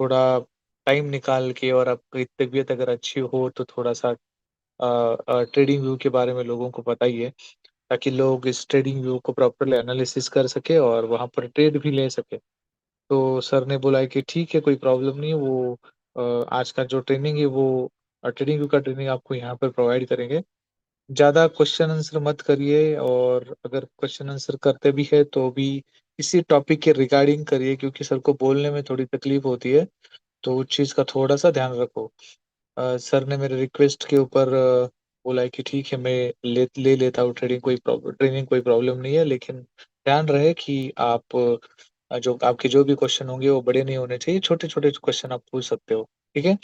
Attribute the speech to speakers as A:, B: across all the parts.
A: थोड़ा टाइम निकाल के और आपकी तबीयत अगर अच्छी हो तो थोड़ा-सा ट्रेडिंग व्यू के बारे में लोगों को बताइए, ताकि लोग इस ट्रेडिंग व्यू को प्रॉपर्ली एनालिसिस कर सकें और वहाँ पर ट्रेड भी ले सकें। तो सर ने बोला है कि ठीक है, कोई प्रॉब्लम नहीं है, वो आज का जो ट्रेनिंग है वो ट्रेडिंग व्यू का ट्रेनिंग आपको यहाँ पर प्रोवाइड करेंगे। ज़्यादा क्वेश्चन आंसर मत करिए और अगर क्वेश्चन आंसर करते भी हैं तो भी इसी टॉपिक के रिगार्डिंग करिए, क्योंकि सर को बोलने में थोड़ी तकलीफ होती है, तो उस चीज़ का थोड़ा-सा ध्यान रखो। सर ने मेरे रिक्वेस्ट के ऊपर बोला है कि ठीक है, मैं ले लेता हूँ ट्रेनिंग, कोई प्रॉब्लम नहीं है, लेकिन ध्यान रहे कि आप जो आपके जो भी क्वेश्चन होंगे वो बड़े नहीं होने चाहिए, छोटे-छोटे क्वेश्चन आप पूछ सकते हो, ठीक है?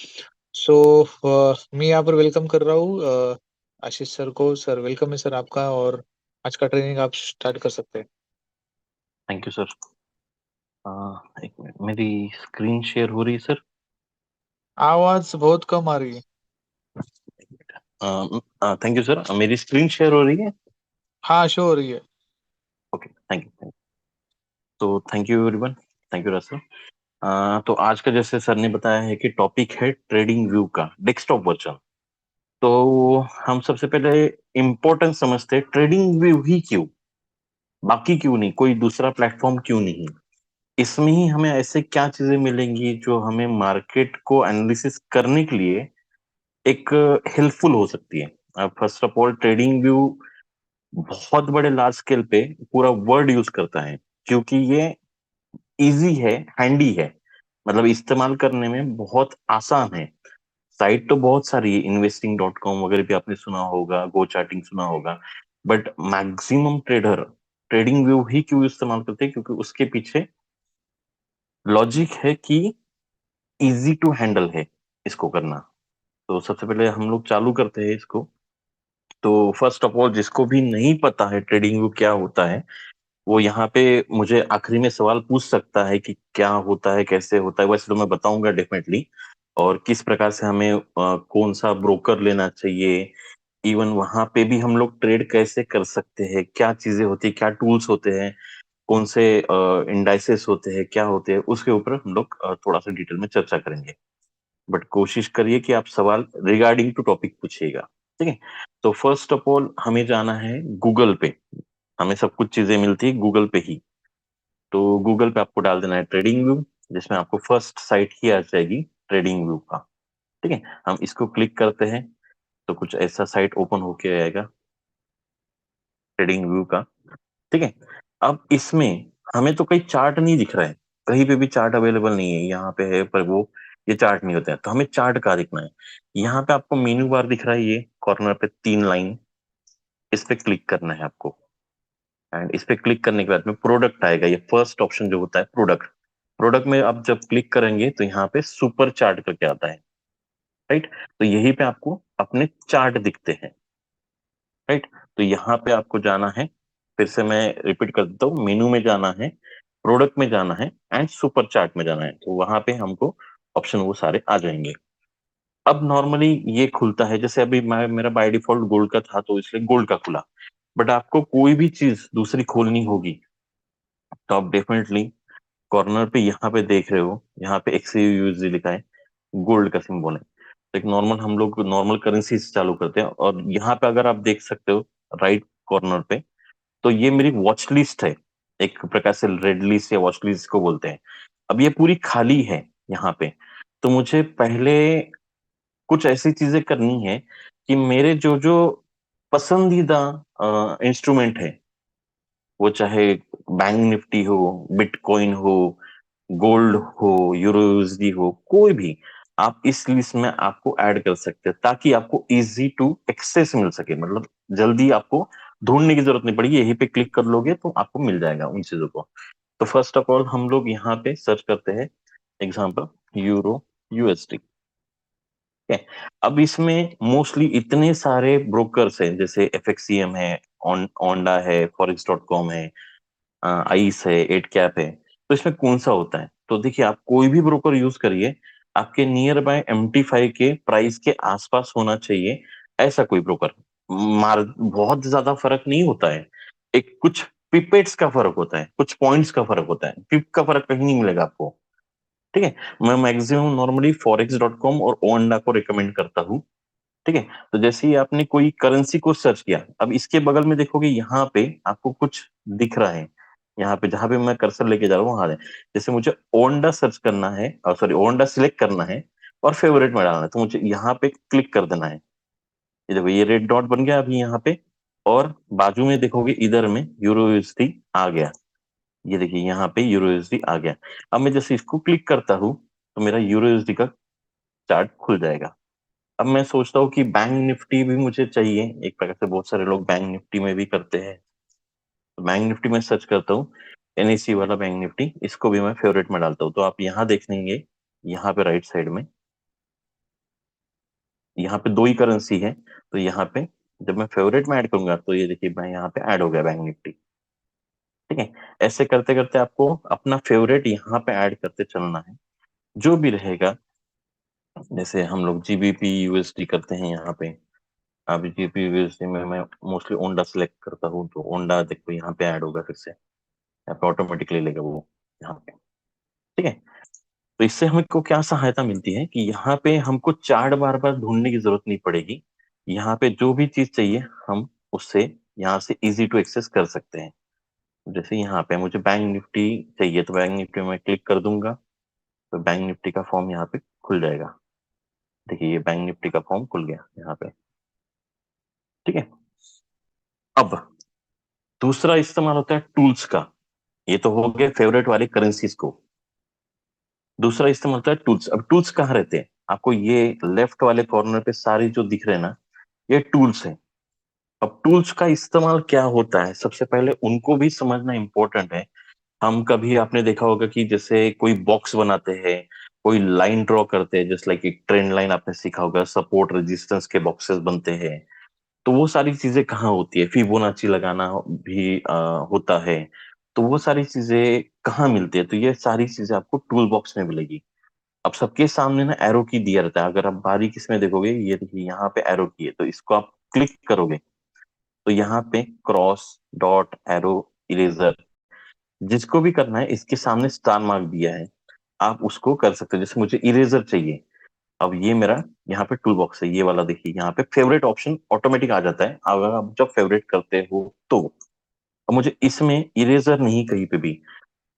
A: सो मैं यहाँ पर वेलकम कर रहा हूँ आशीष सर को। सर, वेलकम है सर आपका, और आज का ट्रेनिंग आप स्टार्ट कर सकते हैं।
B: Thank you sir. एक मिनट, मेरी स्क्रीन शेयर हो रही है सर?
A: आवाज़ बहुत कम आ रही है।
B: थैंक यू सर, मेरी स्क्रीन शेयर हो रही है?
A: हाँ, शो हो रही है।
B: Okay, thank you. तो thank you everyone, thank you रासर। तो आज का, जैसे सर ने बताया है कि टॉपिक है ट्रेडिंग व्यू का डेस्कटॉप वर्जन। तो हम सबसे पहले इम्पोर्टेंस समझते हैं, ट्रेडिंग व्यू ही क्यों, बाकी क्यों नहीं, कोई दूसरा प्लेटफॉर्म क्यों नहीं। इसमें ही हमें ऐसे क्या चीजें मिलेंगी जो हमें मार्केट को एनालिसिस करने के लिए एक हेल्पफुल हो सकती है। First of all, trading view बहुत बड़े लार्ज स्केल पे पूरा वर्ड यूज करता है, क्योंकि ये इजी है, हैंडी है, मतलब इस्तेमाल करने में बहुत आसान है। साइट तो बहुत सारी है, investing.com वगैरह भी आपने सुना होगा, गो चार्टिंग सुना होगा, but maximum trader trading view ही क्यों इस्तेमाल करते हैं, क्योंकि उसके पीछे लॉजिक है कि इजी टू हैंडल है इसको करना। तो सबसे पहले हम लोग चालू करते हैं इसको। तो फर्स्ट ऑफ ऑल, जिसको भी नहीं पता है ट्रेडिंग व्यू क्या होता है, वो यहाँ पे मुझे आखिरी में सवाल पूछ सकता है कि क्या होता है, कैसे होता है। वैसे तो मैं बताऊंगा डेफिनेटली, और किस प्रकार से हमें कौन सा ब्रोकर लेना चाहिए, इवन वहां पे भी हम लोग ट्रेड कैसे कर सकते हैं, क्या चीजें होती है, क्या टूल्स होते हैं, कौन से इंडाइसेस होते हैं, क्या होते हैं, उसके ऊपर हम लोग थोड़ा सा डिटेल में चर्चा करेंगे। बट कोशिश करिए कि आप सवाल रिगार्डिंग टू टॉपिक पूछिएगा, ठीक है? तो फर्स्ट ऑफ ऑल, हमें जाना है गूगल पे। हमें सब कुछ चीजें मिलती है गूगल पे ही। तो गूगल पे आपको डाल देना है ट्रेडिंग व्यू, जिसमें आपको फर्स्ट साइट ही आ जाएगी ट्रेडिंग व्यू का, ठीक है? हम इसको क्लिक करते हैं तो कुछ ऐसा साइट ओपन होके आएगा ट्रेडिंग व्यू का, ठीक है? अब इसमें हमें तो कोई चार्ट नहीं दिख रहा है, कहीं पे भी चार्ट अवेलेबल नहीं है, यहाँ पे है पर वो ये चार्ट नहीं होता है। तो हमें चार्ट कहाँ दिखना है? यहाँ पे आपको मेन्यू बार दिख रहा है, ये कॉर्नर पे 3 लाइन, इस पे क्लिक करना है आपको। एंड इस पे क्लिक करने के बाद में प्रोडक्ट आएगा, ये फर्स्ट ऑप्शन जो होता है प्रोडक्ट। प्रोडक्ट में आप जब क्लिक करेंगे तो यहाँ पे सुपर चार्ट करके आता है, राइट? तो यहीं पे आपको अपने चार्ट दिखते हैं, राइट? तो यहाँ पे आपको जाना है, फिर से मैं रिपीट कर देता हूँ, मेनू में जाना है, प्रोडक्ट में जाना है, एंड सुपर चार्ट में जाना है। तो वहां पे हमको ऑप्शन वो सारे आ जाएंगे। अब नॉर्मली ये खुलता है, जैसे अभी मेरा बाय डिफॉल्ट गोल्ड का था तो इसलिए गोल्ड का खुला। बट आपको कोई भी चीज दूसरी खोलनी होगी तो आप डेफिनेटली कॉर्नर पे यहाँ पे देख रहे हो, यहाँ पे XAUUSD लिखा है, गोल्ड का सिंबल है। तो एक नॉर्मल, हम लोग नॉर्मल करेंसी से चालू करते हैं, और यहाँ पे अगर आप देख सकते हो राइट कॉर्नर पे, तो ये मेरी वॉच लिस्ट है, एक प्रकार से रेड लिस्ट या वॉच लिस्ट को बोलते हैं। अब ये पूरी खाली है यहाँ पे। तो मुझे पहले कुछ ऐसी चीजें करनी है कि मेरे जो जो पसंदीदा इंस्ट्रूमेंट है, वो चाहे बैंक निफ्टी हो, बिटकॉइन हो, गोल्ड हो, यूरोयूएसडी हो, कोई भी, आप इस लिस्ट में आपको ऐड कर सकते हैं, ताकि आपको इजी टू एक्सेस मिल सके, मतलब जल्दी आपको ढूंढने की जरूरत नहीं पड़ेगी, यहीं पे क्लिक कर लोगे तो आपको मिल जाएगा उन चीजों को। तो फर्स्ट ऑफ ऑल हम लोग यहाँ पे सर्च करते हैं, एग्जाम्पल यूरो यूएसडी, ठीक है? अब इसमें मोस्टली इतने सारे ब्रोकर्स हैं, जैसे FXCM है, ओंडा है, फॉरेक्स.com है, आइस है, एट कैप है। तो इसमें कौन सा होता है? तो देखिए, आप कोई भी ब्रोकर यूज करिए, आपके नियर बाय MT5 के प्राइस के आसपास होना चाहिए, ऐसा कोई ब्रोकर। मार बहुत ज्यादा फर्क नहीं होता है, एक कुछ पिपेट्स का फर्क होता है, कुछ पॉइंट्स का फर्क होता है, पिप का फर्क कहीं नहीं मिलेगा आपको। ठीक है। मैं मैक्सिमम नॉर्मली forex.com और ओंडा को रिकमेंड करता हूँ। ठीक है। तो जैसे ही आपने कोई करेंसी को सर्च किया, अब इसके बगल में देखोगे यहाँ पे आपको कुछ दिख रहा है। यहाँ पे जहां पे मैं कर्सर लेके जा रहा हूँ वहां है। जैसे मुझे ओंडा सर्च करना है, और सॉरी ओंडा सिलेक्ट करना है और फेवरेट में डालना है, तो मुझे यहाँ पे क्लिक कर देना है। ये देखो ये रेड डॉट बन गया अभी यहाँ पे, और बाजू में देखोगे इधर में यूरो यूएसडी आ गया। ये देखिए यहाँ पे यूरो यूएसडी आ गया। अब मैं जैसे इसको क्लिक करता हूँ तो मेरा यूरो यूएसडी का चार्ट खुल जाएगा। अब मैं सोचता हूँ कि बैंक निफ्टी भी मुझे चाहिए, एक प्रकार से बहुत सारे लोग बैंक निफ्टी में भी करते हैं। तो बैंक निफ्टी में सर्च करता हूँ, एनईसी वाला बैंक निफ्टी, इसको भी मैं फेवरेट में डालता हूँ। तो आप यहाँ देख लेंगे, यहाँ पे राइट साइड में यहाँ पे दो ही करेंसी है। तो यहाँ पे जब मैं फेवरेट में ऐड करूंगा तो ये देखिए मैं यहाँ पे ऐड हो गया बैंक निफ्टी। ठीक है। ऐसे करते करते आपको अपना फेवरेट यहाँ पे ऐड करते चलना है, जो भी रहेगा। जैसे हम लोग जीबीपी यूएसडी करते हैं यहाँ पे। अभी जीबीपी यूएसडी में मैं मोस्टली ओंडा सेलेक्ट करता हूँ, तो ओंडा देखो यहाँ पे ऐड होगा फिर से, यहाँ पे ऑटोमेटिकली लेगा वो यहाँ पे। ठीक है। तो इससे हमको क्या सहायता मिलती है कि यहाँ पे हमको चार्ट बार बार ढूंढने की जरूरत नहीं पड़ेगी। यहाँ पे जो भी चीज चाहिए हम उससे यहाँ से इजी टू एक्सेस कर सकते हैं। जैसे यहाँ पे मुझे बैंक निफ्टी चाहिए तो बैंक निफ्टी में क्लिक कर दूंगा, तो बैंक निफ्टी का फॉर्म यहाँ पे खुल जाएगा। देखिए ये बैंक निफ्टी का फॉर्म खुल गया यहाँ पे। ठीक है। अब दूसरा इस्तेमाल होता है टूल्स का। ये तो हो गए फेवरेट वाली करेंसीज को। दूसरा इस्तेमाल होता है टूल्स। अब टूल्स कहाँ रहते हैं? आपको ये लेफ्ट वाले कॉर्नर पे सारी जो दिख रहे हैं ना, ये टूल्स है। अब टूल्स का इस्तेमाल क्या होता है, सबसे पहले उनको भी समझना इंपॉर्टेंट है। हम कभी आपने देखा होगा कि जैसे कोई बॉक्स बनाते हैं, कोई लाइन ड्रॉ करते हैं, जस्ट लाइक एक ट्रेंड लाइन आपने सीखा होगा, सपोर्ट रेजिस्टेंस के बॉक्सेस बनते हैं। तो वो सारी चीजें कहाँ होती है? फिबोनाची लगाना भी होता है। तो वो सारी चीजें कहाँ मिलती है? तो ये सारी चीजें आपको टूल बॉक्स में मिलेगी। अब सबके सामने ना एरो की दिया रहता है, अगर आप बारीक इसमें देखोगे, ये देखिए यहाँ पे एरो की है, तो इसको आप क्लिक करोगे तो यहाँ पे क्रॉस, डॉट, एरो, इरेजर, जिसको भी करना है इसके सामने स्टार मार्क दिया है, आप उसको कर सकते हो। जैसे मुझे इरेजर चाहिए, अब ये मेरा यहाँ पे टूल बॉक्स है, ये वाला देखिए यहाँ पे फेवरेट ऑप्शन ऑटोमेटिक आ जाता है अगर आप जब फेवरेट करते हो तो। अब मुझे इसमें इरेजर नहीं कहीं पे भी।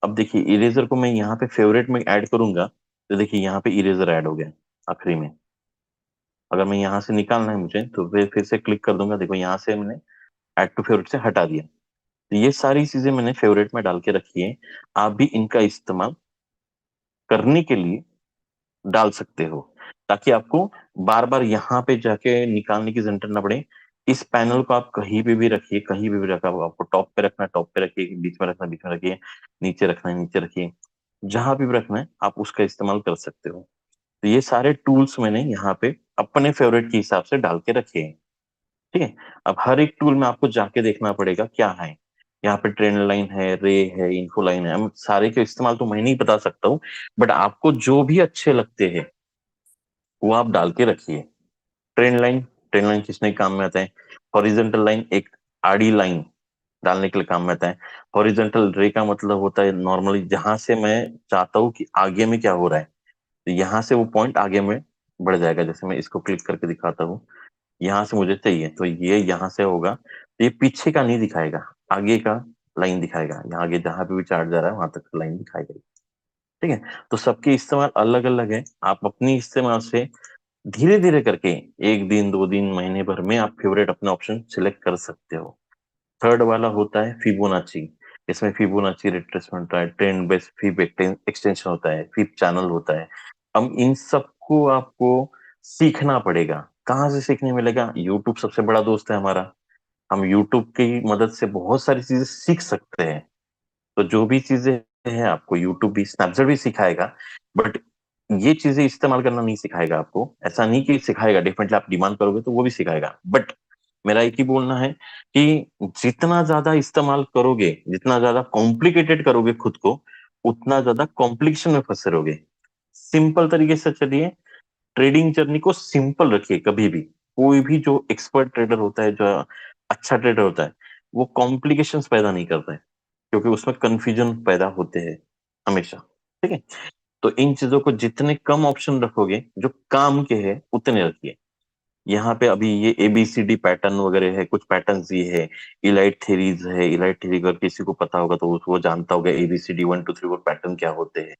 B: अब देखिए इरेजर को मैं यहाँ पे फेवरेट में ऐड करूंगा, तो देखिए यहाँ पे इरेजर ऐड हो गया आखिरी में। अगर मैं यहाँ से निकालना है मुझे तो फिर से क्लिक कर दूंगा, देखो यहाँ से मैंने ऐड टू फेवरेट से हटा दिया। तो ये सारी चीजें मैंने फेवरेट में डाल के रखी है। आप भी इनका इस्तेमाल करने के लिए डाल सकते हो, ताकि आपको बार बार यहाँ पे जाके निकालने की जरूरत ना पड़े। इस पैनल को आप कहीं पे भी रखिए, कहीं पे भी रखा, आपको टॉप पे रखना है टॉप पे रखिए, बीच में रखना बीच में रखिए, नीचे रखना है नीचे रखिए, जहां भी रखना है आप उसका इस्तेमाल कर सकते हो। तो ये सारे टूल्स मैंने यहाँ पे अपने फेवरेट के हिसाब से डाल के रखे हैं। ठीक है। अब हर एक टूल में आपको जाके देखना पड़ेगा क्या है। यहाँ पे ट्रेंड लाइन है, रे है, इन्फो लाइन है, हम सारे के इस्तेमाल तो मैं नहीं बता सकता हूँ, बट आपको जो भी अच्छे लगते हैं वो आप डाल के रखिए। ट्रेंड लाइन, ट्रेंड लाइन किसने काम में आता है? हॉरिजेंटल लाइन एक आड़ी लाइन डालने के लिए काम में आता है। हॉरिजेंटल रे का मतलब होता है नॉर्मली जहां से मैं चाहता हूँ कि आगे में क्या हो रहा है, तो यहाँ से वो पॉइंट आगे में बढ़ जाएगा। जैसे मैं इसको क्लिक करके दिखाता हूँ, यहाँ से मुझे चाहिए तो ये यहाँ से होगा, तो ये पीछे का नहीं दिखाएगा, आगे का लाइन दिखाएगा। यहाँ आगे जहां पे भी चार्ट जा रहा है वहां तक लाइन दिखाएगा। ठीक है। तो सबके इस्तेमाल अलग अलग है, आप अपनी इस्तेमाल से धीरे धीरे करके एक दिन दो दिन महीने भर में आप फेवरेट अपना ऑप्शन सिलेक्ट कर सकते हो। थर्ड वाला होता है फिबोनाची। इसमें फिबोनाची रिट्रेसमेंट होता है, ट्रेंड बेस्ड फिब एक्सटेंशन होता है, फिब चैनल होता है। अब इन सबको आपको सीखना पड़ेगा। कहाँ से सीखने मिलेगा? यूट्यूब सबसे बड़ा दोस्त है हमारा। हम यूट्यूब की मदद से बहुत सारी चीजें सीख सकते हैं। तो जो भी चीजें हैं आपको यूट्यूब भी, स्नैपचैट भी सिखाएगा, बट ये चीजें इस्तेमाल करना नहीं सिखाएगा आपको। ऐसा नहीं कि सिखाएगा, डेफिनेटली आप डिमांड करोगे तो वो भी सिखाएगा, बट मेरा एक ही बोलना है कि जितना ज्यादा इस्तेमाल करोगे, जितना ज्यादा कॉम्प्लिकेटेड करोगे खुद को, उतना ज्यादा कॉम्प्लिकेशन में फंसे रहोगे। सिंपल तरीके से चलिए, ट्रेडिंग जर्नी को सिंपल रखिए कभी भी। कोई भी जो एक्सपर्ट ट्रेडर होता है, जो अच्छा ट्रेडर होता है, वो कॉम्प्लिकेशंस पैदा नहीं करता है, क्योंकि उसमें कंफ्यूजन पैदा होते हैं हमेशा। ठीक है। तो इन चीजों को जितने कम ऑप्शन रखोगे, जो काम के है उतने रखिए। यहाँ पे अभी ये ABCD पैटर्न वगैरह है, कुछ पैटर्न्स ये है, इलाइट थेरीज है। इलाइट थेरी अगर किसी को पता होगा तो वो जानता होगा ABCD 1 2 3 4 पैटर्न क्या होते हैं।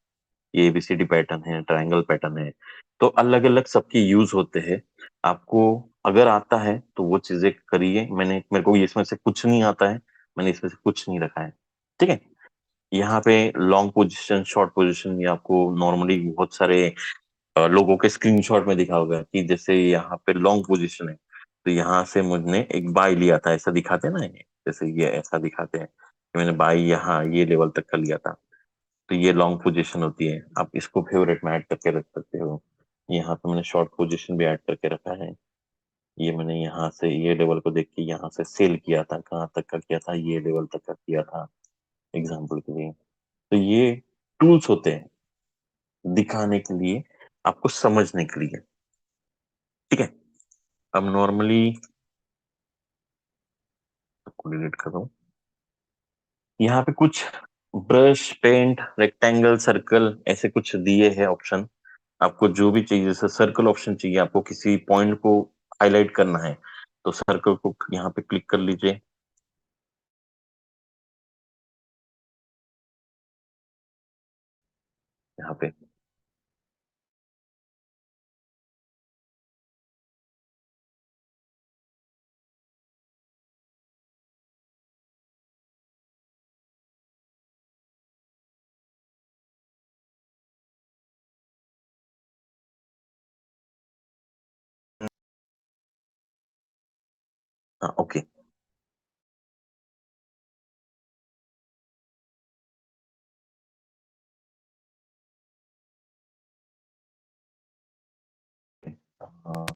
B: ये ABCD पैटर्न है, ट्रायंगल पैटर्न है। तो अलग अलग सबके यूज होते हैं। आपको अगर आता है तो वो चीजें करिए। मेरे को इसमें से कुछ नहीं आता है, मैंने इसमें से कुछ नहीं रखा है। ठीक है। यहाँ पे लॉन्ग पोजीशन, शॉर्ट पोजीशन, ये आपको नॉर्मली बहुत सारे लोगों के स्क्रीनशॉट में दिखा होगा कि जैसे यहाँ पे लॉन्ग पोजीशन है, तो यहाँ से मुझने एक बाई लिया था, ऐसा दिखाते हैं ना ये, जैसे ये ऐसा दिखाते हैं कि मैंने बाई यहाँ ये लेवल तक का लिया था। तो ये लॉन्ग पोजीशन होती है, आप इसको फेवरेट में ऐड करके रख सकते हो। यहाँ पे मैंने शॉर्ट पोजीशन भी ऐड करके रखा है। ये मैंने यहाँ से ये लेवल को देख के यहाँ से सेल किया था, कहाँ तक का किया था, ये लेवल तक का किया था, एग्जाम्पल के लिए। तो ये टूल्स होते हैं दिखाने के लिए, आपको समझने के लिए। ठीक है। अब नॉर्मली सबको डिलीट कर दूं। यहाँ पे कुछ ब्रश, पेंट, रेक्टेंगल, सर्कल ऐसे कुछ दिए हैं ऑप्शन। आपको जो भी चाहिए, जैसे सर्कल ऑप्शन चाहिए, आपको किसी पॉइंट को हाईलाइट करना है तो सर्कल को यहाँ पे क्लिक कर लीजिए। यहाँ पे हाँ, ओके। हाँ,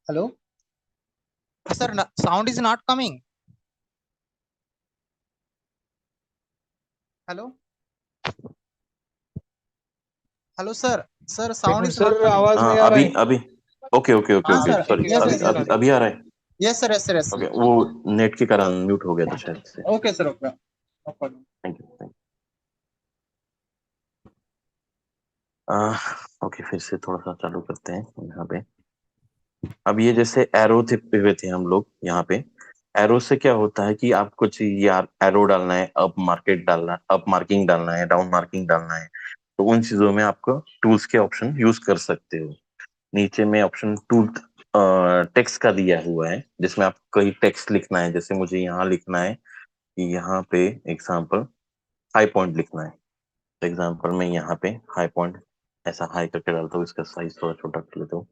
C: Hello? Sir, sound is not coming. Hello? Hello, sir. Sir, sound is not
A: sir
C: coming.
A: आवाज नहीं आ रहा
B: अभी
A: है।
B: अभी ओके ओके ओके
C: हाँ
B: ओके,
C: सर,
B: सॉरी,
C: yes,
B: अभी
C: yes,
B: अभी अभी आ रहा है।
C: yes, sir, yes, sir, yes,
B: okay,
C: sir.
B: वो नेट के कारण म्यूट हो गया था शायद से।
C: Okay, sir, okay. No problem.
B: Thank you. Okay, फिर से थोड़ा सा चालू करते हैं यहाँ पे। अब ये जैसे एरो थे पे हुए थे हम लोग यहाँ पे। एरो से क्या होता है कि आपको चाहिए यार, एरो डालना है, अप मार्केट डालना, अप मार्किंग डालना है, डाउन मार्किंग डालना है, तो उन चीजों में आपको टूल्स के ऑप्शन यूज कर सकते हो। नीचे में ऑप्शन टूल टेक्स्ट का दिया हुआ है, जिसमें आप कोई टेक्स्ट लिखना है। जैसे मुझे यहाँ लिखना है कि यहाँ पे एग्जाम्पल हाई पॉइंट लिखना है, तो एग्जाम्पल में यहाँ पे हाई पॉइंट ऐसा हाई करके डालता हूँ। इसका साइज थोड़ा छोटा कर लेता हूँ,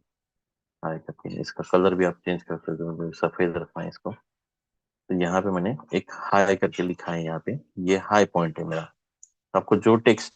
B: हाई करके। इसका कलर भी आप चेंज कर सकते हो, सफेद रखना है इसको। तो यहाँ पे मैंने एक हाई करके लिखा है, यहाँ पे ये हाई पॉइंट है मेरा। तो आपको जो टेक्स्ट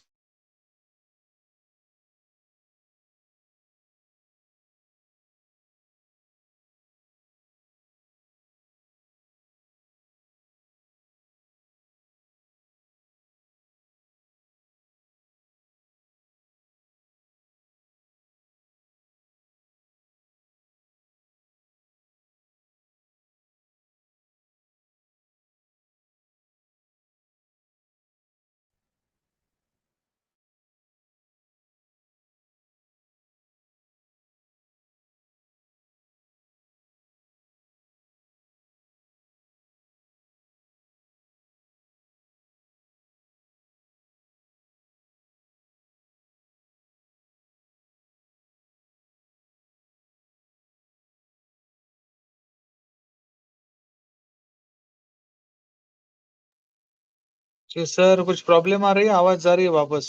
A: जी सर, कुछ प्रॉब्लम आ रही है, आवाज जा रही है वापस।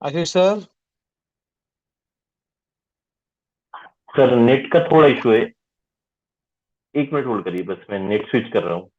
A: आशीष सर।
B: सर नेट का थोड़ा इशू है, 1 मिनट होल्ड करिए, बस मैं नेट स्विच कर रहा हूँ।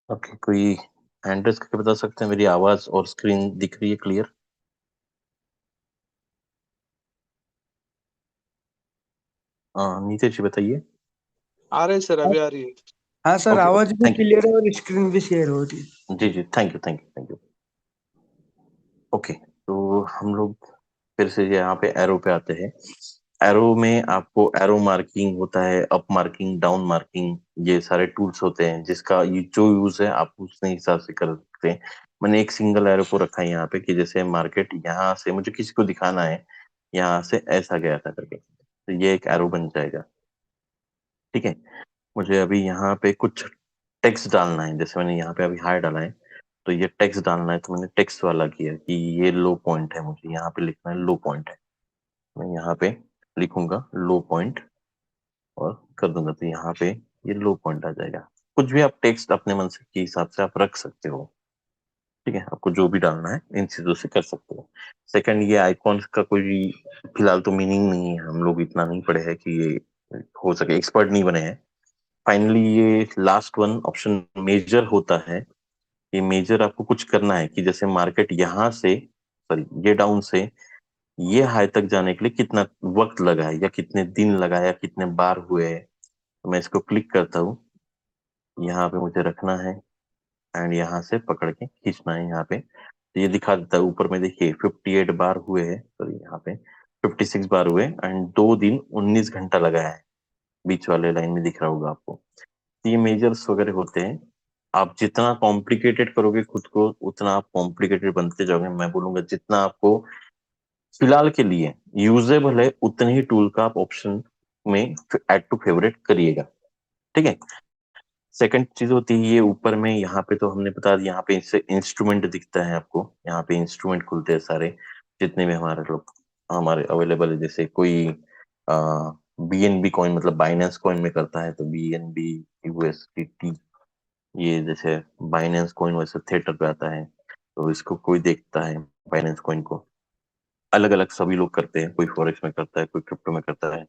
B: ओके, कोई हैंड रेस करके बता सकते हैं मेरी आवाज और स्क्रीन दिख रही है क्लियर? नीतीश जी बताइए।
A: आ रही है सर, अभी आ रही है।
D: हाँ सर,
B: ओके
D: आवाज
B: ओके,
D: भी
B: थैंक
D: क्लियर है और स्क्रीन भी शेयर हो रही है।
B: यू। जी जी, thank you thank you thank you. Okay, तो हम लोग फिर से यहाँ पे एरो पे आते हैं। एरो में आपको एरो मार्किंग होता है, अप मार्किंग, डाउन मार्किंग, ये सारे टूल्स होते हैं, जिसका ये जो यूज है आप उसके हिसाब से कर सकते हैं। मैंने एक सिंगल एरो को रखा है यहाँ पे कि जैसे मार्केट यहाँ से मुझे किसी को दिखाना है, यहाँ से ऐसा गया था करके, तो ये एक एरो बन जाएगा। ठीक है, मुझे अभी यहाँ पे कुछ टेक्स्ट डालना है, जैसे मैंने यहाँ पे अभी हाई डाला है, तो ये टेक्स्ट डालना है, तो मैंने टेक्स्ट वाला किया कि ये लो पॉइंट है, मुझे यहाँ पे लिखना है लो पॉइंट है। मैं यहाँ पे लिखूंगा लो पॉइंट और कर दूंगा, तो यहाँ पे ये लो पॉइंट आ जाएगा। कुछ भी आप टेक्स्ट अपने मन से के हिसाब से आप रख सकते हो। ठीक है, आपको जो भी डालना है इन चीजों से कर सकते हो। सेकंड, ये आइकॉन्स का कोई फिलहाल तो मीनिंग नहीं है, हम लोग इतना नहीं पढ़े हैं कि ये हो सके, एक्सपर्ट नहीं बने हैं। फाइनली ये लास्ट वन ऑप्शन मेजर होता है। ये मेजर आपको कुछ करना है कि जैसे मार्केट यहाँ से, सॉरी, ये डाउन से ये हाई तक जाने के लिए कितना वक्त लगा है, या कितने दिन लगा है, या कितने बार हुए हैं। तो मैं इसको क्लिक करता हूँ, यहाँ पे मुझे रखना है एंड यहाँ से पकड़ के खींचना है यहाँ पे, तो ये दिखा देता है ऊपर में। देखिए 58 बार हुए हैं, सॉरी यहाँ पे 56 बार हुए एंड 2 दिन 19 घंटा लगा है। बीच वाले लाइन में दिख रहा होगा आपको। ये मेजर्स वगैरह होते हैं। आप जितना कॉम्प्लिकेटेड करोगे खुद को, उतना आप कॉम्प्लिकेटेड बनते जाओगे। मैं बोलूंगा जितना आपको फिलहाल के लिए यूजेबल है, उतने ही टूल का आप ऑप्शन में ऐड टू फेवरेट करिएगा। ठीक है। सेकंड चीज होती है ये ऊपर में, यहाँ पे तो हमने बता दिया, यहाँ पे इससे इंस्ट्रूमेंट दिखता है आपको, यहाँ पे इंस्ट्रूमेंट खुलते हैं सारे जितने भी हमारे लोग हमारे अवेलेबल है। जैसे कोई BNB कॉइन मतलब बाइनेंस कॉइन में करता है तो BNB USDT, ये जैसे बाइनेंस कॉइन वैसे थिएटर पे आता है तो इसको कोई देखता है बाइनेंस कॉइन को। अलग अलग सभी लोग करते हैं, कोई फॉरेक्स में करता है, कोई क्रिप्टो में करता है।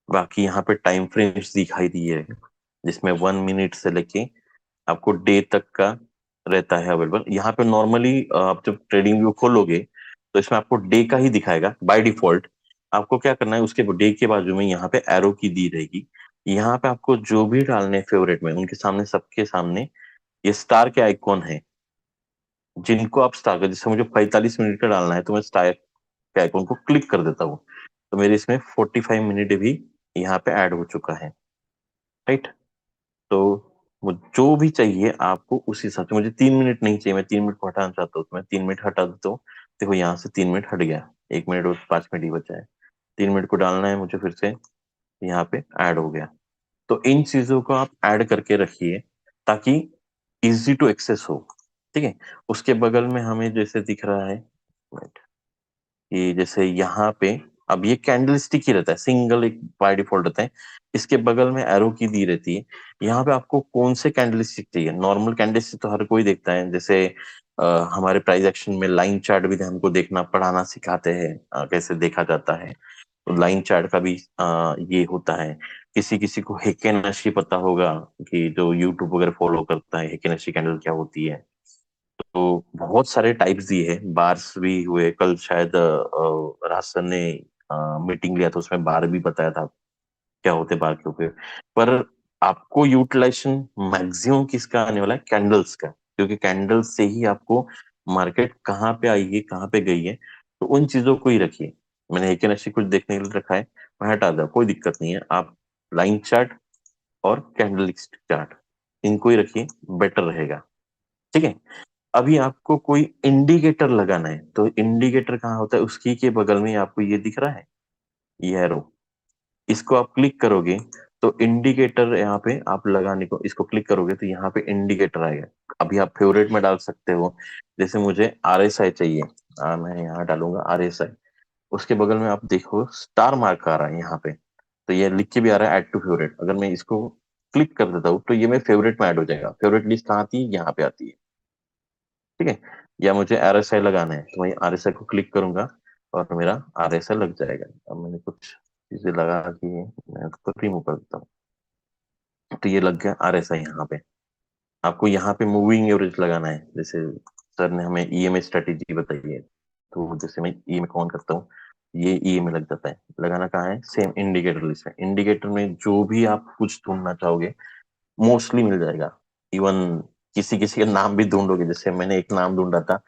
B: बाकी यहाँ पे टाइम फ्रेम्स दिखाई दिए है जिसमें 1 मिनट से लेके आपको डे तक का रहता है अवेलेबल। यहाँ पे नॉर्मली आप जब ट्रेडिंग व्यू खोलोगे तो इसमें आपको डे का ही दिखाएगा बाय डिफॉल्ट। आपको क्या करना है, उसके डे के बाजू में यहाँ पे एरो की दी रहेगी। यहाँ पे आपको जो भी डालने फेवरेट में उनके सामने सबके सामने ये स्टार के आइकॉन है जिनको आप स्टार कर, जैसे मुझे 45 मिनट का डालना है तो मैं स्टार के आइकॉन को क्लिक कर देता हूँ तो मेरे इसमें 45 मिनट भी यहाँ पे ऐड हो चुका है। राइट। तो जो भी चाहिए आपको उस हिसाब से, मुझे 3 मिनट नहीं चाहिए, मैं 3 मिनट को हटाना चाहता हूँ तो मैं 3 मिनट हटा देता हूँ। देखो यहाँ से 3 मिनट हट गया, 1 मिनट और 5 मिनट ही बचा है। 3 मिनट को डालना है मुझे फिर से, यहाँ पे ऐड हो गया। तो इन चीजों को आप ऐड करके रखिए ताकि इजी टू एक्सेस हो। ठीक है। उसके बगल में हमें जैसे दिख रहा है कि जैसे यहाँ पे अब ये कैंडल स्टिक ही रहता है, सिंगल एक बाय डिफॉल्ट रहता है। इसके बगल में एरो की दी रहती है। यहाँ पे आपको कौन से कैंडल स्टिक चाहिए, नॉर्मल कैंडल स्टिक तो हर कोई देखता है, जैसे हमारे प्राइस एक्शन में लाइन चार्ट भी हमको देखना पढ़ाना सिखाते हैं कैसे देखा जाता है। तो लाइन चार्ट का भी ये होता है। किसी किसी को हेकेनशी पता होगा कि जो यूट्यूब वगैरह फॉलो करता है, हेकेनशी कैंडल क्या होती है। तो बहुत सारे टाइप्स दिए हैं, बार्स भी हुए, कल शायद राज सर ने मीटिंग लिया था उसमें बार भी बताया था क्या होते हैं बार के ऊपर। पर आपको यूटिलाइजेशन मैक्सिमम किसका आने वाला है, कैंडल्स का, क्योंकि कैंडल्स से ही आपको मार्केट कहाँ पे आई है कहाँ पे गई है। तो उन चीजों को ही रखिए। मैंने एक नशी कुछ देखने के लिए रखा है, मैं हटा दो, कोई दिक्कत नहीं है। आप लाइन चार्ट और कैंडल चार्ट इनको ही रखिए, बेटर रहेगा। ठीक है। अभी आपको कोई इंडिकेटर लगाना है तो इंडिकेटर कहाँ होता है, उसकी के बगल में आपको ये दिख रहा है, ये एरो, इसको आप क्लिक करोगे तो इंडिकेटर यहाँ पे आप लगाने को इसको क्लिक करोगे तो यहाँ पे इंडिकेटर आएगा। अभी आप फेवरेट में डाल सकते हो, जैसे मुझे RSI चाहिए, मैं यहाँ डालूंगा RSI। उसके बगल में आप देखो स्टार मार्क आ रहा है यहाँ पे, तो ये लिख के भी आ रहा है ऐड टू फेवरेट। अगर मैं इसको क्लिक कर देता हूँ तो ये मेरे फेवरेट में ऐड हो जाएगा। फेवरेट लिस्ट कहाँ आती है, यहाँ पे आती है। ठीक है। या मुझे RSI लगाना है तो मैं RSI को क्लिक करूंगा और मेरा RSI लग जाएगा। अब मैंने कुछ चीजें लगा दी है, मैं उसको रिमूव कर देता हूँ तो ये लग गया RSI यहाँ पे। आपको यहाँ पे मूविंग एवरेज लगाना है, जैसे सर ने हमें EMA स्ट्रेटेजी बताई है तो जैसे मैं EMA ऑन करता हूँ, ये EMA लग जाता है। लगाना कहाँ है, सेम इंडिकेटर लिस्ट है। इंडिकेटर में जो भी आप कुछ ढूंढना चाहोगे मोस्टली मिल जाएगा। इवन किसी किसी का नाम भी ढूंढोगे, जैसे मैंने एक नाम ढूंढा था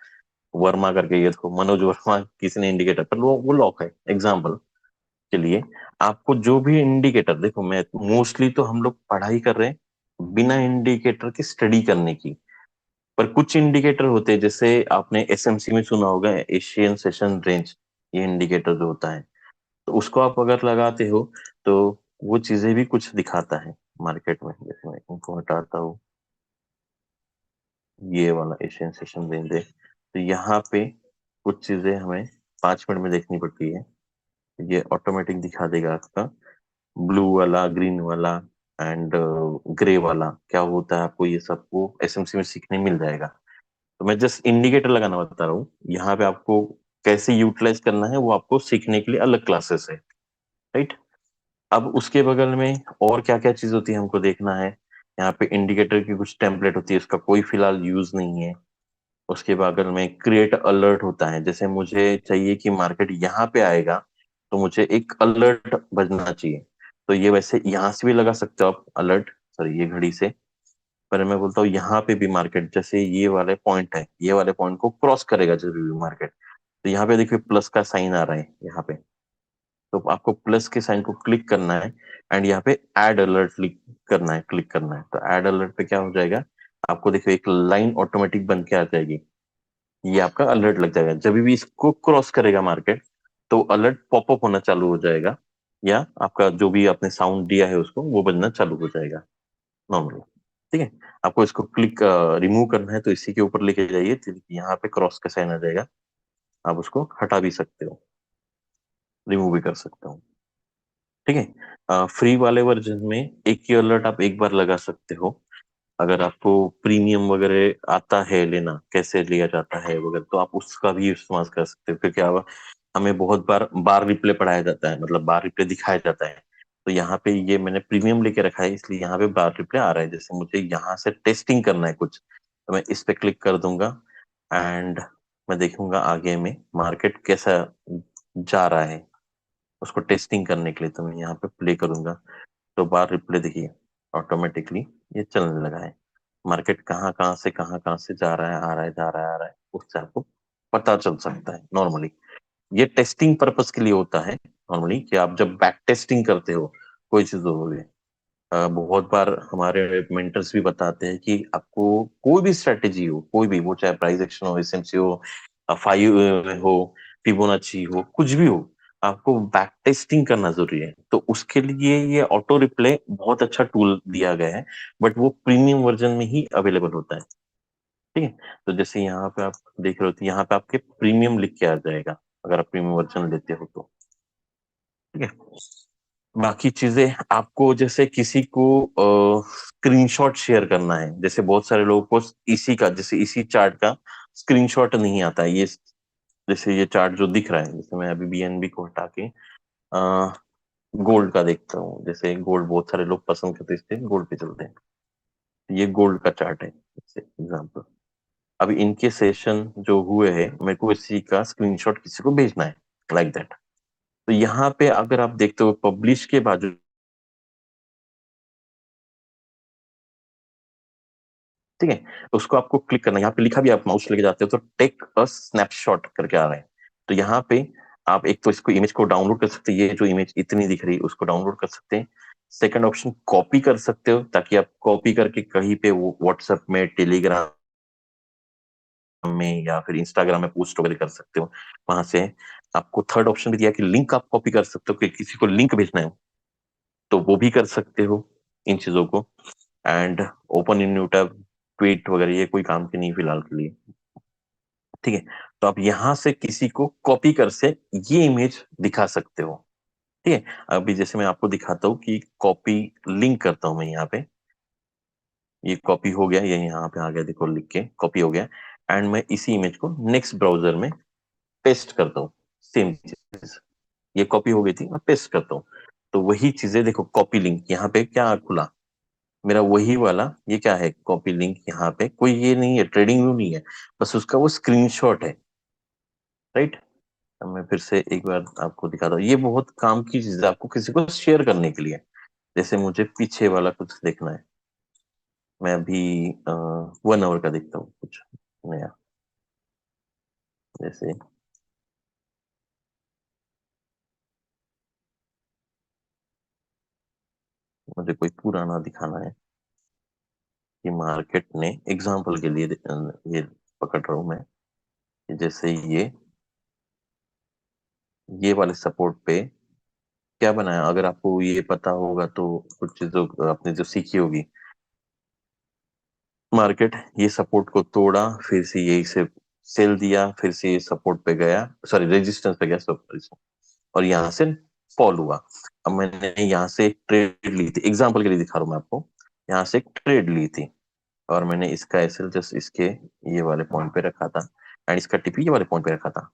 B: वर्मा करके, ये देखो मनोज वर्मा, किसी ने इंडिकेटर पर वो लॉक है एग्जाम्पल के लिए। आपको जो भी इंडिकेटर, देखो मैं मोस्टली तो हम लोग पढ़ाई कर रहे हैं बिना इंडिकेटर की स्टडी करने की। पर कुछ इंडिकेटर होते हैं, जैसे आपने SMC में सुना होगा एशियन सेशन रेंज, ये इंडिकेटर जो होता है तो उसको आप अगर लगाते हो तो वो चीजें भी कुछ दिखाता है मार्केट में। जैसे मैं इनको हटाता हूँ, ये वाला एशियन सेशन रेंज है तो यहाँ पे कुछ चीजें हमें 5 मिनट में देखनी पड़ती है। ये ऑटोमेटिक दिखा देगा आपका ब्लू वाला, ग्रीन वाला एंड ग्रे वाला क्या होता है, आपको ये सबको SMC में सीखने मिल जाएगा। तो मैं जस्ट इंडिकेटर लगाना बता रहा हूँ, यहाँ पे आपको कैसे यूटिलाइज करना है वो आपको सीखने के लिए अलग क्लासेस है। राइट। अब उसके बगल में और क्या क्या चीज होती है हमको देखना है। यहाँ पे इंडिकेटर की कुछ टेम्पलेट होती है, उसका कोई फिलहाल यूज नहीं है। उसके बगल में क्रिएट अलर्ट होता है, जैसे मुझे चाहिए कि मार्केट यहाँ पे आएगा तो मुझे एक अलर्ट बजना चाहिए। तो ये वैसे यहाँ से भी लगा सकते हो आप अलर्ट, सॉरी ये घड़ी से। पर मैं बोलता हूँ यहाँ पे भी मार्केट जैसे ये वाले पॉइंट है, ये वाले पॉइंट को क्रॉस करेगा जरूर भी मार्केट। तो यहाँ पे देखिए प्लस का साइन आ रहा है यहाँ पे, तो आपको प्लस के साइन को क्लिक करना है एंड यहाँ पे ऐड अलर्ट करना है, क्लिक करना है। तो ऐड अलर्ट पे क्या हो जाएगा, आपको देखिए एक लाइन ऑटोमेटिक बन के आ जाएगी, ये आपका अलर्ट लग जाएगा। जब भी इसको क्रॉस करेगा मार्केट तो अलर्ट पॉपअप होना चालू हो जाएगा या आपका जो भी आपने साउंड दिया है उसको वो बजना चालू हो जाएगा नॉर्मली। ठीक है, आपको इसको क्लिक रिमूव करना है तो इसी के ऊपर लेके जाइए, तो यहाँ पे क्रॉस का साइन आ जाएगा, आप उसको हटा भी सकते हो, रिमूव भी कर सकते हो। ठीक है, फ्री वाले वर्जन में एक ही अलर्ट आप एक बार लगा सकते हो। अगर आपको प्रीमियम वगैरह आता है लेना, कैसे लिया जाता है वगैरह, तो आप उसका भी इस्तेमाल कर सकते हो, क्योंकि अब हमें बहुत बार बार रिप्ले पढ़ाया जाता है, मतलब बार रिप्ले दिखाया जाता है। तो यहाँ पे ये मैंने प्रीमियम लेके रखा है, इसलिए यहाँ पे बार रिप्ले आ रहा है। जैसे मुझे यहाँ से टेस्टिंग करना है कुछ, तो मैं इस पे क्लिक कर दूंगा एंड मैं देखूंगा आगे में मार्केट कैसा जा रहा है, उसको टेस्टिंग करने के लिए। तो मैं यहाँ पे प्ले करूंगा तो बार रिप्ले देखिए ऑटोमेटिकली ये चलने लगा है। मार्केट कहाँ कहाँ से जा रहा है, आ रहा है, जा रहा है, आ रहा है, उससे आपको पता चल सकता है नॉर्मली। ये टेस्टिंग पर्पस के लिए होता है नॉर्मली, कि आप जब बैक टेस्टिंग करते हो कोई चीज हो गई। बहुत बार हमारे मेंटर्स भी बताते हैं कि आपको कोई भी स्ट्रेटेजी हो, कोई भी, वो चाहे प्राइस एक्शन हो, एसएमसी हो, फाइव हो, फिबोनाची हो, कुछ भी हो, आपको बैक टेस्टिंग करना जरूरी है। तो उसके लिए ये ऑटो रिप्ले बहुत अच्छा टूल दिया गया है, बट वो प्रीमियम वर्जन में ही अवेलेबल होता है। ठीक है, तो जैसे यहाँ पे आप देख रहे हो, तो यहाँ पे आपके प्रीमियम लिख के आ जाएगा अगर आप प्रीमियम वर्जन लेते हो तो। ठीक है, बाकी चीजें आपको, जैसे किसी को स्क्रीनशॉट शेयर करना है, जैसे बहुत सारे लोगों को इसी का, जैसे इसी चार्ट का स्क्रीनशॉट नहीं आता है। ये जैसे ये चार्ट जो दिख रहा है, जैसे मैं अभी बीएनबी को हटा के गोल्ड का देखता हूँ, जैसे गोल्ड बहुत सारे लोग पसंद करते हैं, इसलिए गोल्ड पे चलते हैं। ये गोल्ड का चार्ट है एग्जाम्पल। अभी इनके सेशन जो हुए हैं, मेरे को इसी का स्क्रीनशॉट किसी को भेजना है, लाइक दैट। तो यहाँ पे अगर आप देखते हो पब्लिश के बाजू, ठीक है, उसको आपको क्लिक करना है। यहाँ पे लिखा भी, आप माउस लेके जाते हो तो टेक अ स्नैपशॉट करके आ रहा है। तो यहाँ पे आप एक तो इसको इमेज को डाउनलोड कर सकते हैं, ये जो इमेज इतनी दिख रही है उसको डाउनलोड कर सकते हैं। सेकंड ऑप्शन कॉपी कर सकते हो, ताकि आप कॉपी करके कहीं पे वो व्हाट्सएप में, टेलीग्राम में या फिर इंस्टाग्राम में पोस्ट वगैरह कर सकते हो वहां से। आपको थर्ड ऑप्शन भी दिया कि लिंक आप कॉपी कर सकते हो, कि किसी को लिंक भेजना है तो वो भी कर सकते हो इन चीजों को। And open in new tab, tweet वगैरह ये कोई काम की नहीं फिलहाल के लिए। ठीक है, तो आप यहाँ से किसी को कॉपी कर से ये इमेज दिखा सकते हो। ठीक है, अभी जैसे मैं आपको दिखाता हूँ कि कॉपी लिंक करता हूँ मैं यहाँ पे। ये कॉपी हो गया, ये यहाँ पे आ गया, देखो लिख के कॉपी हो गया। एंड मैं इसी इमेज को नेक्स्ट ब्राउजर में पेस्ट करता हूँ, सेम चीज। ये कॉपी हो गई थी, मैं पेस्ट करता हूँ, तो वही चीजें देखो, कॉपी लिंक यहाँ पे क्या खुला, मेरा वही वाला। ये क्या है, कॉपी लिंक। यहाँ पे कोई ये नहीं है, ट्रेडिंग व्यू नहीं है, बस उसका वो स्क्रीनशॉट है। राइट, अब मैं फिर से एक बार आपको दिखाता हूँ। ये बहुत काम की चीज है आपको किसी को शेयर करने के लिए। जैसे मुझे पीछे वाला कुछ देखना है, मैं अभी 1 आवर का देखता हूँ कुछ नया। जैसे मुझे कोई पुराना दिखाना है कि मार्केट ने, एग्जांपल के लिए ये पकड़ रहा हूं मैं, कि जैसे ये वाले सपोर्ट पे क्या बनाया, अगर आपको ये पता होगा तो कुछ चीजों आपने जो सीखी होगी। मार्केट ये सपोर्ट को तोड़ा, फिर से यही से सेल दिया, फिर से ये सपोर्ट पे गया, सॉरी रेजिस्टेंस पे गया, सॉरी, और यहाँ से फॉल हुआ। अब मैंने यहाँ से एक ट्रेड ली थी, एग्जांपल के लिए दिखा रहा हूँ मैं आपको। यहाँ से एक ट्रेड ली थी और मैंने इसका एसएल जस्ट इसके ये वाले पॉइंट पे रखा था, एंड इसका टीपी ये वाले पॉइंट पे रखा था।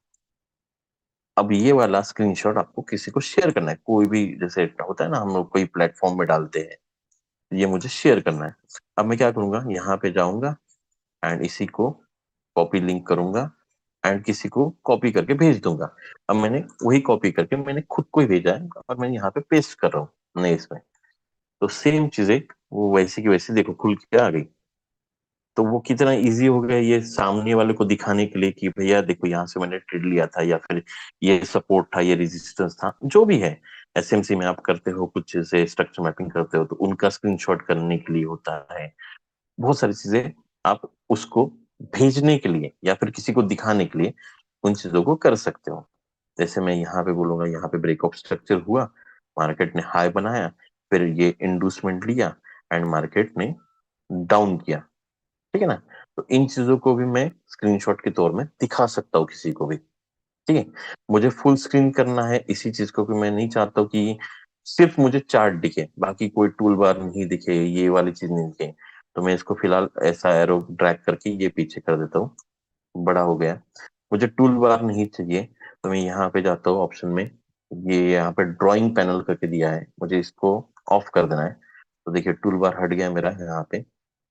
B: अब ये वाला स्क्रीनशॉट आपको किसी को शेयर करना है, कोई भी, जैसे होता है ना हम लोग कोई प्लेटफॉर्म में डालते हैं, ये मुझे शेयर करना है। अब मैं क्या करूंगा, यहाँ पे जाऊंगा एंड इसी को कॉपी लिंक करूंगा एंड किसी को कॉपी करके भेज दूंगा। अब मैंने वही कॉपी करके मैंने खुद को ही भेजा है और मैं यहाँ पे पेस्ट कर रहा हूँ नए इसमें। तो सेम चीजें वो वैसे की वैसे देखो खुल के आ गई। तो वो कितना इजी हो गया ये सामने वाले को दिखाने के लिए कि भैया देखो यहाँ से मैंने ट्रेड लिया था, या फिर ये सपोर्ट था, ये रेजिस्टेंस था, जो भी है। एसएमसी में आप करते हो कुछ, जैसे स्ट्रक्चर मैपिंग करते हो तो उनका स्क्रीनशॉट करने के लिए होता है। बहुत सारी चीजें आप उसको भेजने के लिए या फिर किसी को दिखाने के लिए उन चीजों को कर सकते हो। जैसे मैं यहाँ पे बोलूंगा, यहाँ पे ब्रेकआउट स्ट्रक्चर हुआ, मार्केट ने हाई बनाया, फिर ये इंड्यूसमेंट लिया एंड मार्केट ने डाउन किया, ठीक है ना। तो इन चीजों को भी मैं स्क्रीनशॉट के तौर में दिखा सकता हूँ किसी को भी, ठीक है। मुझे फुल स्क्रीन करना है इसी चीज को, कि मैं नहीं चाहता हूँ कि सिर्फ मुझे चार्ट दिखे, बाकी कोई टूल बार नहीं दिखे, ये वाली चीज नहीं दिखे। तो मैं इसको फिलहाल ऐसा एरो ड्रैग करके ये पीछे कर देता हूँ, बड़ा हो गया। मुझे टूल बार नहीं चाहिए, तो मैं यहाँ पे जाता हूँ ऑप्शन में, ये यहाँ पे ड्राइंग पैनल करके दिया है, मुझे इसको ऑफ कर देना है। तो देखिए टूल बार हट गया मेरा यहाँ पे।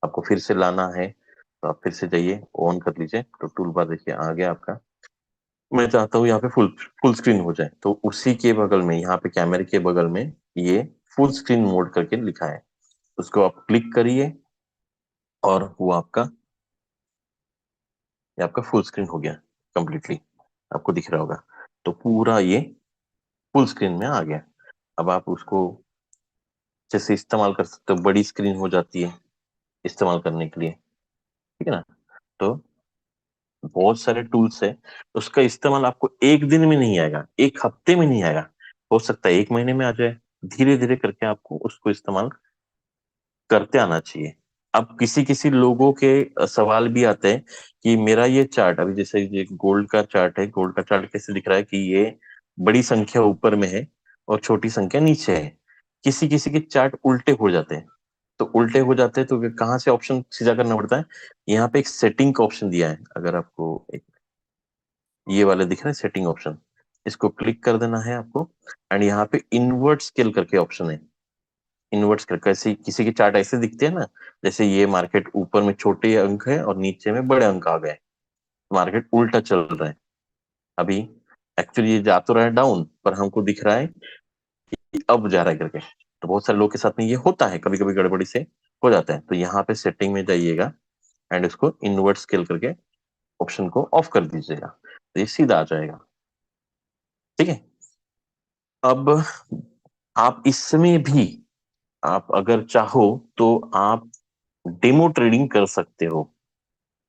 B: आपको फिर से लाना है तो आप फिर से जाइए, ऑन कर लीजिए, तो टूल बार देखिए आ गया आपका। मैं चाहता हूँ यहाँ पे फुल फुल स्क्रीन हो जाए, तो उसी के बगल में यहाँ पे कैमरे के बगल में ये फुल स्क्रीन मोड करके लिखा है, उसको आप क्लिक करिए और वो आपका, ये आपका फुल स्क्रीन हो गया कंप्लीटली, आपको दिख रहा होगा। तो पूरा ये फुल स्क्रीन में आ गया। अब आप उसको जैसे इस्तेमाल कर सकते हो, बड़ी स्क्रीन हो जाती है इस्तेमाल करने के लिए, ठीक है ना। तो बहुत सारे टूल्स है, उसका इस्तेमाल आपको एक दिन में नहीं आएगा, एक हफ्ते में नहीं आएगा, हो सकता है एक महीने में आ जाए। धीरे धीरे करके आपको उसको इस्तेमाल करते आना चाहिए। अब किसी किसी लोगों के सवाल भी आते हैं कि मेरा ये चार्ट, अभी जैसे ये गोल्ड का चार्ट है, गोल्ड का चार्ट कैसे दिख रहा है कि ये बड़ी संख्या ऊपर में है और छोटी संख्या नीचे है। किसी किसी के चार्ट उल्टे हो जाते हैं, तो उल्टे हो जाते हैं तो कहाँ से ऑप्शन सीधा करना पड़ता है। यहाँ पे एक सेटिंग का ऑप्शन दिया है, अगर आपको एक ये वाले दिख रहा है सेटिंग ऑप्शन, इसको क्लिक कर देना है आपको। एंड यहाँ पे इनवर्ट स्केल करके ऑप्शन है। इनवर्ट स्केल कैसे, किसी के चार्ट ऐसे दिखते हैं ना, जैसे ये मार्केट ऊपर में छोटे अंक है और नीचे में बड़े अंक आ गए, मार्केट उल्टा चल रहा है अभी। एक्चुअली ये जा तो रहा है डाउन, पर हमको दिख रहा है कि अब जा रहा है करके। तो बहुत सारे लोगों के साथ में ये होता है, कभी कभी गड़बड़ी से हो जाता है। तो यहाँ पे सेटिंग में जाइएगा एंड इसको इनवर्ट स्केल करके ऑप्शन को ऑफ कर दीजिएगा, तो ये सीधा आ जाएगा, ठीक है। अब आप इसमें भी, आप अगर चाहो तो आप डेमो ट्रेडिंग कर सकते हो।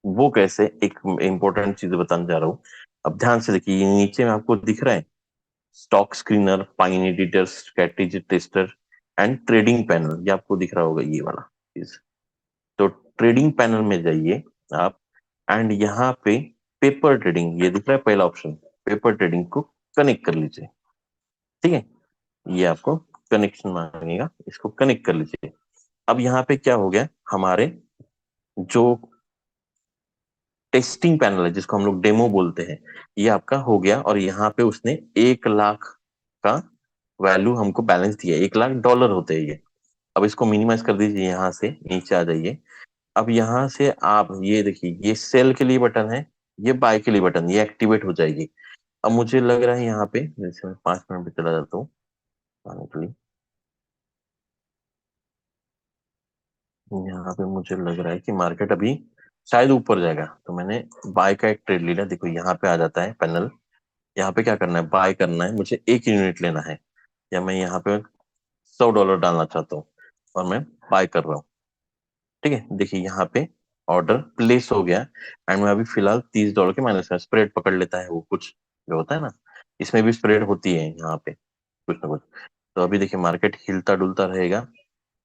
B: वो कैसे, एक इंपॉर्टेंट चीज बताने जा रहा हूँ। अब ध्यान से देखिए, ये नीचे में आपको दिख रहा है stock screener, pine editor, strategy tester and trading panel, ये आपको दिख रहा होगा ये वाला चीज। तो ट्रेडिंग पैनल में जाइए आप एंड यहाँ पे पेपर ट्रेडिंग, ये दिख रहा है पहला ऑप्शन, पेपर ट्रेडिंग को कनेक्ट कर लीजिए, ठीक है। ये आपको कनेक्शन मांगेगा, इसको कनेक्ट कर लीजिए। अब यहाँ पे क्या हो गया, हमारे जो टेस्टिंग पैनल है जिसको हम लोग डेमो बोलते हैं, ये आपका हो गया। और यहाँ पे उसने 1 लाख का वैल्यू हमको बैलेंस दिया, $1 लाख होते हैं ये। अब इसको मिनिमाइज कर दीजिए, यहाँ से नीचे आ जाइए। अब यहाँ से आप ये देखिए, ये सेल के लिए बटन है, ये बाय के लिए बटन, ये एक्टिवेट हो जाएगी। अब मुझे लग रहा है यहाँ पे, जैसे मैं 5 मिनट पे चला जाता हूँ आने के लिए, यहाँ पे मुझे लग रहा है कि मार्केट अभी शायद ऊपर जाएगा, तो मैंने बाय का एक ट्रेड लिया। देखो यहाँ पे आ जाता है पैनल, यहाँ पे क्या करना है, बाय करना है, मुझे 1 यूनिट लेना है, या मैं यहाँ पे $100 डालना चाहता हूँ और मैं बाय कर रहा हूँ, ठीक है। देखिए यहाँ पे ऑर्डर प्लेस हो गया एंड मैं अभी फिलहाल $30 के माइनस में, स्प्रेड पकड़ लेता है वो कुछ जो होता है ना, इसमें भी स्प्रेड होती है यहाँ पे कुछ ना कुछ। तो अभी देखिए मार्केट हिलता डुलता रहेगा,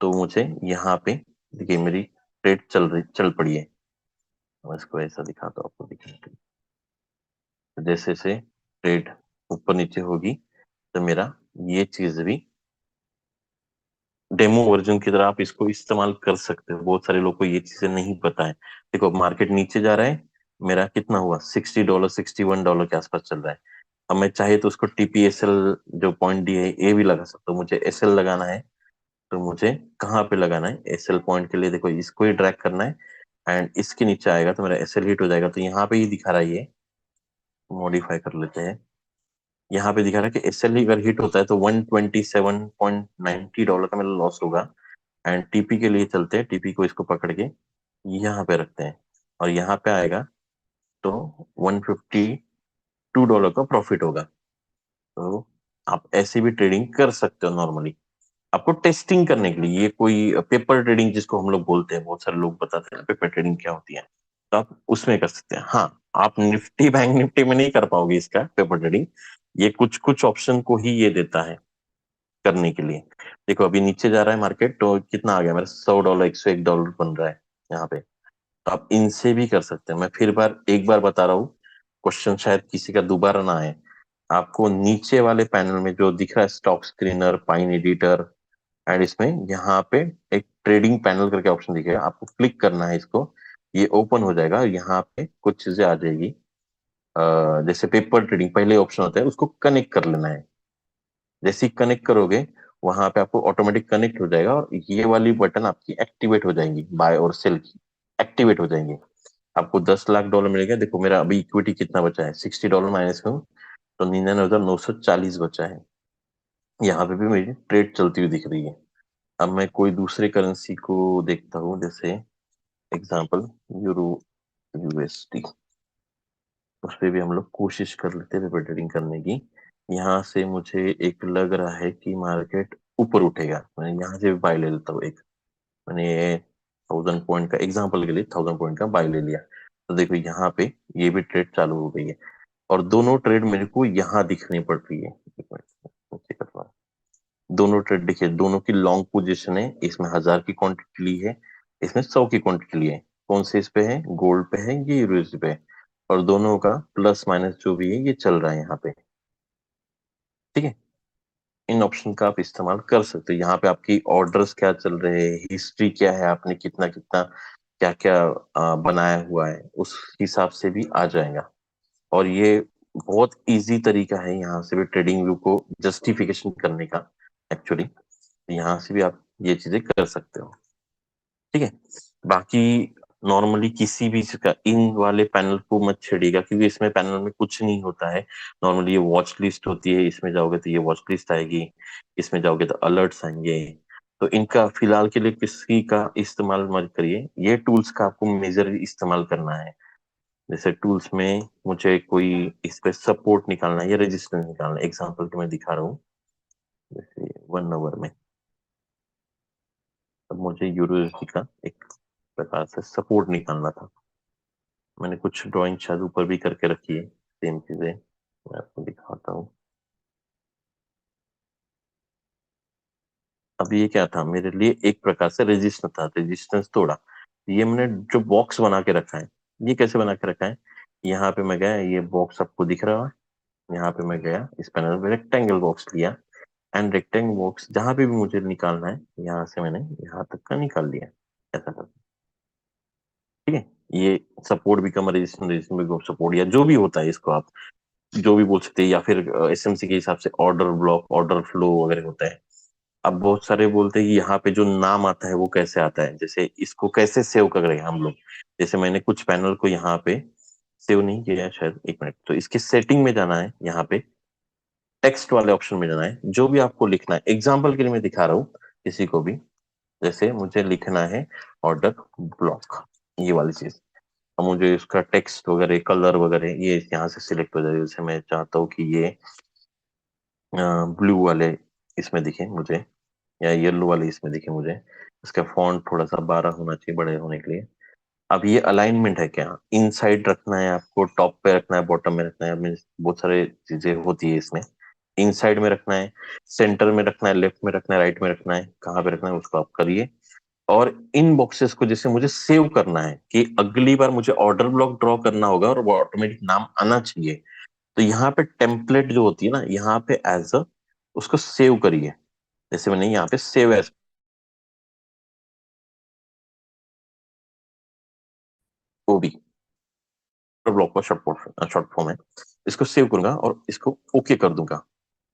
B: तो मुझे यहाँ पे देखिए मेरी ट्रेड चल पड़ी है। मैं इसको ऐसा दिखाता हूँ आपको दिखने के लिए, तो जैसे जैसे ट्रेड ऊपर नीचे होगी, तो मेरा ये चीज भी डेमो वर्जन की तरह आप इसको इस्तेमाल कर सकते हो। बहुत सारे लोग को ये चीजें नहीं पता है। देखो मार्केट नीचे जा रहा है, मेरा कितना हुआ, $60, $61 के आसपास चल रहा है। अब मैं चाहे तो उसको TPSL जो पॉइंट दिए है ये भी लगा सकता हूँ। मुझे SL लगाना है, तो मुझे कहाँ पे लगाना है, SL पॉइंट के लिए देखो इसको ही ड्रैग करना है एंड इसके नीचे आएगा तो मेरा SL हिट हो जाएगा। तो यहाँ पे ही दिखा रहा है, ये मॉडिफाई कर लेते हैं। यहाँ पे दिखा रहा है कि SL ही अगर हिट होता है तो $127.90 का मेरा लॉस होगा। एंड TP के लिए चलते हैं, TP को इसको पकड़ के यहाँ पे रखते हैं और यहाँ पे आएगा तो $152 का प्रॉफिट होगा। तो आप ऐसे भी ट्रेडिंग कर सकते हो नॉर्मली, आपको टेस्टिंग करने के लिए। ये कोई पेपर ट्रेडिंग जिसको हम लोग बोलते हैं, बहुत सारे लोग बताते हैं पेपर ट्रेडिंग क्या होती है, तो आप उसमें कर सकते हैं। हाँ, आप निफ्टी बैंक निफ्टी में नहीं कर पाओगे इसका पेपर ट्रेडिंग, ये कुछ कुछ ऑप्शन को ही ये देता है करने के लिए। देखो अभी नीचे जा रहा है मार्केट, तो कितना आ गया मेरा, $100, $101 बन रहा है यहाँ पे। तो आप इनसे भी कर सकते हैं। मैं फिर एक बार बता रहा हूँ, क्वेश्चन शायद किसी का दोबारा ना आए। आपको नीचे वाले पैनल में जो दिख रहा है stock screener, pine editor, and इसमें यहाँ पे एक ट्रेडिंग पैनल करके ऑप्शन दिखेगा, आपको क्लिक करना है इसको। ये ओपन हो जाएगा, यहाँ पे कुछ चीजें आ जाएगी। जैसे पेपर ट्रेडिंग पहले ऑप्शन होता है, उसको कनेक्ट कर लेना है। जैसे ही कनेक्ट करोगे वहां पे आपको ऑटोमेटिक कनेक्ट हो जाएगा, और ये वाली बटन आपकी एक्टिवेट हो जाएंगी, बाय और सेल की एक्टिवेट हो जाएंगी। आपको $10 लाख मिलेगा। देखो मेरा अभी इक्विटी कितना बचा है, $60 माइनस में हूँ, तो 99,940 बचा है। यहाँ पे भी मेरी ट्रेड चलती हुई दिख रही है। अब मैं कोई दूसरे करेंसी को देखता हूँ, जैसे एग्जांपल यूरो यूएसडी, उस पर भी हम लोग कोशिश कर लेते हैं पेपर ट्रेडिंग करने की। यहाँ से मुझे एक लग रहा है कि मार्केट ऊपर उठेगा, मैं यहाँ से भी बाय ले लेता हूँ एक। मैंने 1000 पॉइंट का एग्जांपल के लिए 1000 पॉइंट का बाय ले लिया। तो देखो यहाँ पे ये भी ट्रेड चालू हो गई है, और दोनों ट्रेड मेरे को यहाँ दिखनी पड़ रही है। एक मिनट, मैं चेक करता हूँ। दोनों ट्रेड देखिए, दोनों की लॉन्ग पोजीशन है। इसमें 1000 की क्वांटिटी ली है, इसमें 100 की क्वांटिटी ली है। कौन से इस पे है, गोल्ड पे है, ये यूएसडी पे है। और दोनों का प्लस माइनस जो भी है ये चल रहा है यहाँ पे। ठीक है, इन ऑप्शन का आप इस्तेमाल कर सकते हो। यहाँ पे आपकी ऑर्डर्स क्या चल रहे हैं, हिस्ट्री क्या है, आपने कितना कितना क्या क्या बनाया हुआ है, उस हिसाब से भी आ जाएगा। और ये बहुत इजी तरीका है यहाँ से भी ट्रेडिंग व्यू को जस्टिफिकेशन करने का। एक्चुअली यहाँ से भी आप ये चीजें कर सकते हो। ठीक है, बाकी नॉर्मली किसी भी का इन वाले पैनल को मत छेड़िएगा, क्योंकि इसमें पैनल में कुछ नहीं होता है। नॉर्मली ये वॉच लिस्ट होती है, इसमें जाओगे तो ये वॉच लिस्ट आएगी, इसमें जाओगे तो अलर्ट्स आएंगे। तो इनका फिलहाल के लिए किसी का इस्तेमाल मत करिए, ये टूल्स का आपको मेजर इस्तेमाल करना है। जैसे टूल्स में मुझे कोई इस पे सपोर्ट निकालना है या रेजिस्टेंस निकालना है, एग्जाम्पल तो मैं दिखा रहा हूँ। जैसे 1 आवर में अब मुझे यूरोएसडी का एक प्रकार से सपोर्ट निकालना था। मैंने कुछ ड्राइंग शायद ऊपर भी करके रखी है, सेम चीजें मैं आपको दिखाता हूँ। अब ये क्या था, मेरे लिए एक प्रकार से रेजिस्टेंस था, रेजिस्टेंस तोड़ा। ये मैंने जो बॉक्स बना के रखा है, ये कैसे बना के रखा है, यहाँ पे मैं गया, ये बॉक्स आपको दिख रहा है। यहाँ पे मैं गया, इस पैनल में रेक्टेंगल बॉक्स लिया, एंड रेक्टेंगल बॉक्स जहां पे भी मुझे निकालना है, यहाँ से मैंने यहाँ तक का निकाल लिया, ऐसा कर। ठीक है, ये support become resistance, resistance become support, या जो भी होता है इसको आप जो भी बोल सकते हैं, या फिर एसएमसी के हिसाब से ऑर्डर ब्लॉक, ऑर्डर फ्लो वगैरह होता है। अब बहुत सारे बोलते हैं कि यहाँ पे जो नाम आता है वो कैसे आता है, जैसे इसको कैसे सेव कर रहे हैं हम लोग। जैसे मैंने कुछ पैनल को यहाँ पे सेव नहीं किया है शायद, एक मिनट, तो इसके सेटिंग में जाना है, यहाँ पे टेक्स्ट वाले ऑप्शन में जाना है, जो भी आपको लिखना है। एग्जाम्पल के लिए मैं दिखा रहा हूँ किसी को भी, जैसे मुझे लिखना है ऑर्डर ब्लॉक, ये वाली चीज। अब मुझे इसका टेक्स्ट वगैरह, कलर वगैरह ये यहाँ से सिलेक्ट हो जाएगा। जैसे मैं चाहता हूँ कि ये ब्लू वाले इसमें दिखे मुझे, या येलो वाले इसमें दिखे मुझे। इसका फॉन्ट थोड़ा सा 12 होना चाहिए बड़े होने के लिए। अब ये अलाइनमेंट है, क्या इनसाइड रखना है आपको, टॉप पे रखना है, बॉटम में रखना है, मीन्स बहुत सारे चीजें होती है इसमें। इनसाइड में रखना है, सेंटर में रखना है, लेफ्ट में रखना है, राइट में रखना है, कहाँ पे रखना है उसको आप करिए। और इन बॉक्सेस को जैसे मुझे सेव करना है कि अगली बार मुझे ऑर्डर ब्लॉक ड्रॉ करना होगा और वो ऑटोमेटिक नाम आना चाहिए, तो यहाँ पे टेम्पलेट जो होती है ना, यहाँ पे एज अ उसको सेव करिए। जैसे मैंने यहाँ पे सेव एज ओबी ब्लॉक का शॉर्ट फॉर्म है, इसको सेव करूंगा और इसको ओके कर दूंगा।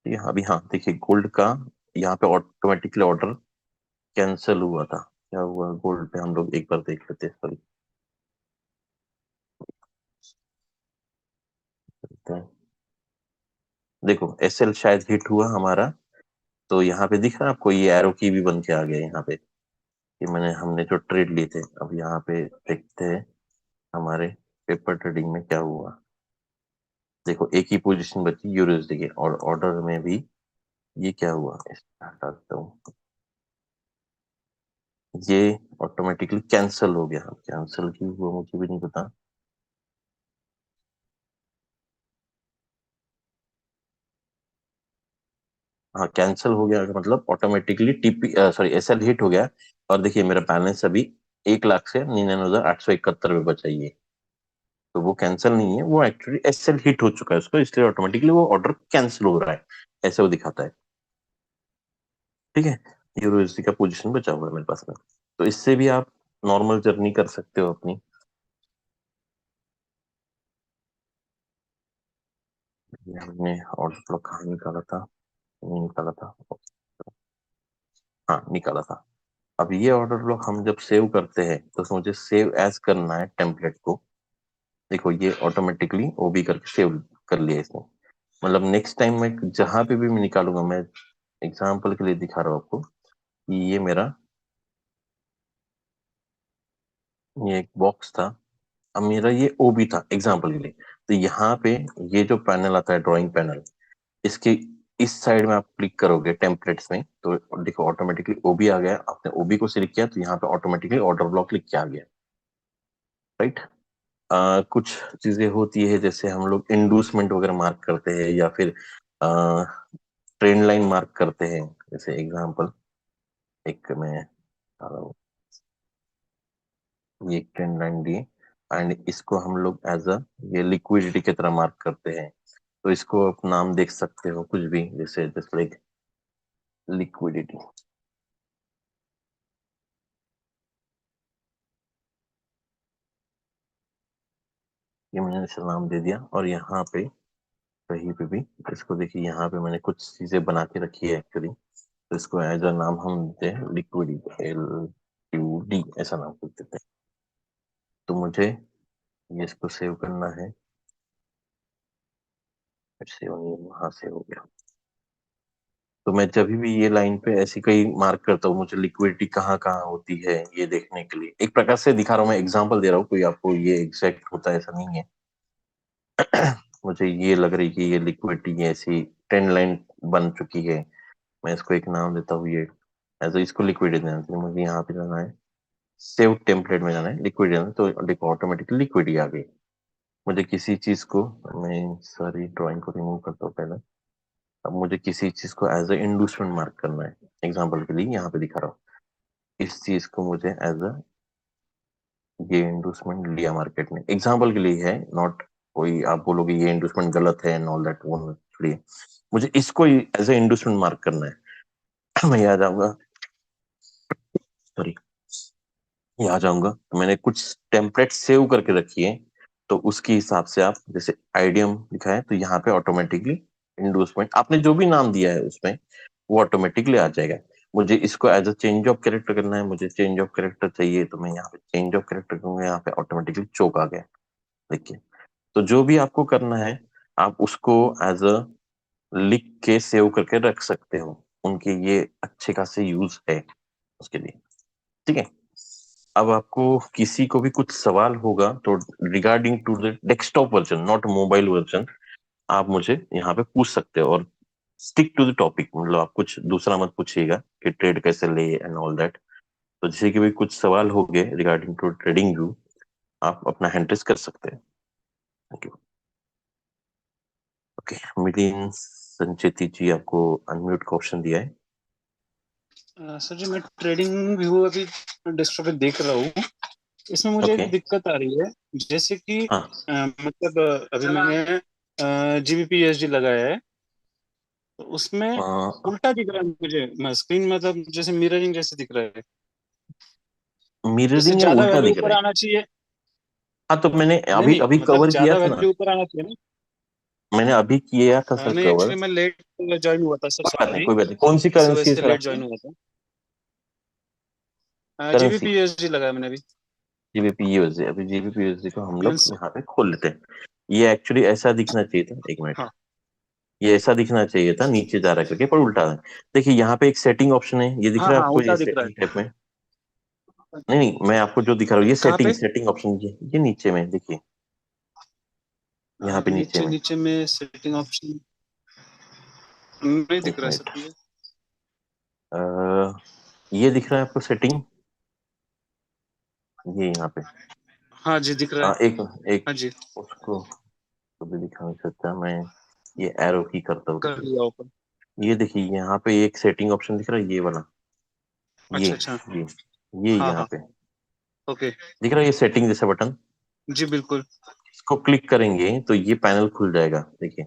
B: ठीक है, अभी हाँ देखिए गोल्ड का यहाँ पे ऑटोमेटिकली ऑर्डर कैंसिल हुआ था। क्या हुआ गोल्ड पे, हम लोग एक बार देख लेते हैं, सॉरी। देखो एसएल शायद हिट हुआ हमारा, तो यहाँ पे दिख रहा है आपको, ये एरो की भी बन के आ गया यहाँ पे कि हमने जो ट्रेड लिए थे। अब यहाँ पे देखते हैं हमारे पेपर ट्रेडिंग में क्या हुआ। देखो एक ही पोजीशन बची यूएसडी की, और ऑर्डर में भी ये क्या हुआ, इसको हटा देता हूँ। ये ऑटोमेटिकली कैंसिल हो गया। कैंसिल क्यों हुआ मुझे भी नहीं पता। हाँ कैंसिल हो गया मतलब ऑटोमेटिकली एसएल हिट हो गया। और देखिए मेरा बैलेंस अभी 1,99,871 रुपये बचा ही है। तो वो कैंसिल नहीं है, वो एक्चुअली एसएल हिट हो चुका है उसको, इसलिए ऑटोमेटिकली वो ऑर्डर कैंसिल हो रहा है, ऐसे वो दिखाता है। ठीक है, यूरो यूएसडी का पोजीशन बचा हुआ है मेरे पास में। तो इससे भी आप नॉर्मल जर्नी कर सकते हो अपनी। ये हमने ऑर्डर फ्लो कहाँ निकाला था, नहीं निकाला था, हाँ निकाला था। अब ये ऑर्डर ब्लॉक हम जब सेव करते हैं तो मुझे सेव एज करना है टेम्पलेट को। देखो ये ऑटोमेटिकली ओबी करके सेव कर लिया इसने। मतलब नेक्स्ट टाइम मैं जहां पे भी मैं निकालूंगा, मैं एग्जांपल के लिए दिखा रहा हूँ आपको कि ये मेरा ये एक बॉक्स था, अब मेरा ये ओबी था एग्जांपल के लिए। तो यहाँ पे ये जो पैनल आता है ड्राइंग पैनल, इसके इस साइड में आप क्लिक करोगे टेम्पलेट्स में तो देखो ऑटोमेटिकली ओबी आ गया। आपने ओबी को सिलेक्ट किया तो यहाँ पे ऑटोमेटिकली ऑर्डर ब्लॉक लिख के आ गया। राइट। कुछ चीजें होती है जैसे हम लोग इंडूसमेंट वगैरह मार्क करते हैं या फिर ट्रेंड लाइन मार्क करते हैं। जैसे एग्जांपल एक मैं बता रहा हूँ, ये एक ट्रेंड लाइन दी एंड इसको हम लोग एज अ ये लिक्विडिटी की तरह मार्क करते हैं। तो इसको आप नाम देख सकते हो कुछ भी, जैसे जस्ट लाइक लिक्विडिटी। ये मैंने ऐसा नाम दे दिया और यहाँ पे कहीं पे भी इसको देखिए, यहाँ पे मैंने कुछ चीजें बना के रखी है एक्चुअली। तो इसको एज अ नाम हम देते हैं लिक्विडिटी, LQD ऐसा नाम लिख देते हैं। तो मुझे ये इसको सेव करना है, सेव नहीं वहां से हो गया। तो मैं जब भी ये लाइन पे ऐसी कहीं मार्क करता हूँ, मुझे लिक्विडिटी कहाँ कहाँ होती है ये देखने के लिए एक प्रकार से दिखा रहा हूँ, मैं एग्जांपल दे रहा हूँ, कोई आपको ये एग्जैक्ट होता है ऐसा नहीं है। मुझे ये लग रही कि ये लिक्विडिटी ऐसी ट्रेंड लाइन बन चुकी है, मैं इसको एक नाम देता हूँ ये एज इसको लिक्विडिटी देना है। मुझे यहाँ पे जाना है, सेव टेम्पलेट में जाना है, लिक्विडिटी जाना है, तो देखो ऑटोमेटिकली लिक्विडिटी आ गई। मुझे किसी चीज को, मैं सारी ड्राइंग को रिमूव करता हूँ पहले। अब मुझे किसी चीज को एज अ इंडूसमेंट मार्क करना है, एग्जांपल के लिए यहाँ पे दिखा रहा हूँ, इस चीज को मुझे एज अ ये इंडूसमेंट लिया मार्केट ने, एग्जांपल के लिए है, नॉट कोई आप बोलोगे ये इंडूसमेंट गलत है एंड ऑल दैट, वो छोड़िए। मुझे इसको एज अ इंडूसमेंट मार्क करना है। मैं यहाँ जाऊंगा, सॉरी यहाँ जाऊंगा, तो मैंने कुछ टेम्पलेट सेव करके रखी है। तो उसके हिसाब से आप जैसे आइडियम लिखा है तो यहाँ पे ऑटोमेटिकली इंडोर्समेंट आपने जो भी नाम दिया है उसमें वो ऑटोमेटिकली आ जाएगा। मुझे इसको as a change of character करना है, मुझे चेंज ऑफ कैरेक्टर चाहिए तो मैं यहाँ पे चेंज ऑफ कैरेक्टर करूंगा, यहाँ पे ऑटोमेटिकली चौक आ गया। देखिए, तो जो भी आपको करना है आप उसको एज अ लिख के सेव करके रख सकते हो, उनके ये अच्छे खासे यूज है उसके लिए। ठीक है, अब आपको किसी को भी कुछ सवाल होगा तो regarding to the desktop version not mobile version, आप मुझे यहाँ पे पूछ सकते हो। और स्टिक टू द टॉपिक, मतलब आप कुछ दूसरा मत पूछिएगा कि ट्रेड कैसे ले एंड ऑल दैट। तो जैसे कि भी कुछ सवाल हो गए रिगार्डिंग टू ट्रेडिंग व्यू, आप अपना हैंड रेज कर सकते हैं। Thank you. ओके, मिलिन संचेती जी आपको अनम्यूट का ऑप्शन दिया है।
E: सर जी मैं ट्रेडिंग व्यू अभी डेस्कटॉप पे देख रहा हूँ, इसमें मुझे
B: ओके
E: एक दिक्कत आ रही है। जैसे कि
B: हाँ
E: मतलब अभी मैंने जीबीपी यूएसडी लगाया है, तो उसमें उल्टा दिख रहा है मुझे स्क्रीन, मतलब जैसे मिररिंग जैसे दिख रहा है, जैसे
B: मिररिंग या
E: ज्यादा
B: उल्टा
E: वैल्यू
B: दिख रहा
E: ऊपर
B: है?
E: आना चाहिए।
B: हाँ तो मैंने
E: नहीं
B: अभी
E: नहीं,
B: अभी
E: मतलब
B: कवर किया
E: ज्यादा
B: था ना,
E: वैल्यू ऊपर आना चाहिए ना।
B: मैंने अभी किया था सर
E: नहीं
B: कवर।
E: एक्चुअली मैं लेट ज्वाइन हुआ था सर,
B: कोई बात नहीं,
E: सॉरी,
B: कोई बात नहीं। कौन सी
E: इसी वजह
B: करेंसी है
E: से
B: सर
E: लेट
B: आपकी?
E: ज्वाइन हुआ था।
B: करेंसी
E: जीबीपी यूएसडी लगाया मैंने अभी।
B: जीबीपी यूएसडी, अभी जीबीपी यूएसडी को हम लोग
E: मीन्स
B: यहाँ पे खोल लेते हैं। ये एक्चुअली ऐसा दिखना चाहिए था, एक मिनट,
E: हाँ
B: ये ऐसा दिखना चाहिए था नीचे जा रहा करके, पर उल्टा है। देखिए यहाँ पे एक सेटिंग ऑप्शन है, ये दिख
E: हाँ
B: रहा है
E: हाँ
B: आपको,
E: उल्टा
B: ये
E: दिख रहा
B: सेटिंग टाइप में। नहीं नहीं, मैं आपको जो दिखा रहा हूँ ये
E: है। कहाँ
B: सेटिंग
E: पे?
B: सेटिंग ऑप्शन, ये नीचे में देखिए, यहाँ पे नीचे
E: नीचे
B: में।
E: नीचे में सेटिंग ऑप्शन नहीं दिख
B: एक
E: रहा है सर
B: मिनट,
E: मुझे।
B: ये दिख रहा है आपको सेटिंग, ये यहाँ पे।
E: हाँ जी दिख रहा है।
B: एक एक
E: हाँ जी
B: उसको तो भी दिखा नहीं सकता मैं, ये एरो की करता हूँ
E: कर
B: रुकिए।
E: लिया ओपन।
B: ये देखिए यहाँ पे एक सेटिंग ऑप्शन दिख रहा है, ये वाला, ये
E: अच्छा अच्छा।
B: ये
E: हाँ
B: यहाँ
E: हाँ।
B: पे
E: ओके।
B: दिख रहा है, ये सेटिंग जैसा बटन।
E: जी बिल्कुल।
B: इसको क्लिक करेंगे तो ये पैनल खुल जाएगा। देखिए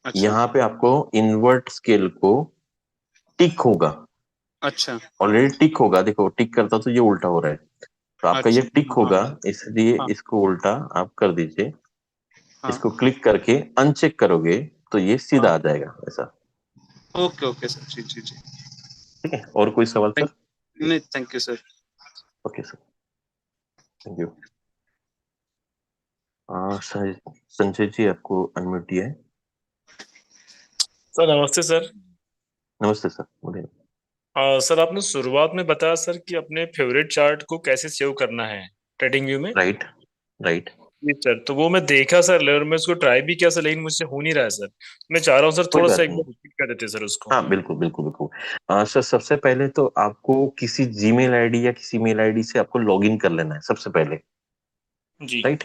E: अच्छा
B: यहाँ पे आपको इन्वर्ट स्केल को टिक होगा,
E: अच्छा
B: ऑलरेडी टिक होगा, देखो टिक करता तो ये उल्टा हो रहा है, तो आपका ये
E: अच्छा।
B: टिक
E: हाँ
B: होगा, इसलिए
E: हाँ
B: इसको उल्टा आप कर दीजिए।
E: हाँ
B: इसको क्लिक करके अनचेक करोगे तो ये
E: हाँ।
B: सीधा आ जाएगा ऐसा।
E: ओके ओके सर, जी जी जी।
B: ठीक है, और कोई सवाल
E: थैंक
B: सर?
E: नहीं, thank you sir.
B: Okay sir, thank you. Sanjay ji आपको अनम्यूट किया है।
F: सर नमस्ते सर।
B: नमस्ते सर, बोलिए।
F: सर आपने शुरुआत में बताया सर कि अपने फेवरेट चार्ट को कैसे सेव करना है ट्रेडिंग व्यू में।
B: Right right.
F: जी सर, तो वो मैं देखा सर, और मैं उसको ट्राई भी किया सर, लेकिन मुझसे हो नहीं रहा है सर। मैं चाह रहा हूँ सर
B: कोई
F: थोड़ा सा
B: बात
F: एक
B: नहीं,
F: बार रिपीट कर देते सर उसको।
B: हाँ बिल्कुल बिल्कुल बिल्कुल। सर सबसे पहले तो आपको किसी जीमेल आईडी या किसी मेल आईडी से आपको लॉगिन कर लेना है सबसे पहले।
F: जी
B: राइट,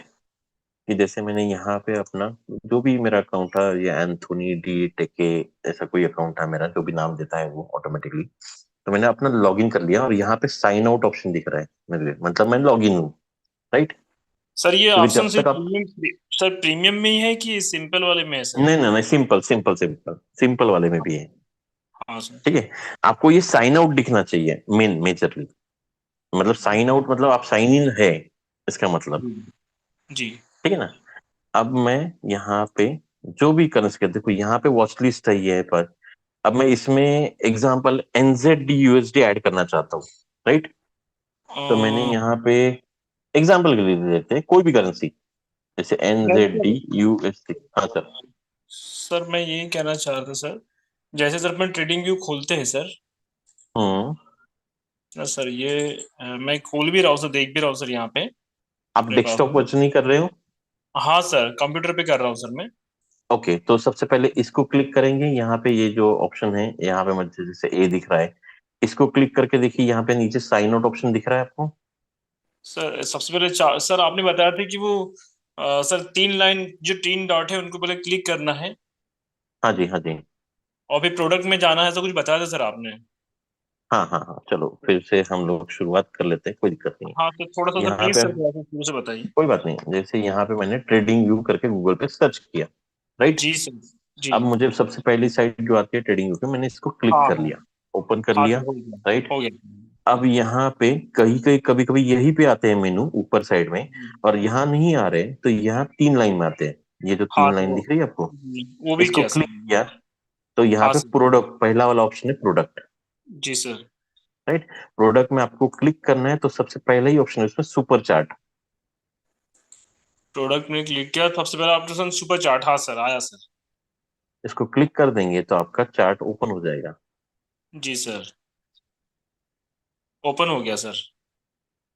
B: कि जैसे मैंने यहाँ पे अपना जो भी मेरा अकाउंट था, ये एंथोनी डी टेके ऐसा कोई अकाउंट था मेरा, जो भी नाम देता है वो ऑटोमेटिकली, तो मैंने अपना लॉगिन कर लिया और यहाँ पे साइन आउट ऑप्शन दिख रहा है मेरे, मतलब मैं लॉगिन हूँ। राइट,
F: सर, ये
B: क्योंकि
F: ऑप्शन
B: जब
F: सिर्फ
B: तक आप,
F: प्रीमियम, सर प्रीमियम में ही है कि सिंपल वाले में है सर?
B: नहीं नहीं नहीं, सिंपल सिंपल सिंपल सिंपल वाले में भी है।
F: हाँ सर।
B: ठीक है, आपको ये साइन आउट दिखना चाहिए मेजरली, मतलब साइन आउट मतलब आप साइन इन है, इसका मतलब।
F: जी
B: ठीक है ना। अब मैं यहाँ पे जो भी करेंसी का देखो, यहाँ पे वॉच लिस्ट है ये पर, अब मैं इसमें एग्जांपल एनजेड यूएसडी ऐड करना चाहता हूँ। राइट, तो मैंने
F: अ,
B: यहाँ पे एग्जांपल के लिए दे देते हैं कोई भी करेंसी, जैसे
F: नहीं
B: एनजेड
F: सर,
B: यूएसडी। हाँ सर।
F: सर मैं यही कहना चाह रहा था सर, जैसे सर अपन ट्रेडिंग व्यू खोलते हैं सर,
B: हम्म,
F: सर ये मैं खोल भी रहा हूँ सर, देख भी रहा हूँ सर यहाँ पे
B: आप
F: अपने पास
B: डेस्कटॉप
F: में।
B: वर्जन नहीं कर रहे हो?
F: हाँ सर, कंप्यूटर पे कर रहा हूँ सर मैं।
B: ओके, तो सबसे पहले इसको क्लिक करेंगे, यहाँ पे ये जो ऑप्शन है यहाँ पे मुझे जैसे ए दिख रहा है, इसको क्लिक करके देखिए यहाँ पे नीचे साइन आउट ऑप्शन दिख रहा है आपको।
F: सर सबसे पहले सर आपने बताया था कि वो सर तीन लाइन जो तीन डॉट है उनको पहले क्लिक करना है,
B: हाँ जी हाँ जी।
F: और फिर प्रोडक्ट में जाना है, ऐसा कुछ बताया था सर आपने।
B: हाँ हाँ हाँ, चलो फिर से हम लोग शुरुआत कर लेते हैं, कोई दिक्कत नहीं
F: हाँ तो थोड़ा सा
B: है।
F: सर
B: यहाँ
F: प्लीज
B: पे
F: सर थोड़ा सा शुरू से बताइए।
B: कोई बात नहीं, जैसे यहाँ पे मैंने ट्रेडिंग व्यू करके गूगल पे सर्च किया। राइट,
F: जी सर। जी।
B: अब मुझे सबसे पहली साइट जो आती है ट्रेडिंग व्यू पे, मैंने इसको क्लिक
F: हाँ
B: कर
F: हाँ।
B: लिया, ओपन कर
F: हाँ
B: लिया।
F: सर, हो गया।
B: राइट,
F: हो गया।
B: अब यहाँ पे कहीं कहीं कभी कभी यही पे आते हैं मेनू ऊपर साइड में,
F: जी।
B: और यहाँ नहीं आ रहे तो यहाँ तीन लाइन में आते हैं, ये जो
F: हाँ
B: तीन
F: सर
B: लाइन दिख रही है आपको,
F: वो भी
B: इसको
F: किया सर।
B: क्लिक किया तो यहाँ
F: हाँ
B: पे
F: सर।
B: प्रोडक्ट, पहला वाला ऑप्शन है प्रोडक्ट।
F: जी सर।
B: राइट, प्रोडक्ट में आपको क्लिक करना है तो सबसे पहला ही ऑप्शन है उसमें सुपर चार्ट।
F: प्रोडक्ट में क्लिक किया, सबसे पहले आपने सर सुपर चार्ट, हाँ सर आया सर।
B: इसको क्लिक कर देंगे तो आपका चार्ट ओपन हो जाएगा।
F: जी सर, ओपन हो गया सर।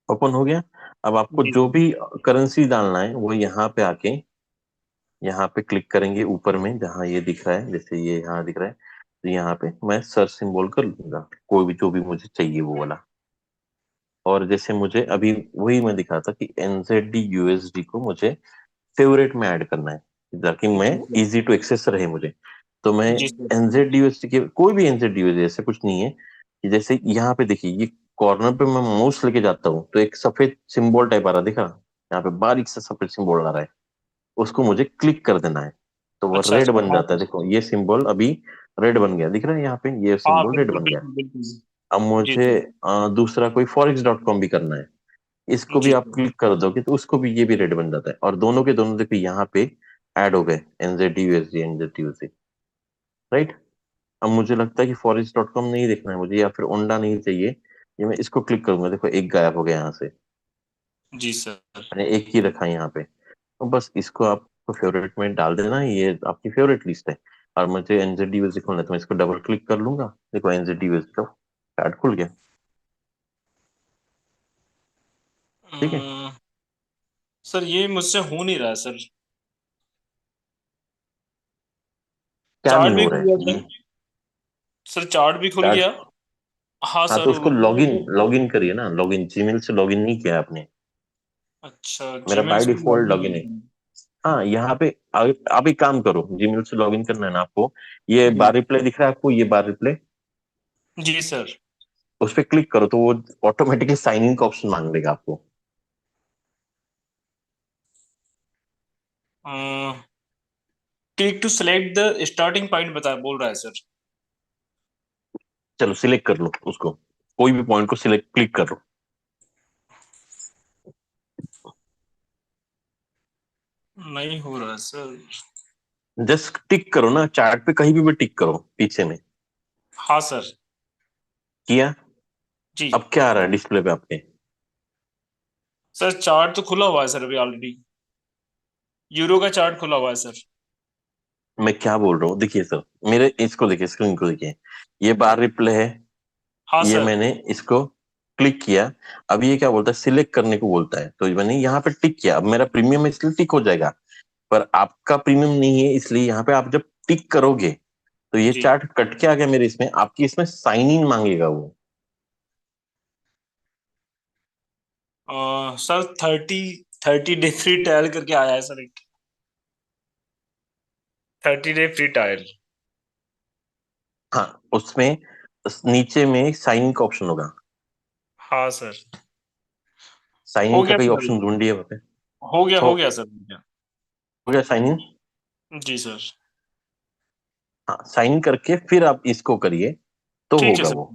B: ओपन हो गया, अब आपको
F: जी
B: जो
F: सर।
B: भी करेंसी डालना है वो यहाँ पे आके, यहाँ पे क्लिक करेंगे ऊपर में जहाँ ये दिख रहा है, जैसे ये यहाँ दिख रहा है, तो यहाँ पे मैं सर्च सिंबल कर लूंगा कोई भी जो भी मुझे चाहिए वो वाला। और जैसे मुझे अभी वही मैं दिखा था कि एनजेडी यूएसडी को मुझे फेवरेट में ऐड करना है ताकि मैं
F: जी सर।
B: इजी टू एक्सेस रहे मुझे, तो मैं
F: जी सर।
B: एनजेड यूएसडी के कोई भी एनजेड यूएसडी ऐसा कुछ नहीं है कि जैसे यहाँ पे देखिए ये कॉर्नर पे मैं माउस लेके जाता हूँ तो एक सफेद सिंबल टाइप आ रहा दिखा, यहाँ पे बारीक से सफेद सिंबल आ रहा है, उसको मुझे क्लिक कर देना है तो वो
F: अच्छा
B: रेड
F: अच्छा,
B: बन
F: हाँ
B: जाता है।
F: सर।
B: देखो ये सिंबल अभी रेड बन गया, दिख रहा है यहाँ पे ये
F: हाँ
B: सिंबल रेड
F: बिल्कुल
B: बन गया।
F: बिल्कुल बिल्कुल।
B: अब
F: जी
B: मुझे
F: सर।
B: दूसरा कोई फॉरेक्स.com भी करना है, इसको भी
F: जी
B: आप
F: सर।
B: क्लिक कर दोगे तो उसको भी, ये भी रेड बन जाता है, और दोनों के दोनों देखो यहाँ पे ऐड हो गए NZD USD NZD USD. Right, अब मुझे लगता है कि फॉरेक्स.com नहीं देखना है मुझे, या फिर ओंडा नहीं चाहिए, ये मैं इसको क्लिक करूंगा, देखो एक गायब हो गया यहाँ से,
F: जी सर।
B: मैंने एक ही रखा है यहाँ पे। तो बस इसको आपको फेवरेट में डाल देना है, ये आपकी फेवरेट लिस्ट है। और मुझे एनजेडी यूएसडी खोलना है तो मैं इसको डबल क्लिक कर लूंगा, देखो एनजेडी यूएसडी का कार्ड खुल गया। ठीक है,
F: अम्म, सर ये मुझसे हो नहीं रहा है सर।
B: क्या
F: चार्ट
B: नहीं
F: भी
B: हो
F: खुल
B: रहा
F: गया
B: है
F: सर। सर चार्ट भी खुल
B: कार्ड?
F: गया। हाँ
B: हाँ
F: सर
B: तो उसको
F: वो
B: लॉगिन लॉगिन करिए ना, लॉगिन जीमेल से लॉगिन नहीं किया आपने,
F: अच्छा,
B: मेरा
F: जीमेल
B: बाय
F: से
B: डिफॉल्ट
F: लॉगिन
B: लॉगिन है।
F: करना है।
B: हाँ यहाँ पे आप एक काम करो, जीमेल से लॉगिन करना है ना आपको, ये
C: जी
B: बार रिप्ले दिख रहा है आपको, ये बार रिप्ले,
F: जी सर।
B: उस पर क्लिक करो तो वो ऑटोमेटिकली साइन इन का ऑप्शन मांग लेगा आपको।
F: Click to select the starting point बता बोल रहा है सर।
B: चलो सिलेक्ट कर लो उसको, कोई भी पॉइंट को सिलेक्ट क्लिक कर लो।
F: नहीं हो रहा सर।
B: जस्ट टिक करो ना, चार्ट पे कहीं भी टिक करो पीछे में।
F: हाँ सर।
B: किया?
F: जी
B: अब क्या आ रहा है डिस्प्ले पे आपके?
F: सर, चार्ट तो खुला हुआ है सर अभी ऑलरेडी। यूरो का चार्ट खुला हुआ है सर।
B: मैं क्या बोल रहा हूँ, देखिए सर, मेरे इसको देखिए, स्क्रीन को देखिए, ये बार रिप्ले है,
F: हाँ
B: ये
F: सर।
B: मैंने इसको क्लिक किया। अब ये क्या बोलता है, सिलेक्ट करने को बोलता है, तो मैंने यहाँ पे टिक किया, अब मेरा प्रीमियम इसलिए टिक हो जाएगा, पर आपका प्रीमियम नहीं है, इसलिए यहाँ पे आप जब टिक करोगे तो ये
F: जी
B: चार्ट कट के आ गया मेरे इसमें, आपकी इसमें साइन इन मांगेगा वो।
F: सर 30 डे फ्री ट्रायल करके आया है सर एक। 30 डे फ्री ट्रायल।
B: हाँ उसमें नीचे में साइन इन का ऑप्शन होगा,
F: हाँ सर।
B: साइन
F: हो
B: इन का
F: गया
B: कहीं
F: सर।
B: ऑप्शन ढूंढिए वहाँ पे।
F: हो
B: हो
F: गया सर, हो गया।
B: हो गया साइन इन।
F: जी सर।
B: हाँ साइन इन करके फिर आप इसको करिए तो
F: ठीक है
B: होगा
F: सर।
B: वो।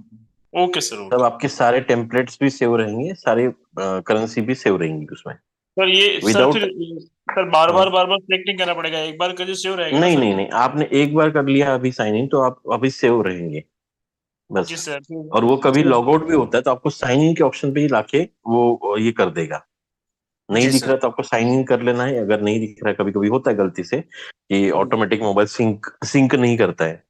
F: ओके सर,
B: तब
F: ओके।
B: आपके सारे टेम्पलेट्स भी सेव रहेंगे, सारे करेंसी भी सेव रहेंगी उसमें,
F: सर ये सर
B: विदाउट।
F: फिर सर बार बार क्लिक नहीं करना पड़ेगा, एक बार कर जो सेव रहेगा ना
B: नहीं
F: सर।
B: नहीं नहीं, आपने एक बार कर लिया अभी साइन इन, तो आप अभी सेव रहेंगे बस।
F: जी सर।
B: और वो कभी
F: फिर
B: लॉग आउट भी होता है तो आपको साइन इन के ऑप्शन पे ही लाके वो ये कर देगा। नहीं
F: जी
B: दिख
F: सर।
B: रहा तो आपको साइन इन कर लेना है, अगर नहीं दिख रहा है, कभी कभी होता है गलती से कि ऑटोमेटिक मोबाइल सिंक सिंक नहीं करता है,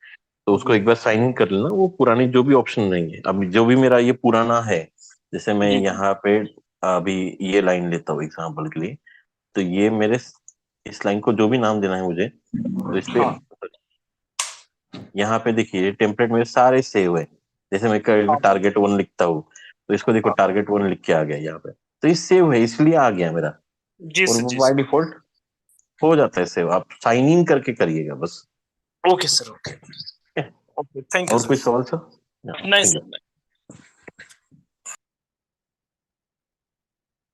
B: तो उसको
F: जी
B: एक बार साइन इन कर लेना, वो पुरानी जो भी ऑप्शन रहेंगे। अब जो भी मेरा ये पुराना है, जैसे मैं
F: जी
B: यहाँ पे अभी ये लाइन लेता हूँ एग्जाम्पल के लिए, तो ये मेरे इस लाइन को जो भी नाम देना है मुझे, तो इस पे
F: हाँ
B: यहाँ पे देखिए टेम्पलेट मेरे सारे सेव है। जैसे मैं
F: हाँ
B: टारगेट वन लिखता हूँ, तो इसको देखो
F: हाँ।
B: टारगेट वन लिख के आ गया यहाँ पे, तो ये सेव है इसलिए आ गया मेरा।
F: जी
B: और
F: सर,
B: वो
F: जी
B: बाय
F: सर।
B: डिफॉल्ट हो जाता है सेव, आप साइन इन करके करिएगा बस।
F: Okay sir, okay.
B: ठीक है?
F: ओके, थैंक यू
B: और कोई
F: सर।
B: सवाल सर?
F: नहीं
B: थैंक यू।
F: सर, नहीं।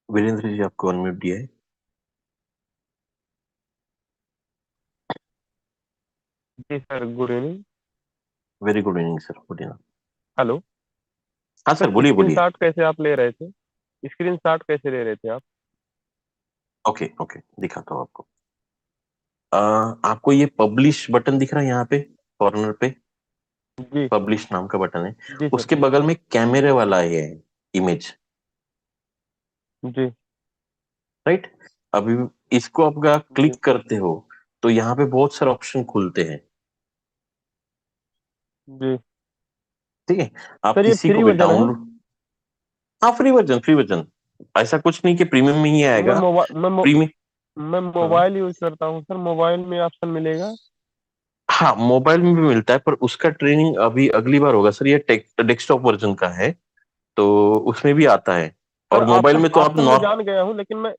B: वीरेंद्र जी आपको अनम्यूट दिया है।
G: जी sir, good evening.
B: Very good evening sir, good evening.
G: Hello
B: हाँ
G: सर,
B: सर बोलिए
G: स्क्रीन
B: बोलिए।
G: शॉट कैसे आप ले रहे थे? स्क्रीन शॉट कैसे ले रहे थे आप?
B: ओके ओके, दिखाता हूँ आपको। आपको ये पब्लिश बटन दिख रहा है यहाँ पे कॉर्नर पे,
G: जी
B: पब्लिश नाम का बटन है,
G: जी सर।
B: उसके बगल में कैमरे वाला है इमेज,
G: जी
B: राइट? अभी इसको आप
G: जी
B: क्लिक करते हो तो यहाँ पे बहुत सारे ऑप्शन खुलते हैं,
G: जी
B: ठीक है? आप
G: सर, ये
B: किसी को
G: फ्री
B: भी
G: वर्जन है?
B: डाउनलोड, हाँ फ्री वर्जन, फ्री वर्जन, ऐसा कुछ नहीं कि प्रीमियम में ही
G: मैं
B: आएगा।
G: मोबाइल
B: प्रीमियम,
G: मैं मोबाइल यूज करता हूँ सर, मोबाइल में ऑप्शन मिलेगा?
B: हाँ मोबाइल में भी मिलता है, पर उसका ट्रेनिंग अभी अगली बार होगा सर, ये डेस्कटॉप वर्जन का है, तो उसमें भी आता है।
G: सर
B: और मोबाइल
G: ऑप्शन
B: में तो आप
G: ऑप्शन में जान गया हूँ, लेकिन मैं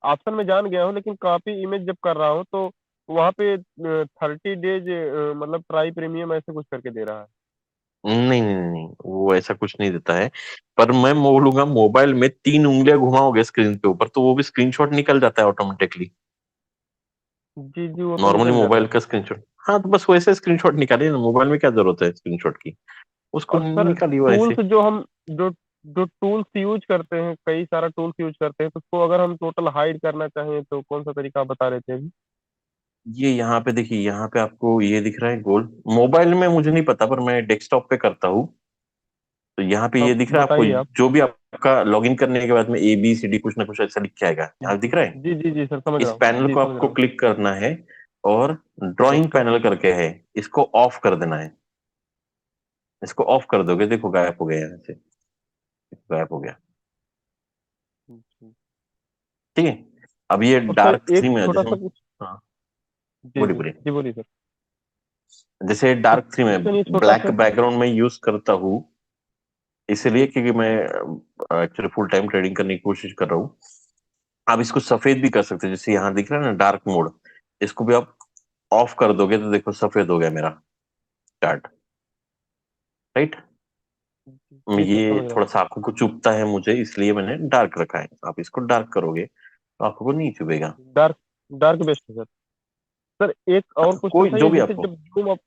G: ऑप्शन में जान गया हूँ, लेकिन कॉपी इमेज जब कर रहा हूँ तो वहाँ पे 30 डेज मतलब ट्राई प्रीमियम ऐसे कुछ करके दे रहा है।
B: नहीं नहीं नहीं नहीं, वो ऐसा कुछ नहीं देता है, पर मैं बोलूंगा मोबाइल में 3 उंगलियां घुमाओगे स्क्रीन के ऊपर तो वो भी स्क्रीनशॉट निकल जाता है ऑटोमेटिकली।
G: जी जी, वो तो
B: नॉर्मली
G: निकल जाता
B: मोबाइल
G: है।
B: का स्क्रीनशॉट, हाँ तो बस वैसे स्क्रीनशॉट निकालिए ना, मोबाइल में क्या जरूरत है स्क्रीनशॉट की, उसको
G: और सर
B: निकालिए वैसे।
G: टूल्स जो हम जो जो टूल्स यूज करते हैं, कई सारा टूल्स यूज करते हैं, तो उसको अगर हम टोटल हाइड करना चाहें तो कौन सा तरीका आप बता रहे थे अभी?
B: ये यहाँ पे देखिए, यहाँ पे आपको ये दिख रहा है गोल, मोबाइल में मुझे नहीं पता, पर मैं डेस्कटॉप पे करता हूँ, तो यहाँ पे ये
G: अब
B: दिख रहा है आपको,
G: बताइए आप।
B: जो भी आपका लॉगिन करने के बाद में ABCD कुछ ना कुछ ऐसा लिख के आएगा, यहाँ दिख रहा है।
G: जी जी जी सर, समझ
B: इस
G: रहा हूँ,
B: पैनल
G: जी
B: को
G: समझ रहा
B: आपको
G: हूँ।
B: क्लिक करना है, और ड्राइंग
G: ओके।
B: पैनल करके है, इसको ऑफ कर देना है। इसको ऑफ कर दोगे, देखो गायब हो गया, यहाँ से गायब हो गया,
G: जी।
B: ठीक है? अब ये
G: और सर
B: डार्क
G: एक
B: थीम है
G: छोटा
B: जैसे,
G: सा कुछ।
B: हाँ
G: जी
B: बोलिए
G: जी
B: बोलिए।
G: जी, बोलिए सर।
B: जैसे
G: सर
B: डार्क थीम है,
G: क्वेश्चन ये छोटा
B: ब्लैक
G: सा।
B: बैकग्राउंड में यूज करता हूँ इसलिए
G: जी
B: क्योंकि मैं एक्चुअली फुल टाइम ट्रेडिंग करने की कोशिश कर रहा हूँ, आप इसको सफेद भी कर सकते हैं, जैसे यहाँ दिख रहा है ना डार्क मोड, इसको भी आप ऑफ कर दोगे तो देखो सफेद हो गया मेरा चार्ट, राइट।
G: जी सर,
B: ये
G: समझ रहा
B: थोड़ा
G: हूँ।
B: सा आंखों को चुभता है मुझे, इसलिए मैंने डार्क रखा है। आप इसको डार्क करोगे तो आंखों को नहीं चुभेगा।
G: डार्क डार्क बेस्ट है सर। सर एक और क्वेश्चन
B: कोई
G: था,
B: जो
G: ये
B: भी
G: जैसे
B: आपको,
G: जब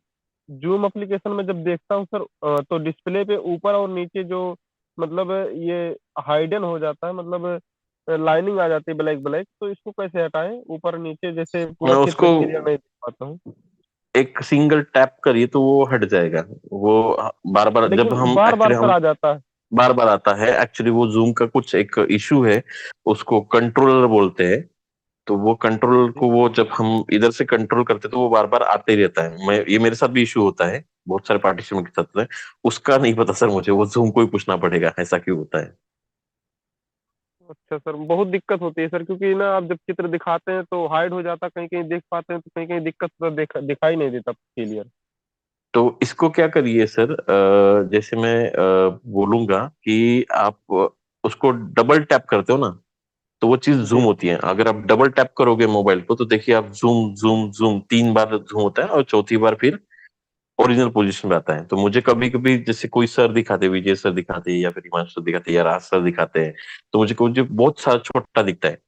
G: जूम एप्लीकेशन में जब देखता हूँ सर, तो डिस्प्ले पे ऊपर और नीचे जो मतलब ये हाइडन हो जाता है, मतलब लाइनिंग आ जाती है ब्लैक ब्लैक, तो इसको कैसे हटाएं ऊपर नीचे, जैसे पूरा चित्र
B: उसको
G: क्लियर नहीं देख पाता हूँ।
B: एक सिंगल टैप करिए तो वो हट जाएगा। वो बार बार जब
G: लेकिन
B: हम
G: बार बार
B: एक्चुअली
G: सर
B: हम
G: आ जाता है।
B: बार बार आता है, एक्चुअली वो जूम का कुछ एक इशू है, उसको कंट्रोलर बोलते हैं। तो वो कंट्रोलर
G: जी।
B: को वो जब हम इधर से कंट्रोल करते हैं तो वो बार बार आते ही रहता है। मैं ये मेरे साथ भी इशू होता है, बहुत सारे पार्टिसिपेंट के साथ है। उसका नहीं पता सर मुझे, वो जूम को ही पूछना पड़ेगा ऐसा क्यों होता है।
G: अच्छा सर, बहुत दिक्कत होती है सर, क्योंकि ना आप जब चित्र दिखाते हैं तो हाइड हो जाता है, कहीं कहीं देख पाते हैं तो कहीं कहीं दिक्कत तो दिखाई नहीं देता क्लियर।
B: तो इसको क्या करिए सर, जैसे मैं बोलूंगा कि आप उसको डबल टैप करते हो ना, तो वो चीज जूम
G: जी।
B: होती है। अगर आप डबल टैप करोगे मोबाइल को तो देखिए आप जूम जूम जूम 3 बार जूम होता है, और चौथी बार फिर ओरिजिनल पोजीशन में आता है। तो मुझे कभी कभी जैसे कोई सर दिखाते, विजय सर दिखाते या फिर हिमांशु सर दिखाते या राज सर दिखाते हैं, तो मुझे मुझे बहुत सारा छोटा दिखता है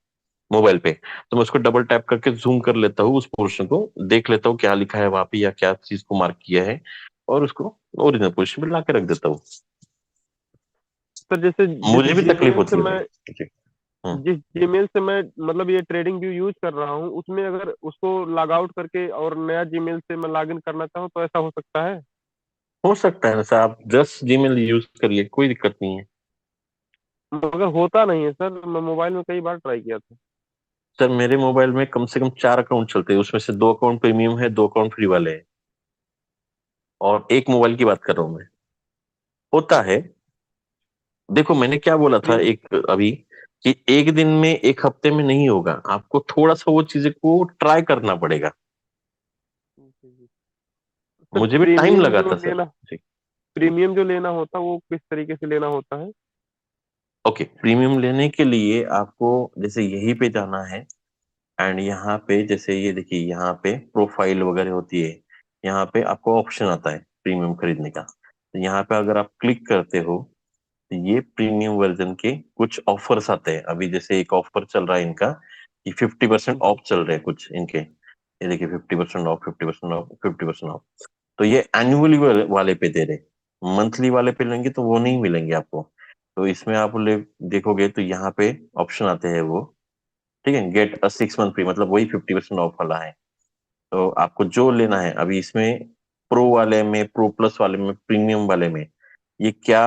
B: मोबाइल पे। तो मैं उसको डबल टैप करके जूम कर लेता हूँ, उस पोर्शन को देख लेता हूँ क्या लिखा है वहां पे या क्या चीज को मार्क किया है, और उसको ओरिजिनल पोजीशन में ला के रख देता हूँ।
G: सर जैसे जिस
B: मुझे भी तकलीफ
G: जीमेल से
B: होती है
G: मैं
B: भाई जी। हम्म।
G: जिस जीमेल से मैं मतलब ये ट्रेडिंग व्यू यूज कर रहा हूँ, उसमें अगर उसको लॉग आउट करके और नया जीमेल से मैं लॉग इन करना चाहूँ तो ऐसा हो सकता है?
B: हो सकता है ना सर, आप 10 जीमेल यूज करिए, कोई दिक्कत नहीं है।
G: मगर होता नहीं है सर, मैं मोबाइल में कई बार ट्राई किया था।
B: सर मेरे मोबाइल में कम से कम 4 अकाउंट चलते हैं, उसमें से 2 अकाउंट प्रीमियम है, 2 अकाउंट फ्री वाले हैं, और एक मोबाइल की बात कर रहा हूँ मैं। होता है। देखो मैंने क्या बोला था
G: प्रीमियम।
B: एक अभी, कि एक दिन में एक हफ्ते में नहीं होगा, आपको थोड़ा सा वो चीजें को ट्राई करना पड़ेगा।
G: सर
B: मुझे भी टाइम
G: प्रीमियम
B: लगा
G: जो
B: था सर
G: लेना
B: जी।
G: प्रीमियम जो लेना होता है वो किस तरीके से लेना होता है?
B: ओके, प्रीमियम लेने के लिए आपको जैसे यहीं पे जाना है, एंड यहाँ पे जैसे ये देखिए यहाँ पे प्रोफाइल वगैरह होती है, यहाँ पे आपको ऑप्शन आता है प्रीमियम खरीदने का। तो यहाँ पे अगर आप क्लिक करते हो तो ये प्रीमियम वर्जन के कुछ ऑफर्स आते हैं। अभी जैसे एक ऑफर चल रहा है इनका कि 50%
G: जी।
B: ऑफ चल रहे हैं कुछ इनके, ये देखिए 50% ऑफ, 50% ऑफ, 50% ऑफ। तो ये एनुअली वाले पे दे रहे, मंथली वाले पे लेंगे तो वो नहीं मिलेंगे आपको। तो इसमें आप देखोगे तो यहाँ पे ऑप्शन आते हैं वो, ठीक है, गेट अ 6 मंथ फ्री, मतलब वही 50% ऑफ वाला है। तो आपको जो लेना है अभी इसमें, प्रो वाले में, प्रो प्लस वाले में, प्रीमियम वाले में, ये क्या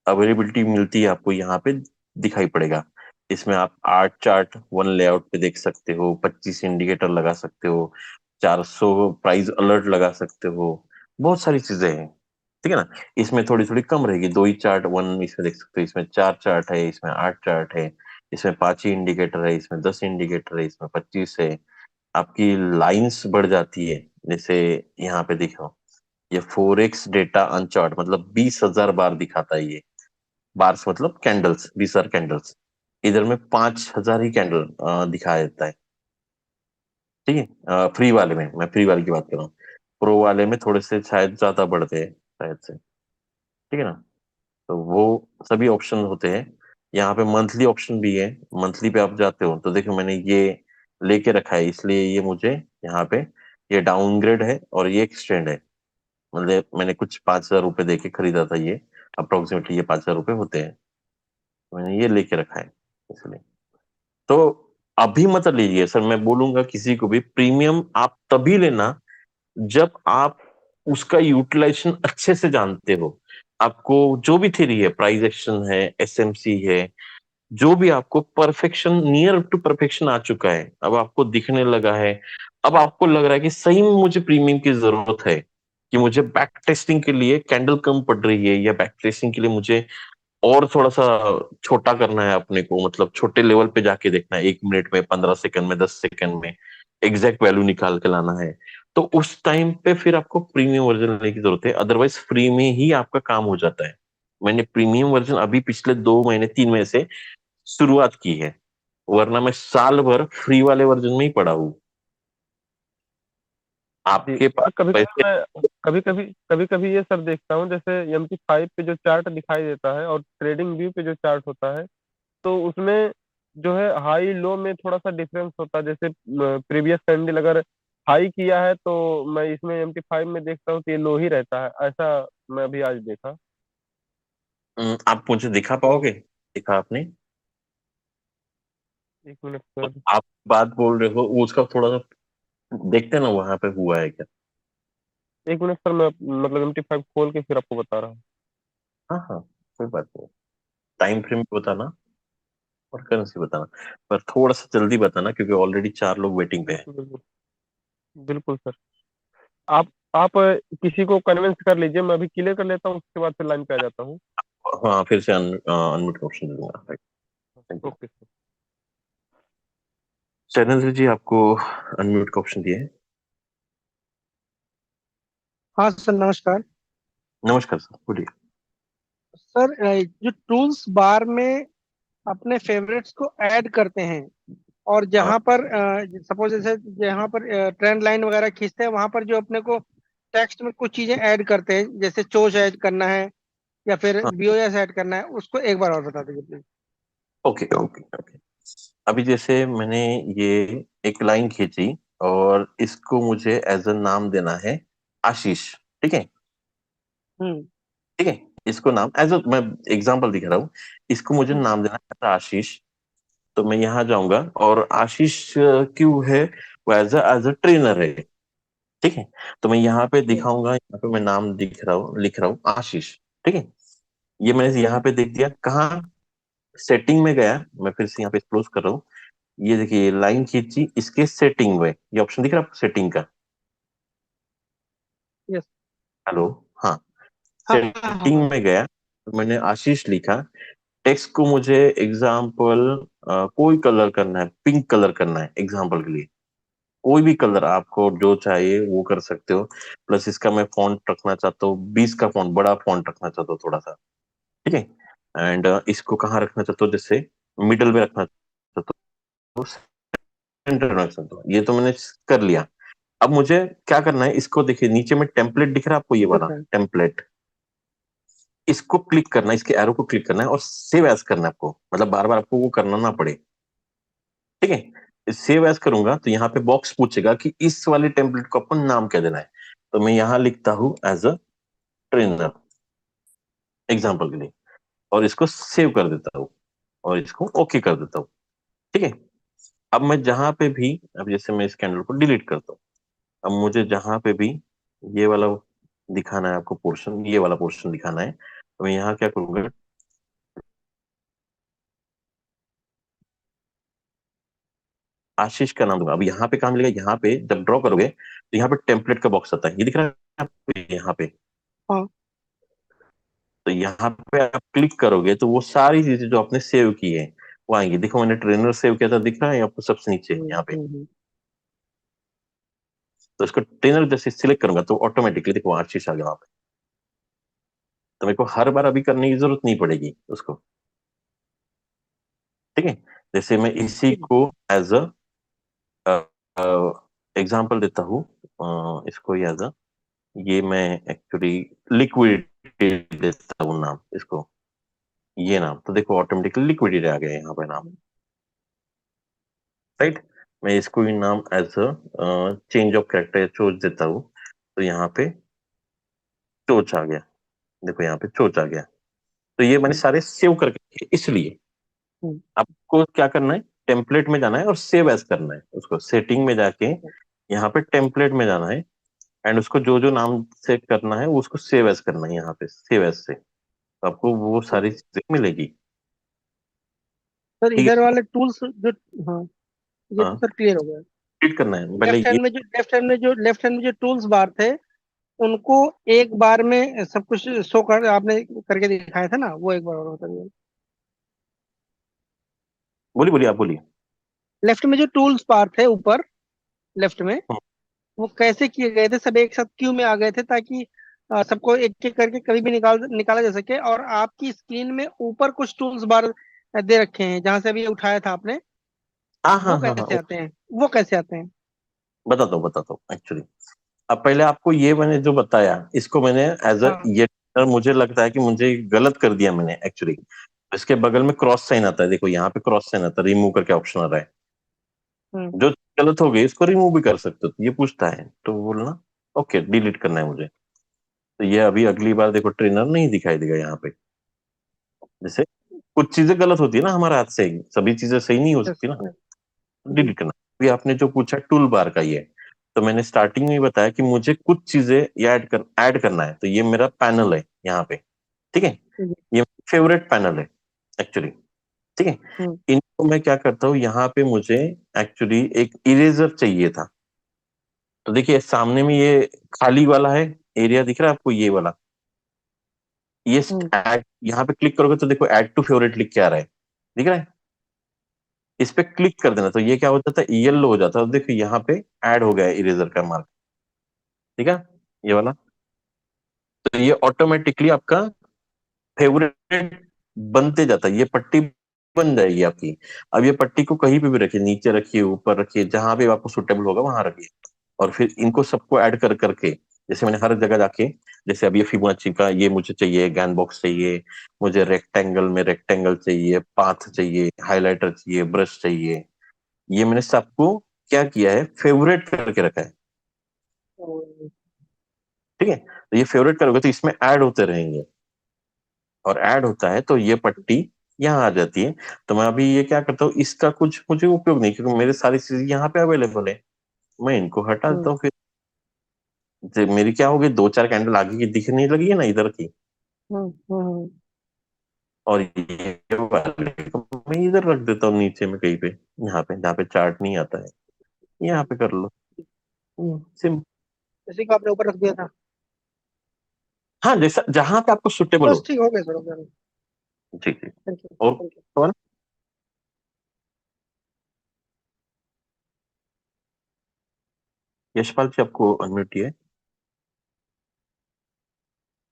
B: अवेलेबिलिटी मिलती है आपको यहाँ पे दिखाई पड़ेगा। इसमें आप 8 चार्ट 1 लेआउट पे देख सकते हो, 25 इंडिकेटर लगा सकते हो, 400 प्राइस अलर्ट लगा सकते हो, बहुत सारी चीजें हैं। ठीक है ना। इसमें थोड़ी थोड़ी कम रहेगी, 2 ही चार्ट 1 इसमें देख सकते हो, इसमें 4 चार्ट है, इसमें 8 चार्ट है, इसमें 5 ही इंडिकेटर है, इसमें 10 इंडिकेटर है, इसमें 25 है। आपकी लाइंस बढ़ जाती है। जैसे यहाँ पे देखो, ये 4x डेटा अनचार्ट, मतलब 20,000 बार दिखाता है ये। बार्स मतलब कैंडल्स, 20,000 कैंडल्स। इधर में 5,000 ही कैंडल दिखा देता है। ठीक है, फ्री वाले में, मैं फ्री वाले की बात कर रहा हूँ। प्रो वाले में थोड़े से शायद ज्यादा बढ़ते हैं शायद से। ठीक है ना। तो वो सभी ऑप्शन होते हैं। यहाँ पे मंथली ऑप्शन भी है, मंथली पे आप जाते हो तो देखो मैंने ये लेके रखा है, इसलिए ये मुझे यहाँ पे ये डाउनग्रेड है और ये एक्सटेंड है। मतलब मैंने कुछ 5,000 रुपये दे के खरीदा था ये, अप्रोक्सीमेटली ये 5,000 रुपये होते हैं। तो मैंने ये लेके रखा है इसलिए। तो अभी मत लीजिए सर, मैं बोलूंगा किसी को भी प्रीमियम आप तभी लेना जब आप उसका यूटिलाइजेशन अच्छे से जानते हो। आपको जो भी थ्योरी है, प्राइस एक्शन है, एसएमसी है, जो भी आपको परफेक्शन, नियर टू परफेक्शन आ चुका है, अब आपको दिखने लगा है, अब आपको लग रहा है कि सही में मुझे प्रीमियम की जरूरत है, कि मुझे बैक टेस्टिंग के लिए कैंडल कम पड़ रही है, या बैक टेस्टिंग के लिए मुझे और थोड़ा सा छोटा करना है अपने को, मतलब छोटे लेवल पे जाके देखना है, 1 मिनट में, 15 सेकंड में, 10 सेकंड में एग्जैक्ट वैल्यू निकाल के लाना है। तो उस टाइम पे फिर आपको प्रीमियम वर्जन लेने की जरूरत है, अदरवाइज फ्री में ही आपका काम हो जाता है। मैंने प्रीमियम वर्जन अभी पिछले 2 महीने 3 महीने से शुरुआत की है। वरना मैं साल भर फ्री वाले वर्जन में ही पढ़ा हूँ।
G: जी
B: आपके
G: सर,
B: पास
G: कभी कभी
B: पैसे
G: मैं कभी कभी ये सर देखता हूँ, जैसे MT5 पे जो चार्ट दिखाई देता है और ट्रेडिंग व्यू पे जो चार्ट होता है, तो उसमें जो है हाई लो में थोड़ा सा डिफरेंस होता है। जैसे प्रीवियस कैंडल अगर हाई किया है तो मैं इसमें MT5 में देखता हूँ तो ये लो ही रहता है, ऐसा मैं अभी आज देखा।
B: आप मुझे दिखा पाओगे? दिखा आपने?
G: एक मिनट
B: तो
G: सर।
B: आप बात बोल रहे हो वो उसका थोड़ा सा देखते ना वहां पे हुआ है क्या।
G: एक मिनट सर, मैं मतलब MT5 खोल के फिर आपको बता रहा हूँ।
B: हाँ हाँ, कोई बात नहीं। टाइम फ्रेम बताना और करेंसी बताना, पर थोड़ा सा जल्दी बताना क्योंकि ऑलरेडी 4 लोग वेटिंग पे हैं।
G: बिल्कुल बिल्कुल सर। आप किसी को कन्विंस कर लीजिए, मैं अभी क्लियर कर लेता हूँ, उसके बाद फिर लाइन पे आ जाता हूँ।
B: हाँ, फिर से अनम्यूट ऑप्शन दे दूंगा। Thank you.
G: Okay sir.
B: Shailendra ji, आपको अनम्यूट का ऑप्शन दिया है।
D: हाँ सर, नमस्कार
B: नमस्कार सर, बोलिए।
D: सर। जो टूल्स बार में अपने फेवरेट्स को ऐड करते हैं, और
B: हाँ
D: जहां पर सपोज जैसे जहां पर ट्रेंड लाइन वगैरह खींचते हैं, वहां पर जो अपने को टेक्स्ट में कुछ चीजें ऐड करते हैं, जैसे चोच ऐड करना है या फिर
B: हाँ,
D: बीओएस ऐड करना है, उसको एक बार और बता दीजिए प्लीज।
B: Okay okay okay. अभी जैसे मैंने ये एक लाइन खींची और इसको मुझे एज अ नाम देना है आशीष। ठीक है?
D: हम्म।
B: ठीक है, इसको नाम एज अ, मैं एग्जांपल दिख रहा हूँ, इसको मुझे
D: हम्म।
B: नाम देना है आशीष। तो मैं यहाँ जाऊंगा और आशीष क्यों है, वो एज अ ट्रेनर है। ठीक है, तो मैं यहाँ पे
D: ठीक।
B: दिखाऊंगा, यहाँ पे मैं नाम दिख रहा हूँ, लिख रहा हूँ आशीष। ठीक है, ये मैंने यहाँ पे देख दिया। कहाँ? सेटिंग में गया, मैं फिर से यहाँ पे क्लोज कर रहा हूँ। ये देखिए लाइन खींची, इसके सेटिंग में ये ऑप्शन दिख रहा है आपको सेटिंग का?
D: यस।
B: हेलो? हाँ,
D: हाँ हाँ हाँ
B: सेटिंग
D: हाँ।
B: में गया तो मैंने आशीष लिखा। टेक्स्ट को मुझे एग्जाम्पल कोई कलर करना है, पिंक कलर करना है एग्जाम्पल के लिए। कोई भी कलर आपको जो चाहिए वो कर सकते हो। प्लस इसका मैं फॉन्ट रखना चाहता हूँ 20 का फॉन्ट, बड़ा फॉन्ट रखना चाहता हूँ थोड़ा सा। ठीक है, एंड इसको कहाँ रखना चाहता हूँ, जैसे मिडल में रखना चाहता हूँ, सेंटर में रखना चाहता हूँ। ये तो मैंने कर लिया। अब मुझे क्या करना है, इसको देखिए नीचे में टेम्पलेट दिख रहा है आपको, ये वाला
D: दिख रहा है।
B: टेम्पलेट, इसको क्लिक करना है, इसके एरो को क्लिक करना है और सेव एज करना है आपको, मतलब बार बार आपको वो करना ना पड़े। ठीक है, सेव एज करूंगा तो यहाँ पे बॉक्स पूछेगा कि इस वाले टेम्पलेट को अपन नाम क्या देना है। तो मैं यहाँ लिखता हूँ एज अ ट्रेनर एग्जाम्पल के लिए, और इसको सेव कर देता हूँ और इसको ओके कर देता हूँ। ठीक है, अब मैं जहां पे भी, अब जैसे मैं इस कैंडल को डिलीट करता हूँ, अब मुझे जहां पे भी ये वाला दिखाना है आपको पोर्शन, ये वाला पोर्शन दिखाना है, तो मैं यहाँ क्या करूंगा, आशीष का नाम दूंगा। अब यहाँ पे काम मिलेगा, यहाँ पे जब ड्रॉ करोगे तो यहाँ पे टेम्पलेट का बॉक्स आता है, ये दिख रहा है आपको यहाँ पे।
D: हाँ।
B: तो यहाँ पे आप क्लिक करोगे तो वो सारी चीजें जो आपने सेव की है वो आएंगी। देखो मैंने ट्रेनर सेव किया था, दिख रहा है आपको सबसे नीचे यहाँ पे।
D: हम्म।
B: तो इसको ट्रेनर जैसे सिलेक्ट करूंगा तो ऑटोमेटिकली देखो आशीष आ गया वहां पे। तो मेरे को हर बार अभी करने की जरूरत नहीं पड़ेगी उसको। ठीक है, जैसे मैं इसी
D: ठीक।
B: को एज अ एग्जाम्पल देता हूँ, इसको एज अ, ये मैं एक्चुअली लिक्विडिटी देता हूँ नाम इसको, ये नाम। तो देखो ऑटोमेटिकली लिक्विडिटी आ गया यहाँ पे नाम। राइट, मैं इसको ही नाम as a change of character चोच देता हूँ, तो यहाँ पे चोच आ गया। देखो यहाँ पे चोच आ गया। तो ये मैंने
D: हम्म।
B: सारे सेव करके रखे। इसलिए
D: हम्म।
B: आपको क्या करना है, टेम्पलेट में जाना है और सेव एज करना है उसको, सेटिंग में जाके यहाँ पे टेम्पलेट में जाना है, एंड उसको जो जो नाम से करना है वो उसको सेव एज करना है यहाँ पे, सेव एज से तो आपको वो सारी चीजें मिलेगी।
D: सर
B: ठीक
D: इधर
B: है,
D: वाले टूल्स जो, हाँ, ये तो
B: हाँ,
D: सर क्लियर हो गया।
B: क्लिक करना है पहले ये।
D: लेफ्ट हैंड में जो टूल्स बार थे, उनको एक बार में सब कुछ शो कर आपने करके दिखाया था ना, वो एक बार और बताइए।
B: बोलिए बोलिए, आप बोलिए।
D: लेफ्ट में जो टूल्स बार थे ऊपर लेफ्ट में,
B: हम्म,
D: वो कैसे किए गए थे? सब एक साथ क्यू में आ गए थे ताकि सबको एक एक करके कभी भी निकाला जा सके। और आपकी स्क्रीन में ऊपर कुछ टूल्स बार दे रखे हैं, जहां से अभी उठाया था आपने,
B: हाँ
D: वो
B: हाँ हाँ हाँ,
D: कैसे आते हैं, वो कैसे आते हैं?
B: बताता हूँ एक्चुअली। अब पहले आपको ये मैंने जो बताया, इसको मैंने एज अ
D: हाँ।
B: ये, मुझे लगता है कि मुझे गलत कर दिया मैंने एक्चुअली। इसके बगल में क्रॉस साइन आता है, देखो यहाँ पे क्रॉस साइन आता है, रिमूव करके ऑप्शन आ रहा है।
D: हम्म।
B: जो गलत हो गई इसको रिमूव भी कर सकते हो, तो ये पूछता है तो बोलना ओके डिलीट करना है मुझे। तो ये अभी अगली बार देखो ट्रेनर नहीं दिखाई देगा यहाँ पे। जैसे कुछ चीजें गलत होती है ना हमारे हाथ से, सभी चीजें सही नहीं हो
D: यस।
B: सकती ना,
D: जी।
B: डिलीट करना। अभी आपने जो पूछा टूल बार का, ये तो मैंने स्टार्टिंग में ही बताया कि मुझे कुछ चीजें ऐड करना है, तो ये मेरा पैनल है यहाँ पे, ठीक है।
D: जी।
B: ये फेवरेट पैनल है एक्चुअली, ठीक है।
D: हम्म।
B: इनको मैं क्या करता हूँ, यहाँ पे मुझे एक्चुअली एक इरेजर चाहिए था। तो देखिए सामने में ये खाली वाला है एरिया, दिख रहा है आपको ये वाला, ये
D: हम्म।
B: ऐड, यहाँ पे क्लिक करोगे तो देखो ऐड टू फेवरेट लिख के आ रहा है, दिख रहा है। इस पे क्लिक कर देना तो ये क्या हो जाता है, येलो हो जाता है। देखो यहाँ पे ऐड हो गया इरेजर का मार्क, ठीक है, ये वाला। तो ये ऑटोमेटिकली आपका फेवरेट बनते जाता है, ये पट्टी बन जाएगी आपकी। अब ये पट्टी को कहीं पे भी रखिए, नीचे रखिए, ऊपर रखिए, जहां भी आपको सुटेबल होगा वहां रखिए। और फिर इनको सबको ऐड कर करके, जैसे मैंने हर जगह जाके, जैसे अब ये फिबोनाची का ये मुझे चाहिए, गैन बॉक्स चाहिए, मुझे रेक्टेंगल में रेक्टेंगल चाहिए, पाथ चाहिए, हाइलाइटर चाहिए, ब्रश चाहिए, ये मैंने सबको क्या किया है, फेवरेट करके रखा है, ठीक है। तो ये फेवरेट करोगे तो इसमें ऐड होते रहेंगे, और ऐड होता है तो ये पट्टी यहाँ आ जाती है। तो मैं अभी ये क्या करता हूँ, इसका कुछ मुझे उपयोग नहीं, क्योंकि मेरे सारी चीजें यहाँ पे अवेलेबल है। मैं इनको हटा देता
D: हम्म।
B: हूँ फिर। मेरी क्या हो गई, दो चार कैंडल आगे की दिखने लगी है ना इधर की,
D: हम्म। हम्म।
B: और ये वाले को मैं इधर रख देता हूँ नीचे में कहीं पे, यहाँ पे जहाँ पे चार्ट नहीं आता है, यहाँ पे कर लो। सिम
D: इसी को आपने ऊपर रख दिया था।
B: हाँ, जैसा जहां पे आपको सुटेबल
D: बस
B: हो।
D: ठीक हो गया सर, हो गया।
B: जी जी।
D: थैंक यू,
B: और
D: थैंक यू।
B: और यशपाल जी आपको अनम्यूट है।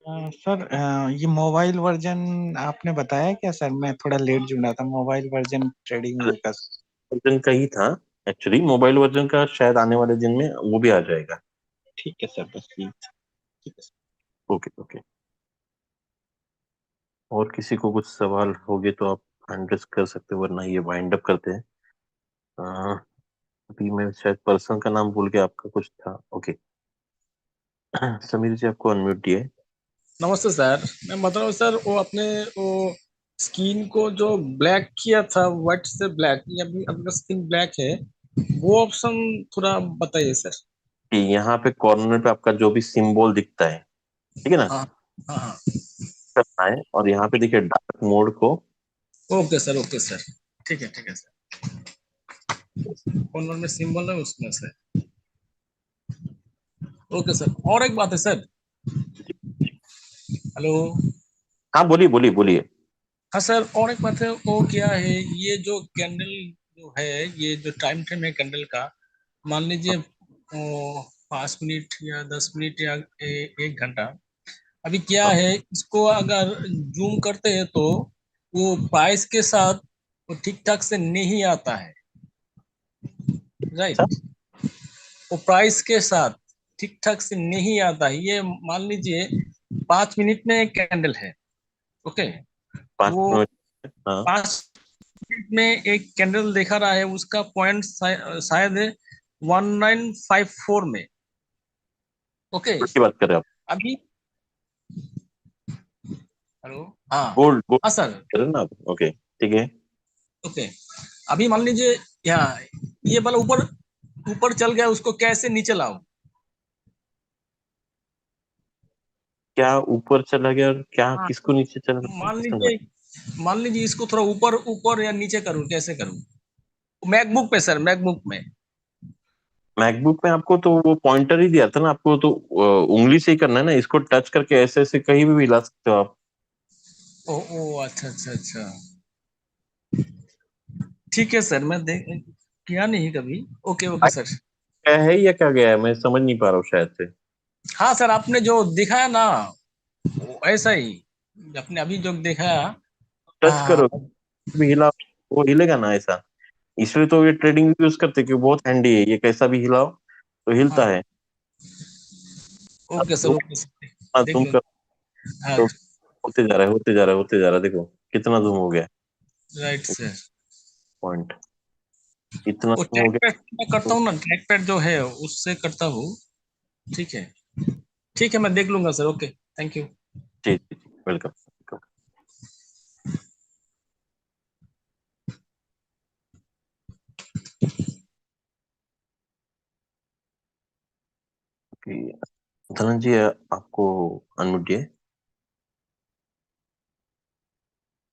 C: सर ये मोबाइल वर्जन आपने बताया क्या सर? मैं थोड़ा लेट जुड़ा था, मोबाइल वर्जन ट्रेडिंग व्यू का।
B: वर्जन का ही था एक्चुअली, मोबाइल वर्जन का शायद आने वाले दिन में वो भी आ जाएगा।
C: ठीक है सर, बस प्लीज। ठीक है सर।
B: Okay okay. और किसी को कुछ सवाल होगे तो आप हैंड रेज कर सकते हो, वरना ये वाइंड अप करते हैं। अह, अभी मैं शायद पर्सन का नाम भूल गया, आपका कुछ था। ओके समीर जी आपको अनम्यूट है।
F: नमस्ते सर। मैं मतलब सर वो अपने वो स्किन को जो ब्लैक किया था, व्हाइट से ब्लैक, या अभी अपना स्किन ब्लैक है, वो ऑप्शन थोड़ा बताइए सर।
B: कि यहाँ पे कॉर्नर पे आपका जो भी सिंबल दिखता है, ठीक है ना,
F: हाँ हाँ हाँ।
B: करना है। और यहाँ पे देखिए डार्क मोड को,
F: ओके सर, ओके सर। ठीक है सर। कॉर्नर में सिंबल है उसमें से। Okay sir. और एक बात है सर। हेलो।
B: हाँ बोलिए बोलिए बोलिए।
F: हाँ सर, और एक बात है, वो क्या है, ये जो कैंडल जो है, ये जो टाइम फ्रेम है कैंडल का, मान लीजिए 5 मिनट या 10 मिनट या 1 घंटा। अभी क्या है, इसको अगर जूम करते हैं तो वो प्राइस के साथ वो ठीक ठाक से नहीं आता है,
B: अच्छा,
F: राइट। वो प्राइस के साथ ठीक ठाक से नहीं आता है। ये मान लीजिए 5 मिनट में एक कैंडल है, ओके।
B: 5
F: वो
B: मिनट। हाँ,
F: 5 मिनट में एक कैंडल दिखा रहा है, उसका पॉइंट शायद है 1954 में, ओके।
B: की बात कर रहे हो आप?
F: अभी हेलो। हाँ
B: गोल्ड गोल्ड
F: हाँ सर।
B: कर रहे हो ना आप? ओके ठीक है।
F: ओके। अभी मान लीजिए यहाँ ये वाला ऊपर ऊपर चल गया, उसको कैसे नीचे लाऊं?
B: क्या ऊपर चला गया और क्या
F: हाँ,
B: किसको नीचे चला गया,
F: मान
B: समझा?
F: लीजिए मान लीजिए इसको थोड़ा ऊपर ऊपर या नीचे करूं, कैसे करूं? मैकबुक पे सर, मैकबुक में।
B: मैकबुक में आपको तो वो पॉइंटर ही दिया था ना आपको, तो उंगली से ही करना है ना, इसको टच करके ऐसे ऐसे कहीं भी हिला सकते हो आप।
F: ओ ओ, अच्छा अच्छा अच्छा। ठीक है सर, मैं देख किया नहीं कभी। Okay okay sir.
B: क्या है या क्या गया है, मैं समझ नहीं पा रहा हूँ शायद से।
F: हाँ सर, आपने जो दिखाया ना वो ऐसा ही, आपने अभी जो दिखाया।
B: टच
F: हाँ
B: करो भी हिला, वो हिलेगा ना ऐसा। इसलिए तो ये ट्रेडिंग यूज करते हैं, क्योंकि बहुत हैंडी है, ये कैसा भी हिलाओ तो हिलता
F: हाँ
B: है।
F: ओके सर, ओके सर, देख
B: तुम
F: लो।
B: कर
F: हाँ
B: तो होते जा रहा है, होते जा रहा है, होते जा रहा है, देखो कितना जूम हो गया
F: राइट सर।
B: पॉइंट, इतना
F: वो
B: जूम हो
F: ट्रैक
B: गया।
F: पैड मैं करता हूँ ना, ट्रैक पैड जो है उससे करता हूँ। ठीक है, ठीक है, मैं देख लूंगा सर। Okay, thank you.
B: जी जी, वेलकम। धनंजय जी, आपको अनम्यूट है।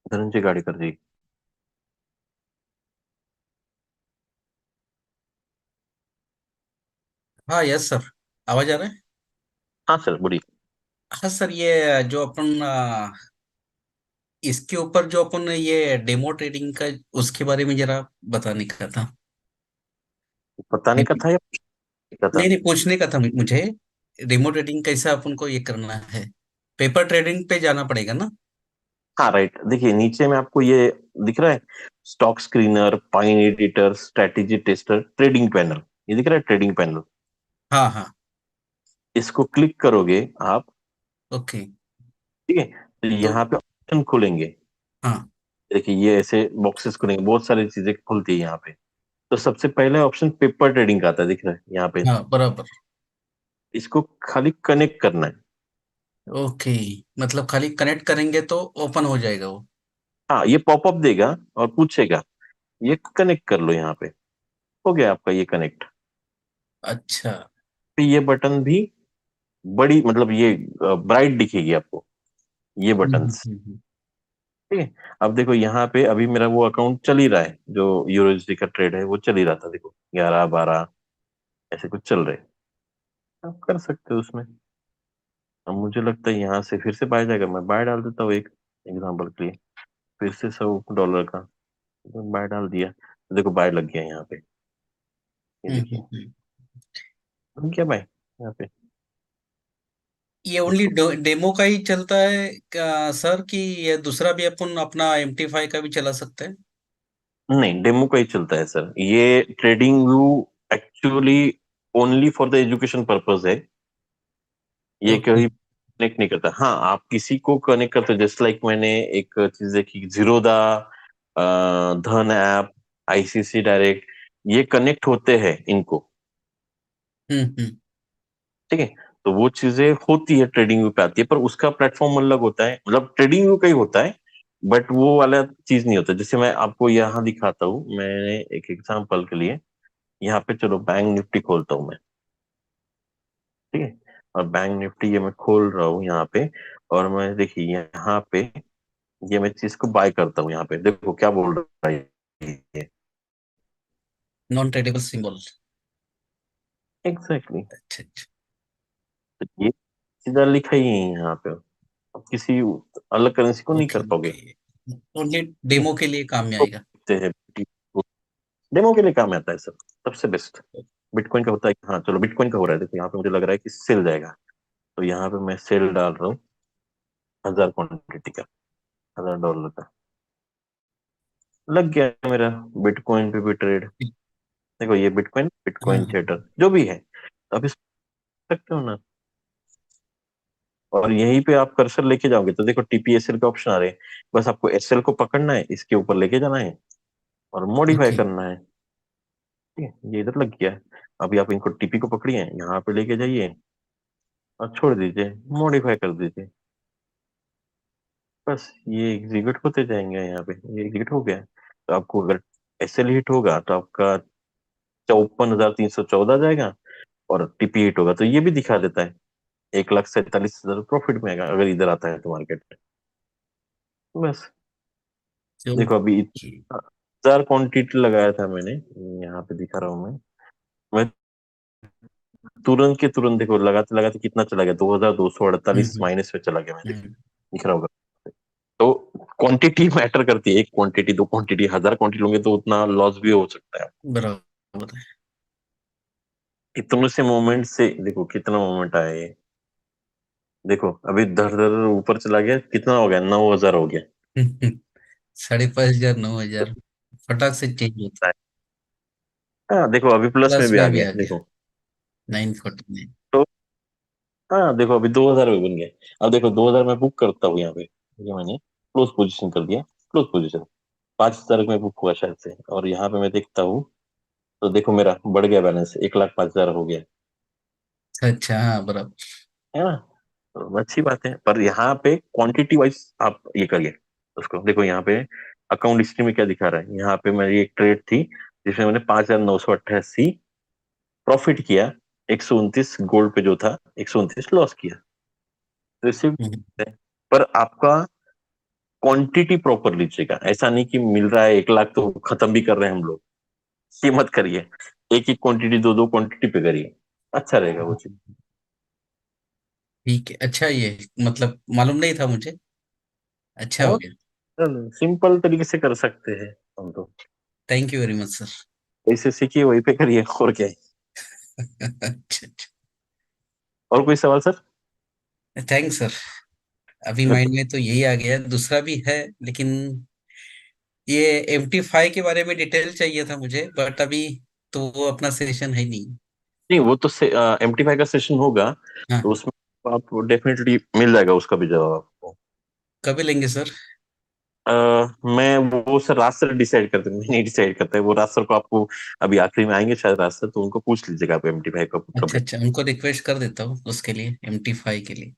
B: धनंजय गाड़ी कर दी।
H: हाँ यस सर, आवाज आ रहा है।
B: हाँ सर, बोलिए।
H: हाँ सर, ये जो अपन इसके ऊपर जो अपन ये डेमो ट्रेडिंग का, उसके बारे में जरा बताने का था।
B: बताने का था या पूछने का
H: नहीं
B: था?
H: नहीं, पूछने का था मुझे। डेमो ट्रेडिंग कैसा अपन को ये करना है? पेपर ट्रेडिंग पे जाना पड़ेगा ना?
B: हाँ राइट, देखिए नीचे में आपको ये दिख रहा है, stock screener, pine editor, strategy tester, trading panel, ये दिख रहा है ट्रेडिंग पैनल।
H: हाँ हाँ।
B: इसको क्लिक करोगे आप,
H: ओके।
B: ठीक है, तो
H: तो
B: यहाँ पे ऑप्शन खुलेंगे।
H: हाँ
B: देखिए ये ऐसे बॉक्सेस खुलेंगे, बहुत सारी चीजें खुलती है यहाँ पे। तो सबसे पहले ऑप्शन पेपर ट्रेडिंग का आता है, दिख रहा है यहाँ पे।
H: हाँ बराबर।
B: इसको खाली कनेक्ट करना है।
H: ओके, मतलब खाली कनेक्ट करेंगे तो ओपन हो जाएगा वो?
B: हाँ, ये पॉपअप देगा और पूछेगा ये कनेक्ट कर लो, यहाँ पे हो गया आपका ये कनेक्ट।
H: अच्छा।
B: फिर ये बटन भी बड़ी, मतलब ये ब्राइट दिखेगी आपको, ये बटन।
H: हम्म।
B: ठीक है, अब देखो यहाँ पे अभी मेरा वो अकाउंट चल ही रहा है, जो यूरोसडी का ट्रेड है वो चल ही रहा था, देखो 11 12 ऐसे कुछ चल रहे। आप कर सकते हो उसमें। अब मुझे लगता है यहाँ से फिर से बाय जाएगा, मैं बाय डाल देता हूँ एक एग्जांपल के लिए। फिर से $100 का बाय डाल दिया, तो देखो बाय लग गया यहाँ पे, ये देखिए
H: हम्म।
B: लग गया बाय यहाँ पे।
H: ये ओनली
B: इसको
H: डेमो का ही चलता है क्या सर, कि ये दूसरा भी अपन अपना MT5 का भी चला सकते हैं?
B: नहीं, डेमो का ही चलता है सर, ये trading view actually only for the education purpose है, ये
H: ओके।
B: कहीं कनेक्ट नहीं करता। हाँ, आप किसी को कनेक्ट करते हो, जस्ट लाइक मैंने एक चीज देखी, जीरोदा, धन ऐप, आईसीसी डायरेक्ट, ये कनेक्ट होते हैं इनको।
H: हम्म।
B: ठीक है, तो वो चीजें होती है, ट्रेडिंग व्यू पे आती है, पर उसका प्लेटफॉर्म अलग होता है, मतलब ट्रेडिंग व्यू का ही होता है, बट वो वाला चीज नहीं होता। जैसे मैं आपको यहाँ दिखाता हूँ, मैंने एक एग्जांपल के लिए यहाँ पे, चलो बैंक निफ्टी खोलता हूँ मैं। ठीक है, और बैंक निफ्टी ये मैं खोल रहा हूँ यहाँ पे, और मैं देखिए यहाँ पे ये मैं चीज को बाय करता हूँ, यहाँ पे देखो क्या बोल रहा है ये।
H: Non tradable symbol.
B: एग्जैक्टली,
H: अच्छा अच्छा।
B: तो ये सीधा लिखा ही है यहाँ पे, आप किसी अलग करेंसी को नहीं
H: ओके
B: कर पाओगे।
H: ओके, ओनली डेमो के लिए काम में आएगा।
B: डेमो के लिए काम आता है सर, सबसे बेस्ट। बिटकॉइन का होता है कि हाँ चलो बिटकॉइन का हो रहा है, देखो यहाँ पे मुझे लग रहा है कि सेल जाएगा, तो यहाँ पे मैं सेल डाल रहा हूँ 1000 क्वांटिटी का, $1000 का, लग गया मेरा बिटकॉइन पे भी ट्रेड। देखो ये बिटकॉइन, बिटकॉइन
H: हाँ
B: थिएटर जो भी है, आप इस सकते हो ना। और यहीं पे आप कर्सर लेके जाओगे तो देखो टीपीएसएल का ऑप्शन आ रहे हैं, बस आपको एसएल को पकड़ना है, इसके ऊपर लेके जाना है और मॉडिफाई
H: ओके।
B: करना है। ठीक है, ये इधर लग गया है। अभी आप इनको टीपी को पकड़िए, यहाँ पे लेके जाइए और छोड़ दीजिए, मॉडिफाई कर दीजिए, बस ये एग्जीक्यूट होते जाएंगे। यहाँ पे ये एग्जीक्यूट हो गया, तो आपको अगर एसएल हिट होगा तो आपका 54,314 जाएगा, और टीपी हिट होगा तो ये भी दिखा देता है 1,47,000 प्रॉफिट में आएगा, अगर इधर आता है तो मार्केट में। बस देखो अभी
H: ओके।
B: 1000 क्वांटिटी लगाया था मैंने, यहाँ पे दिखा रहा हूँ मैं तुरंत के तुरंत देखो लगाते लगाते कितना चला गया, 2248
H: हम्म
B: माइनस में चला गया, मैंने
H: हम्म।
B: दिख रहा होगा। तो क्वांटिटी मैटर करती है, एक क्वांटिटी, दो क्वांटिटी, 1000 क्वांटिटी लोगे तो उतना लॉस भी हो सकता है।
H: बराबर है।
B: इतने से मोमेंट से देखो कितना मोमेंट आया ये, देखो अभी धर धर ऊपर चला गया, कितना हो गया, 9000 हो गया।
H: 5,500 9,000 फटाक से चेंज होता है।
B: हाँ देखो अभी प्लस में
H: प्लस
B: भी आ
H: में भी
B: गया
H: आ गया,
B: देखो।
H: 949।
B: तो हाँ देखो अभी 2000 में बन गया। अब देखो 2000 में बुक करता हूँ यहाँ पे, ये मैंने क्लोज पोजीशन कर दिया। क्लोज पोजीशन 5000 में बुक हुआ शायद से, और यहाँ पे मैं देखता हूँ तो देखो मेरा बढ़ गया बैलेंस, 1,05,000 हो गया
H: अच्छा, हाँ बराबर।
B: है ना। तो अच्छी बात है, पर यहाँ पे क्वांटिटी वाइज आप ये करिए उसको। देखो यहाँ पे अकाउंट हिस्ट्री में क्या दिखा रहा है, यहाँ पे मेरी एक ट्रेड थी जिसमें मैंने 5,988 प्रॉफिट किया, 129 गोल्ड पे जो था 129 लॉस किया। तो इससे
H: हम्म,
B: पर आपका क्वांटिटी प्रॉपर लीजिएगा, ऐसा नहीं कि मिल रहा है 1 लाख तो खत्म भी कर रहे हैं हम लोग, ये मत करिए। एक ही क्वांटिटी, दो दो क्वांटिटी पे करिए, अच्छा रहेगा वो चीज।
H: ठीक है। अच्छा, ये मतलब मालूम नहीं था मुझे, अच्छा हो
B: और
H: गया।
B: सिंपल तरीके से कर सकते हैं हम तो,
H: thank you very much sir.
B: वैसे सीखिए वहीं पे करिए, और क्या है।
H: अच्छा अच्छा,
B: और कोई सवाल सर?
H: Thanks sir. अभी माइंड में तो यही आ गया, दूसरा भी है लेकिन ये MT5 के बारे में डिटेल चाहिए था मुझे, बट अभी तो वो अपना सेशन है नहीं।
B: नहीं वो तो MT5 का सेशन होगा,
H: हाँ,
B: तो उसमें आप डेफिनेटली मिल जाएगा उसका भी जवाब आपको।
H: कभी लेंगे सर?
B: अ, मैं वो सर राज सर डिसाइड करते हैं, मैं नहीं डिसाइड करता है वो। राज सर को आपको अभी आखिरी में आएंगे शायद राज सर, तो उनको पूछ लीजिएगा आप MT5 का कब।
H: अच्छा अच्छा, उनको रिक्वेस्ट कर देता हूँ उसके लिए, MT5 के लिए।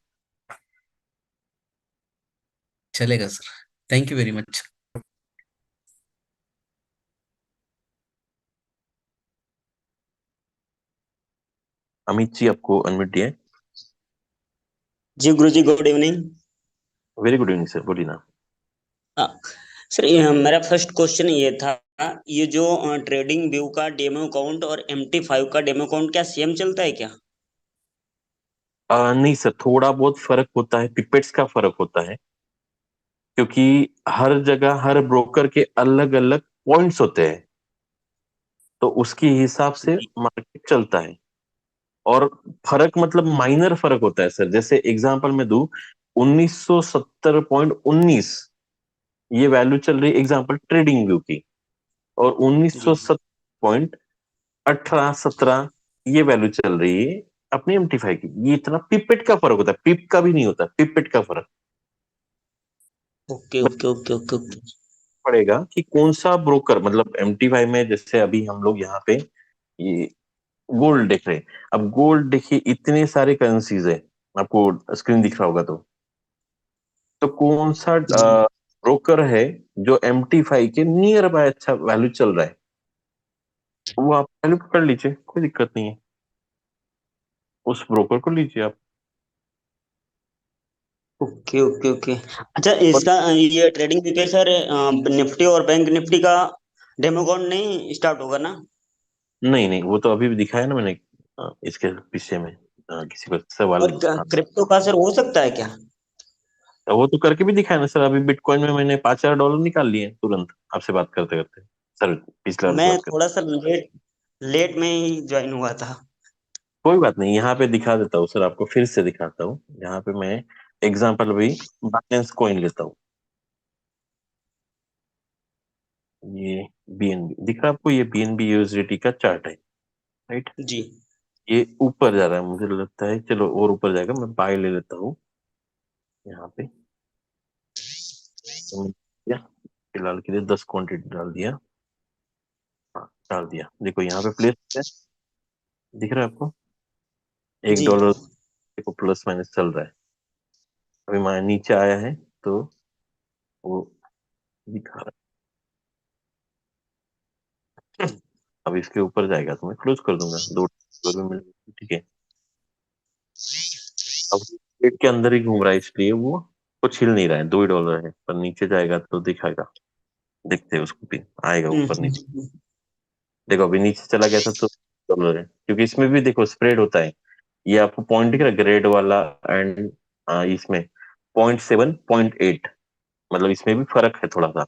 H: चलेगा sir, thank you very much.
B: Amit ji आपको अनम्यूट दिया है।
I: जी गुरुजी, good evening.
B: Very good evening sir, बोलिए ना।
I: सर, मेरा फर्स्ट क्वेश्चन ये था, ये जो ट्रेडिंग व्यू का डेमो अकाउंट और MT5 का डेमो अकाउंट क्या सेम चलता है क्या?
B: नहीं सर, थोड़ा बहुत फर्क होता है, पिपेट्स का फर्क होता है, क्योंकि हर जगह हर ब्रोकर के अलग अलग पॉइंट्स होते हैं, तो उसके हिसाब से
I: जी
B: मार्केट चलता है। और फर्क मतलब माइनर फर्क होता है सर। जैसे एग्जांपल में दूं, 1970.19 ये वैल्यू चल रही है एग्जांपल ट्रेडिंग व्यू की, और
I: जी।
B: 1970.18-17 ये वैल्यू चल रही है अपनी MT5 की। ये इतना पिपेट का फर्क होता है, पिप का भी नहीं होता, पिपेट का फर्क
I: okay okay okay okay okay.
B: पड़ेगा कि कौन सा ब्रोकर, मतलब MT5 में जैसे अभी हम लोग यहाँ पे ये गोल्ड देख रहे हैं। अब गोल्ड देखिए इतने सारे करेंसीज है, आपको स्क्रीन दिख रहा होगा तो कौन सा
I: जी
B: ब्रोकर है जो MT5 के नियर बाय अच्छा वैल्यू चल रहा है, वो आप वैल्यू पकड़ लीजिए, कोई दिक्कत नहीं है, उस ब्रोकर को लीजिए आप।
I: Okay okay okay. अच्छा,
B: और
I: इसका ये ट्रेडिंग व्यू पे सर निफ्टी और बैंक निफ्टी का डेमो अकाउंट नहीं स्टार्ट होगा ना?
B: नहीं नहीं, वो तो अभी भी दिखाया ना मैंने इसके पीछे में किसी को
I: और
B: सवाल। हाँ,
I: क्रिप्टो का सर हो सकता है क्या?
B: तो वो तो करके भी दिखाया ना सर। अभी बिटकॉइन में मैंने $5,000 निकाल लिए तुरंत आपसे बात करते करते सर, पिछले बार से
I: मैं
B: बात करते।
I: थोड़ा सा लेट लेट में ही ज्वाइन हुआ था।
B: कोई बात नहीं, यहाँ पे दिखा देता हूँ सर, आपको फिर से दिखाता हूँ। यहाँ पे मैं एग्जाम्पल अभी बाइनेंस कॉइन लेता हूँ। ये BNB दिख रहा है आपको, ये BNB USDT का चार्ट है, राइट।
I: जी।
B: ये ऊपर जा रहा है, मुझे लगता है चलो और ऊपर जाएगा, मैं बाय ले लेता हूँ यहाँ पे। तो मैंने फिलहाल के लिए 10 क्वांटिटी डाल दिया। हाँ डाल दिया, देखो यहाँ पे प्लेस है, दिख रहा है आपको,
I: जी
B: $1 देखो प्लस माइनस चल रहा है। अभी मैं नीचे आया है तो वो दिखा रहा है। अब इसके ऊपर जाएगा तो मैं क्लोज कर दूंगा, $2 में मिल, ठीक है। अब पेट के अंदर ही घूम रहा है, इसलिए वो कुछ हिल नहीं रहा है, $2 है, पर नीचे जाएगा तो दिखाएगा। देखते हैं उसको भी, आएगा ऊपर नीचे।
I: हम्म।
B: देखो अभी नीचे चला गया था तो $1 है, क्योंकि इसमें भी देखो स्प्रेड होता है। ये आपको पॉइंट दिख रहा है ग्रेड वाला, एंड इसमें 0.7 0.8, मतलब इसमें भी फर्क है थोड़ा सा।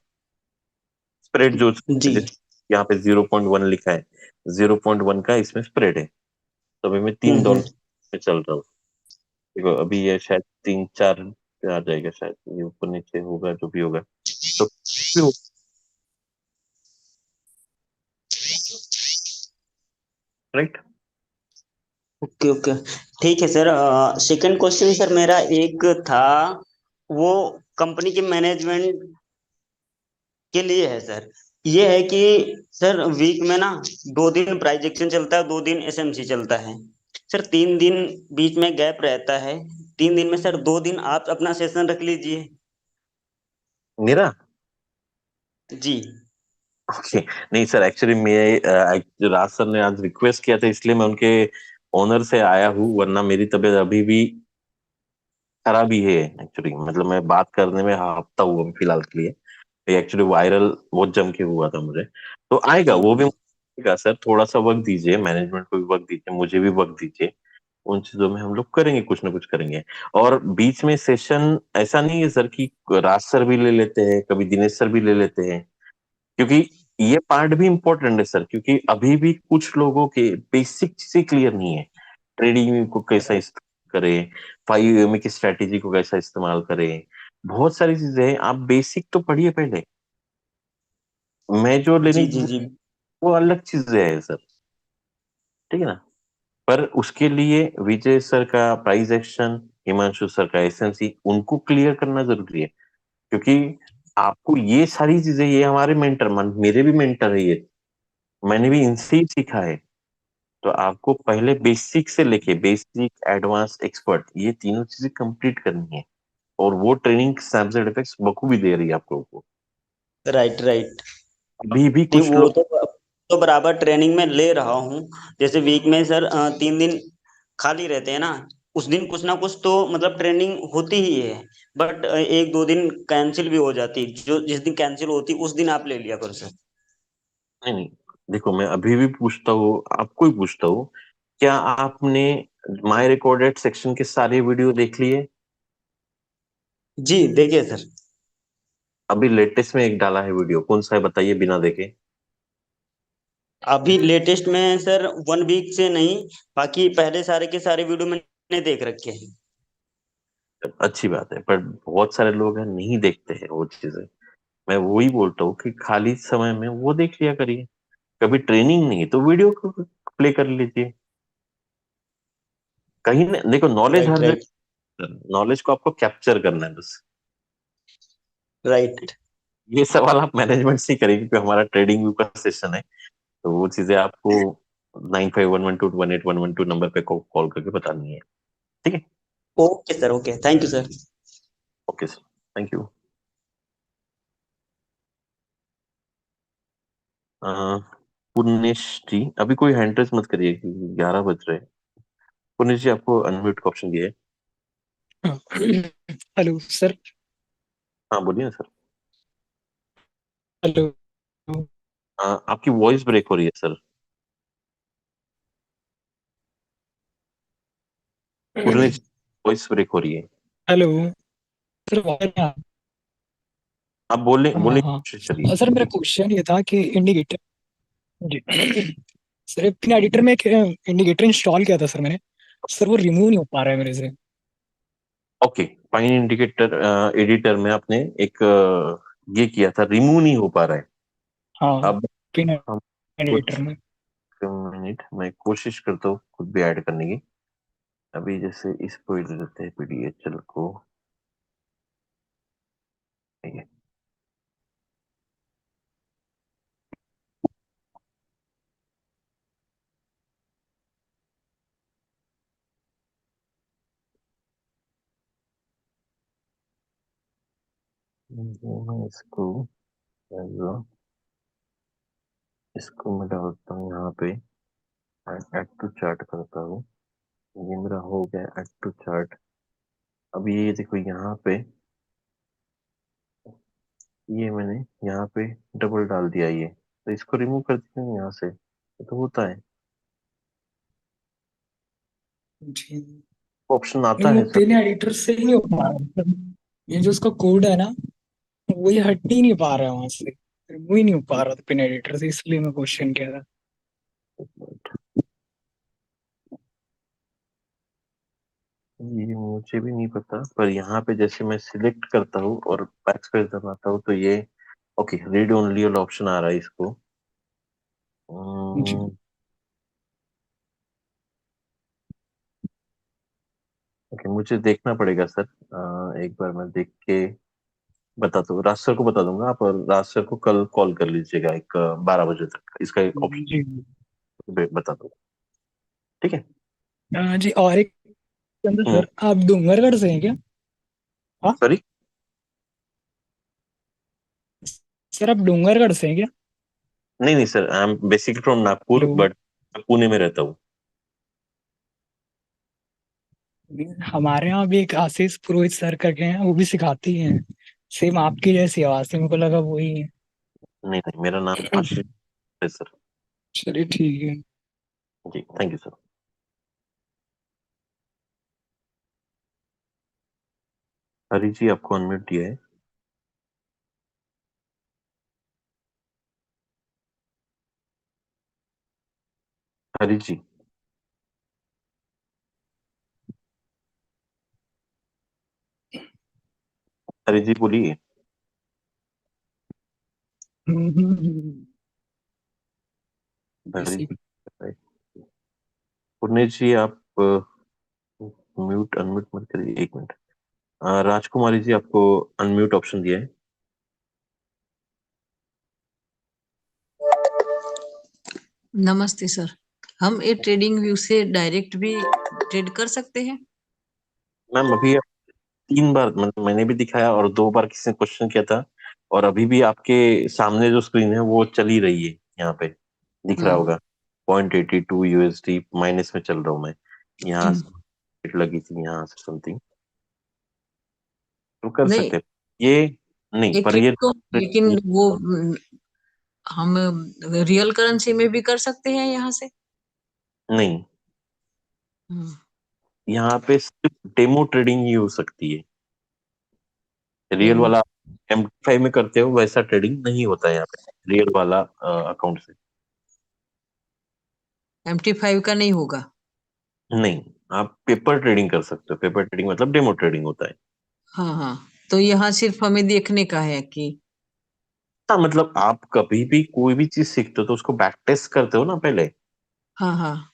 B: स्प्रेड जो
I: जी।
B: जैसे यहाँ पे 0.1 लिखा है, 0.1 का इसमें स्प्रेड है। तो अभी मैं $3
I: हम्म।
B: में चल रहा हूँ। देखो अभी ये शायद 3-4 पे आ जाएगा, शायद ये ऊपर नीचे होगा जो भी होगा। तो भी राइट।
I: ओके ओके, ठीक है सर। सेकंड क्वेश्चन सर मेरा एक था, वो कंपनी के मैनेजमेंट के लिए है सर। ये है कि सर वीक में ना 2 दिन प्राइज एक्शन चलता है, 2 दिन एसएमसी चलता है सर। 3 दिन बीच में गैप रहता है। 3 दिन में सर 2 दिन आप अपना सेशन रख लीजिए।
B: मेरा
I: जी
B: ओके नहीं सर, एक्चुअली मैं राज सर ने आज रिक्वेस्ट किया था इसलिए मैं उनके ओनर से आया हूँ, वरना मेरी तबीयत अभी भी खराब ही है एक्चुअली। मतलब मैं बात करने में हफ्ता हुआ अभी फिलहाल के लिए। एक्चुअली वायरल बहुत जम के हुआ था मुझे, तो आएगा
I: जी
B: वो भी आएगा सर। थोड़ा सा वक्त दीजिए, मैनेजमेंट को भी वक्त दीजिए, मुझे भी वक्त दीजिए। उन चीजों में हम लोग करेंगे, कुछ ना कुछ करेंगे। और बीच में सेशन ऐसा नहीं है सर कि राज सर भी ले लेते हैं, कभी दिनेश सर भी ले लेते हैं, क्योंकि ये पार्ट भी इम्पोर्टेंट है सर। क्योंकि अभी भी कुछ लोगों के बेसिक चीजें क्लियर नहीं है। ट्रेडिंग को कैसा इस्तेमाल करें, 5 की स्ट्रेटेजी को कैसा इस्तेमाल करें, बहुत सारी चीजें हैं। आप बेसिक तो पढ़िए पहले। मैं जो लेने
I: जी जी जी
B: वो अलग चीजें है सर, ठीक है ना। पर उसके लिए विजय सर का प्राइस एक्शन, हिमांशु सर का एसएमसी, उनको क्लियर करना जरूरी है। क्योंकि आपको ये सारी चीजें, ये हमारे मेंटर, मेरे भी मेंटर है ये, मैंने भी इनसे ही सीखा है। तो आपको पहले बेसिक से लेके बेसिक, एडवांस, एक्सपर्ट, ये तीनों चीजें कंप्लीट करनी है। और वो ट्रेनिंग सैमसंग एफेक्स बखूबी दे रही है आप लोगों को।
I: Right right.
B: अभी भी
I: नहीं
B: कुछ
I: वो
B: लोग
I: तो बराबर ट्रेनिंग में ले रहा हूँ। जैसे वीक में सर 3 दिन खाली रहते हैं ना, उस दिन कुछ ना कुछ तो मतलब ट्रेनिंग होती ही है। बट 1-2 दिन कैंसिल भी हो जाती, जो जिस दिन कैंसिल होती उस दिन आप ले लिया करो सर।
B: नहीं नहीं, देखो मैं अभी भी पूछता हूँ, आपको ही पूछता हूँ, क्या आपने माय रिकॉर्डेड सेक्शन के सारे वीडियो देख लिए?
I: जी देखिए सर।
B: अभी लेटेस्ट में एक डाला है वीडियो, कौन सा है बताइए बिना देखे।
I: अभी लेटेस्ट में सर 1 वीक से नहीं, बाकी पहले सारे के सारे वीडियो मैंने देख रखे हैं।
B: अच्छी बात है, पर बहुत सारे लोग हैं नहीं देखते हैं वो चीजें। मैं वही बोलता हूँ कि खाली समय में वो देख लिया करिए। कभी ट्रेनिंग नहीं तो वीडियो को प्ले कर लीजिए। कहीं ना देखो, नॉलेज
I: राइट
B: हर
I: राइट
B: जगह, नॉलेज को आपको कैप्चर करना है बस।
I: राइट।
B: ये सवाल आप मैनेजमेंट से ही करेंगे, क्योंकि हमारा ट्रेडिंग व्यू का सेशन है। तो वो चीजें आपको 9511218112 नंबर पे कॉल करके बतानी है, ठीक है।
I: Okay sir, okay, thank you sir.
B: Okay sir, thank you. Punesh ji, अभी कोई हैंड रेस मत करिए क्योंकि 11 बज रहे हैं। पुनेश जी, आपको अनम्यूट का ऑप्शन दिया है।
J: Hello sir.
B: हाँ बोलिए ना सर।
J: हेलो
B: आपकी वॉइस ब्रेक हो रही है सर। पुनेश, वॉइस ब्रेक हो रही है।
J: हेलो सर, आवाज नहीं आ-
B: आप बोलने
J: हाँ
B: बोलने की
J: हाँ।
B: कोशिश करिए।
J: सर मेरा क्वेश्चन ये था कि इंडिकेटर। जी सर, अपने एडिटर में एक इंडिकेटर इंस्टॉल किया था सर मैंने। सर वो रिमूव नहीं हो पा रहा है मेरे से।
B: ओके, फाइन इंडिकेटर एडिटर में आपने एक ये किया था, रिमूव नहीं हो पा रहा है।
J: हाँ,
B: अब
J: पिन
B: हम
J: एडिटर
B: कुछ
J: में।
B: मिनट मैं कोशिश करता हूँ खुद भी ऐड करने की। अभी जैसे इसको ही ले लेते हैं, पीडीएचएल को। ठीक है। मैं इसको मैं डालता हूँ यहाँ पे, ऐड टू चार्ट करता हूँ। ये मेरा हो गया ऐड टू चार्ट। अब ये देखो यहाँ पे, ये मैंने यहाँ पे डबल डाल दिया ये, तो इसको रिमूव कर देते हैं यहाँ से, ये तो होता है।
J: जी।
B: ऑप्शन
J: नहीं,
B: आता
J: वो
B: है सर।
J: पिन एडिटर से ही नहीं हो पा रहा मतलब। ये जो उसका कोड है ना, वो ये हट ही नहीं पा रहा है वहां से। रिमूव ही नहीं हो पा रहा था पिन एडिटर से, इसलिए मैं क्वेश्चन किया था।
B: ये मुझे भी नहीं पता, पर यहाँ पे जैसे मैं सिलेक्ट करता हूँ और बैकस्पेस दबाता हूँ तो ये ओके, रीड ओनली वाला ऑप्शन आ रहा है इसको।
J: जी।
B: ओके, मुझे देखना पड़ेगा सर। एक बार मैं देख के बताता हूँ, राज सर को बता दूंगा आप, और राज सर को कल कॉल कर लीजिएगा एक 12 बजे तक, इसका एक
J: जी
B: ऑप्शन बता दूंगा, ठीक है।
J: जी। और एक चंद्र
B: हम्म।
J: सर, आप डूंगरगढ़ से हैं क्या? हाँ
B: सॉरी।
J: सर, आप डूंगरगढ़ से हैं क्या?
B: नहीं नहीं sir, I am basically from Nagpur,
J: hello.
B: But Pune में रहता हूँ।
J: हमारे यहाँ भी एक आशीष पुरोहित सर करके हैं, वो भी सिखाती हैं। सेम आपकी जैसी आवाज से, मेरे को लगा वही है।
B: नहीं नहीं, मेरा नाम आशीष है सर।
J: चलिए ठीक है।
B: जी, थैंक यू सर। हरी जी, आपको अनम्यूट दिया है। हरी जी। हरी जी बोलिए। हरी
J: इसी
B: जी। पुण्य जी, आप म्यूट अनम्यूट मत करिए, एक मिनट। राजकुमारी जी, आपको अनम्यूट ऑप्शन दिया है।
K: नमस्ते सर। हम ये ट्रेडिंग व्यू से डायरेक्ट भी ट्रेड कर सकते हैं?
B: मैम, अभी 3 बार मतलब मैंने भी दिखाया, और 2 बार किसी ने क्वेश्चन किया था, और अभी भी आपके सामने जो स्क्रीन है वो चल ही रही है, यहाँ पे दिख रहा
K: हाँ
B: होगा। 0.82 USD माइनस में चल रहा हूँ मैं। यहाँ
K: हम्म,
B: से लगी थी, यहाँ से समथिंग, तो कर
K: नहीं
B: सकते हैं ये। नहीं,
K: ये
B: पर
K: ट्रेड
B: ये
K: तो, लेकिन वो हम रियल करेंसी में भी कर सकते हैं यहाँ से?
B: नहीं,
K: हम्म,
B: यहाँ पे सिर्फ डेमो ट्रेडिंग ही हो सकती है। रियल
K: डेमो
B: वाला M5 में करते हो वैसा ट्रेडिंग नहीं होता है यहाँ पे, रियल वाला अकाउंट से।
K: MT5 का नहीं होगा?
B: नहीं, आप पेपर ट्रेडिंग कर सकते हो। पेपर ट्रेडिंग मतलब डेमो ट्रेडिंग होता है।
K: हाँ हाँ, तो यहाँ सिर्फ हमें देखने का है कि?
B: हाँ, मतलब आप कभी भी कोई भी चीज सीखते हो तो उसको बैक टेस्ट करते हो ना पहले।
K: हाँ हाँ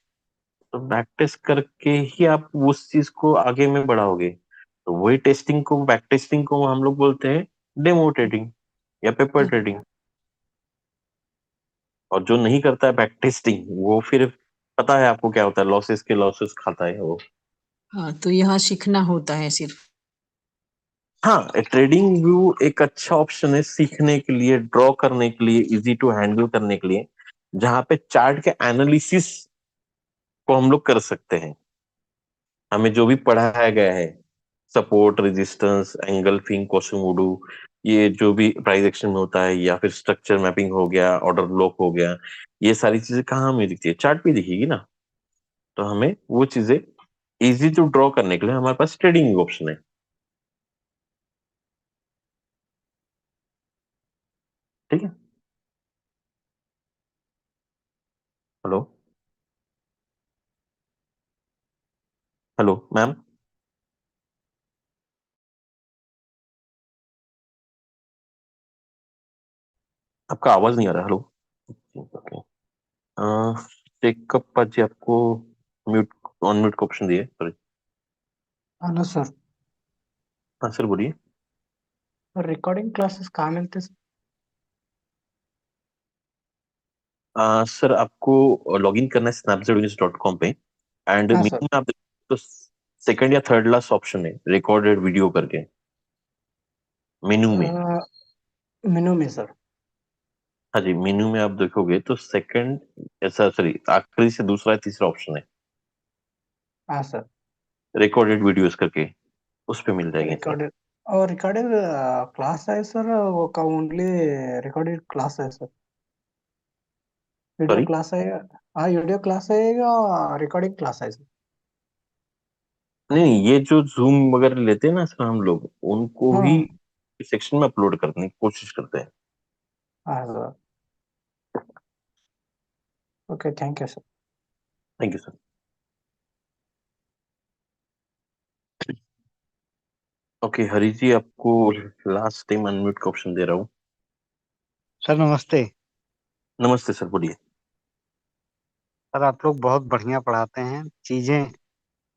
B: तो बैक टेस्ट करके ही आप उस चीज को आगे में बढ़ाओगे। तो वही टेस्टिंग को, बैक टेस्टिंग को हम लोग बोलते हैं डेमो ट्रेडिंग या पेपर
K: हाँ
B: ट्रेडिंग। और जो नहीं करता है बैक टेस्टिंग, वो फिर पता है आपको क्या होता है, लॉसेस के लॉसेस खाता है वो।
K: हाँ, तो यहाँ सीखना होता है सिर्फ?
B: हाँ, ट्रेडिंग व्यू एक अच्छा ऑप्शन है सीखने के लिए, ड्रॉ करने के लिए, इजी टू हैंडल करने के लिए, जहां पे चार्ट के एनालिसिस को हम लोग कर सकते हैं। हमें जो भी पढ़ाया गया है, सपोर्ट, रेजिस्टेंस, एंगल्फिंग, कोशिमोडू, ये जो भी प्राइस एक्शन में होता है, या फिर स्ट्रक्चर मैपिंग हो गया, ऑर्डर ब्लॉक हो गया, ये सारी चीजें कहाँ हमें दिखती है, चार्ट पे दिखेगी ना। तो हमें वो चीजें इजी टू ड्रॉ करने के लिए हमारे पास ट्रेडिंग ऑप्शन है, ठीक है। हेलो। हेलो मैम, आपका आवाज नहीं आ रहा। हेलो। ओके। टेकअप जी, आपको म्यूट ऑन म्यूट का ऑप्शन दिए, सॉरी।
L: Hello sir.
B: हाँ सर, बोलिए।
L: रिकॉर्डिंग क्लासेस कहाँ मिलते सर?
B: सर, आपको लॉग इन करना है snapzwins.com पे, एंड
L: हाँ
B: मेन्यू
L: सर।
B: में आप देखो तो सेकंड या थर्ड लास्ट ऑप्शन है रिकॉर्डेड वीडियो करके, मेनू में।
L: मेनू में सर।
B: हाँ जी, मेनू में आप देखोगे तो सेकंड, ऐसा सॉरी, आखिरी से दूसरा या तीसरा ऑप्शन है
L: हाँ सर।
B: रिकॉर्डेड वीडियोस करके, उस पे मिल जाएंगे सर।
L: रिकॉर्डेड, और रिकॉर्डेड क्लास है सर, वो का ओनली रिकॉर्डेड क्लास है सर? Video
B: sorry.
L: क्लास है? हाँ, वीडियो क्लास है या रिकॉर्डिंग क्लास है सर?
B: नहीं, ये जो जूम वगैरह लेते हैं ना सर हम लोग, उनको ही
L: हाँ
B: सेक्शन में अपलोड करने की कोशिश करते हैं।
L: हाँ sir. Okay, thank you sir.
B: Thank you sir. Okay, Hari ji, आपको लास्ट टाइम अनम्यूट का ऑप्शन दे रहा हूँ।
M: सर नमस्ते।
B: नमस्ते सर, बोलिए।
M: सर आप लोग बहुत बढ़िया पढ़ाते हैं चीजें,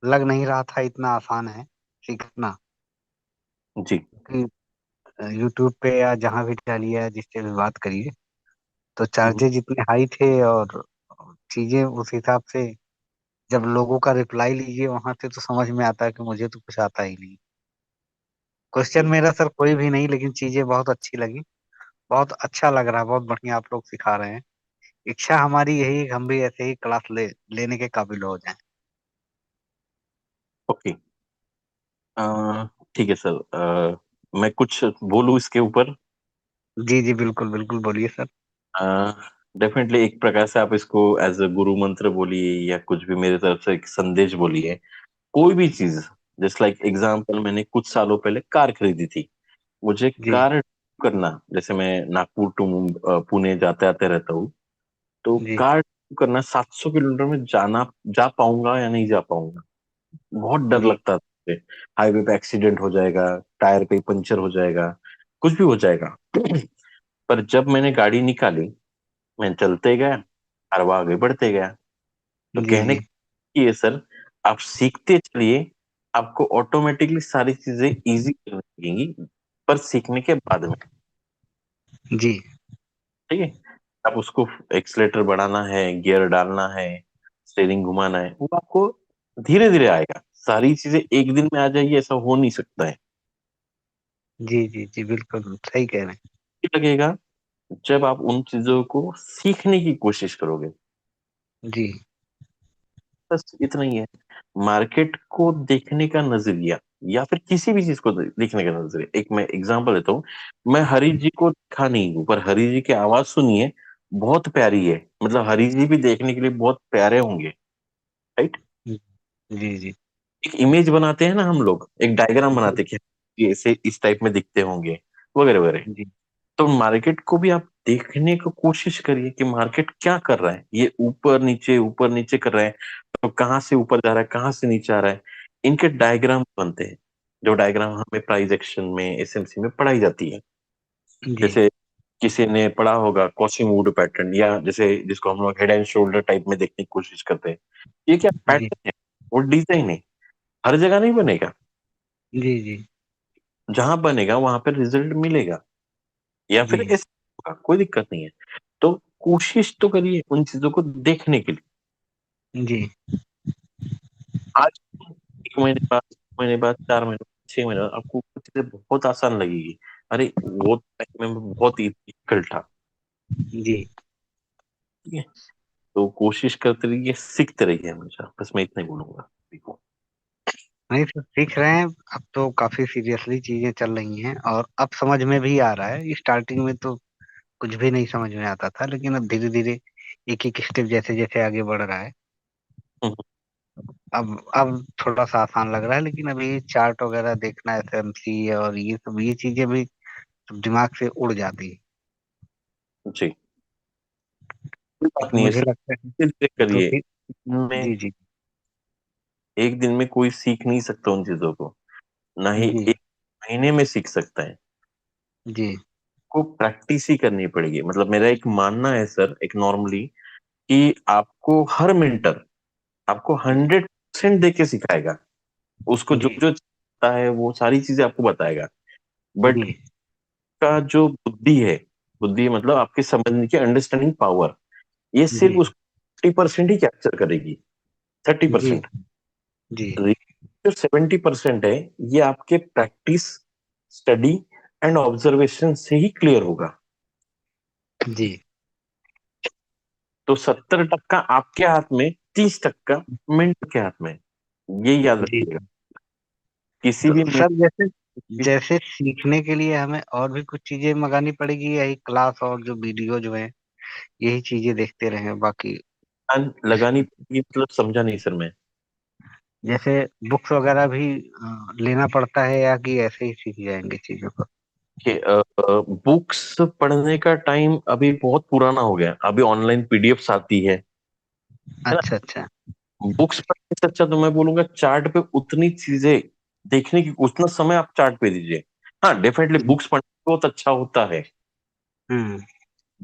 M: लग नहीं रहा था इतना आसान है सीखना।
B: जी
M: कि यूट्यूब पे या जहाँ भी डालिए या जिससे भी बात करिए, तो चार्जेस इतने हाई थे और चीजें उस हिसाब से जब लोगों का रिप्लाई लीजिए वहां से तो समझ में आता है कि मुझे तो कुछ आता ही नहीं। क्वेश्चन मेरा सर कोई भी नहीं, लेकिन चीजें बहुत अच्छी लगी, बहुत अच्छा लग रहा है, बहुत बढ़िया आप लोग सिखा रहे हैं। इच्छा हमारी यही है कि हम भी ऐसे ही क्लास लेने के काबिल हो जाएं।
B: ओके। ठीक है सर। मैं कुछ बोलूं इसके ऊपर?
M: जी जी बिल्कुल बिल्कुल, बोलिए सर।
B: डेफिनेटली एक प्रकार से आप इसको एज अ गुरु मंत्र बोलिए या कुछ भी, मेरे तरफ से एक संदेश बोलिए। कोई भी चीज, जस्ट लाइक एग्जांपल, मैंने कुछ सालों पहले कार खरीदी थी। मुझे
M: जी
B: कार करना, जैसे मैं नागपुर टू पुणे जाते आते रहता हूँ, तो
M: जी
B: कार करना 700 किलोमीटर में जा पाऊंगा या नहीं जा पाऊंगा, बहुत डर
M: जी
B: लगता था। हाईवे पे एक्सीडेंट हो जाएगा, टायर पे पंचर हो जाएगा, कुछ भी हो जाएगा। पर जब मैंने गाड़ी निकाली, मैं चलते गया, कारवा आगे बढ़ते गया। तो
M: जी
B: कहने
M: जी
B: की ये सर, आप सीखते चलिए, आपको ऑटोमेटिकली सारी चीजें इजी लगने लगेंगी, पर सीखने के बाद में।
M: जी
B: ठीक है। आप उसको एक्सीलेटर बढ़ाना है, गियर डालना है, स्टीयरिंग घुमाना है, वो आपको धीरे धीरे आएगा। सारी चीजें एक दिन में आ जाएगी ऐसा हो नहीं सकता है।
M: जी जी जी बिल्कुल सही कह रहे हैं।
B: ये लगेगा जब आप उन चीजों को सीखने की कोशिश करोगे।
M: जी
B: बस इतना ही है। मार्केट को देखने का नजरिया, या फिर किसी भी चीज को देखने का नजरिया, एक मैं एग्जांपल देता हूँ। मैं हरि जी को देखा नहीं हूँ, पर हरि जी की आवाज सुनिए, बहुत प्यारी है। मतलब हरि जी भी देखने के लिए बहुत प्यारे होंगे, राइट?
M: जी जी
B: एक इमेज बनाते हैं ना हम लोग, एक डायग्राम
M: जी
B: बनाते हैं कि ये ऐसे इस टाइप में दिखते होंगे, वगैरह वगैरह।
M: जी
B: तो मार्केट को भी आप देखने की कोशिश करिए कि मार्केट क्या कर रहा है। ये ऊपर नीचे कर रहा है, तो कहाँ से ऊपर जा रहा है, कहाँ से नीचे आ रहा है, इनके डायग्राम बनते हैं। जो डायग्राम हमें प्राइस एक्शन में, एसएमसी में पढ़ाई जाती है।
M: जी
B: जैसे किसी ने पढ़ा होगा कॉसिम वुड पैटर्न, या जैसे जिसको हम लोग हेड एंड शोल्डर टाइप में देखने की कोशिश करते हैं। ये क्या
M: जी
B: पैटर्न है, वो डिजाइन है, हर जगह नहीं बनेगा।
M: जी जी
B: जहां बनेगा वहां पर रिजल्ट मिलेगा, या फिर
M: जी
B: ऐसे होगा, कोई दिक्कत नहीं है। तो कोशिश तो करिए उन चीजों को देखने के लिए।
M: जी
B: आज 1 महीने बाद, 2 महीने बाद, 4 महीने बाद, 6 महीने बाद आपको कुछ चीजें बहुत आसान लगेगी। अरे वो टाइम में बहुत डिफिकल्ट था।
M: जी
B: ठीक है। तो कोशिश करते रहिए, सीखते रहिए हमेशा। बस मैं इतना ही बोलूंगा। देखो,
M: नहीं सर, सीख रहे हैं। अब तो काफी सीरियसली चीजें चल रही हैं और अब समझ में भी आ रहा है। स्टार्टिंग में तो कुछ भी नहीं समझ में आता था, लेकिन अब धीरे धीरे एक एक स्टेप जैसे जैसे आगे बढ़ रहा है, अब थोड़ा सा आसान लग रहा है। लेकिन अभी चार्ट वगैरह देखना, एसएमसी और ये सब, ये चीजें भी दिमाग से उड़ जाती है।
B: जी, कोई बात
M: तो
B: नहीं है
M: मुझे
B: सर,
M: लगता है
B: धीरे
M: दो
B: करिए।
M: तीन।
B: में
M: जी जी
B: एक दिन में कोई सीख नहीं सकता उन चीजों को, ना ही
M: जी
B: 1 महीने में सीख सकता है।
M: जी
B: को प्रैक्टिस ही करनी पड़ेगी। मतलब मेरा एक मानना है सर, एक नॉर्मली, कि आपको हर मेंटर आपको 100% दे के सिखाएगा। उसको जो
M: जी
B: जो चाहता है वो सारी चीजें आपको बताएगा। बट
M: जी
B: का जो बुद्धि है, बुद्धि मतलब आपके समझने की अंडरस्टैंडिंग पावर, ये सिर्फ
M: जी
B: उसको 50% ही कैप्चर करेगी।
M: जी
B: 30%,
M: जी
B: जो 70% है, ये आपके प्रैक्टिस, स्टडी एंड ऑब्जर्वेशन से ही क्लियर होगा।
M: जी
B: तो 70% आपके हाथ में, 30% मेंटर के हाथ में। ये याद
M: जी
B: रखिएगा। किसी
M: तो
B: भी
M: सर जैसे
B: किस-
M: जैसे सीखने के लिए हमें और भी कुछ चीजें मंगानी पड़ेगी, यही क्लास और जो वीडियो जो है यही चीजें देखते रहे बाकी?
B: लगानी पड़ेगी, मतलब समझा नहीं सर मैं।
M: जैसे बुक्स वगैरह भी लेना पड़ता है, या कि ऐसे ही सीख जाएंगे चीजों को?
B: कि बुक्स पढ़ने का टाइम अभी बहुत पुराना हो गया। अभी ऑनलाइन पीडीएफ्स आती है ना।
M: अच्छा अच्छा
B: बुक्स पढ़ने से अच्छा तो मैं बोलूंगा चार्ट पे उतनी चीजें देखने की, उतना समय आप चार्ट पे दीजिए। हाँ, डेफिनेटली बुक्स पढ़ना बहुत अच्छा होता है,
M: हम्म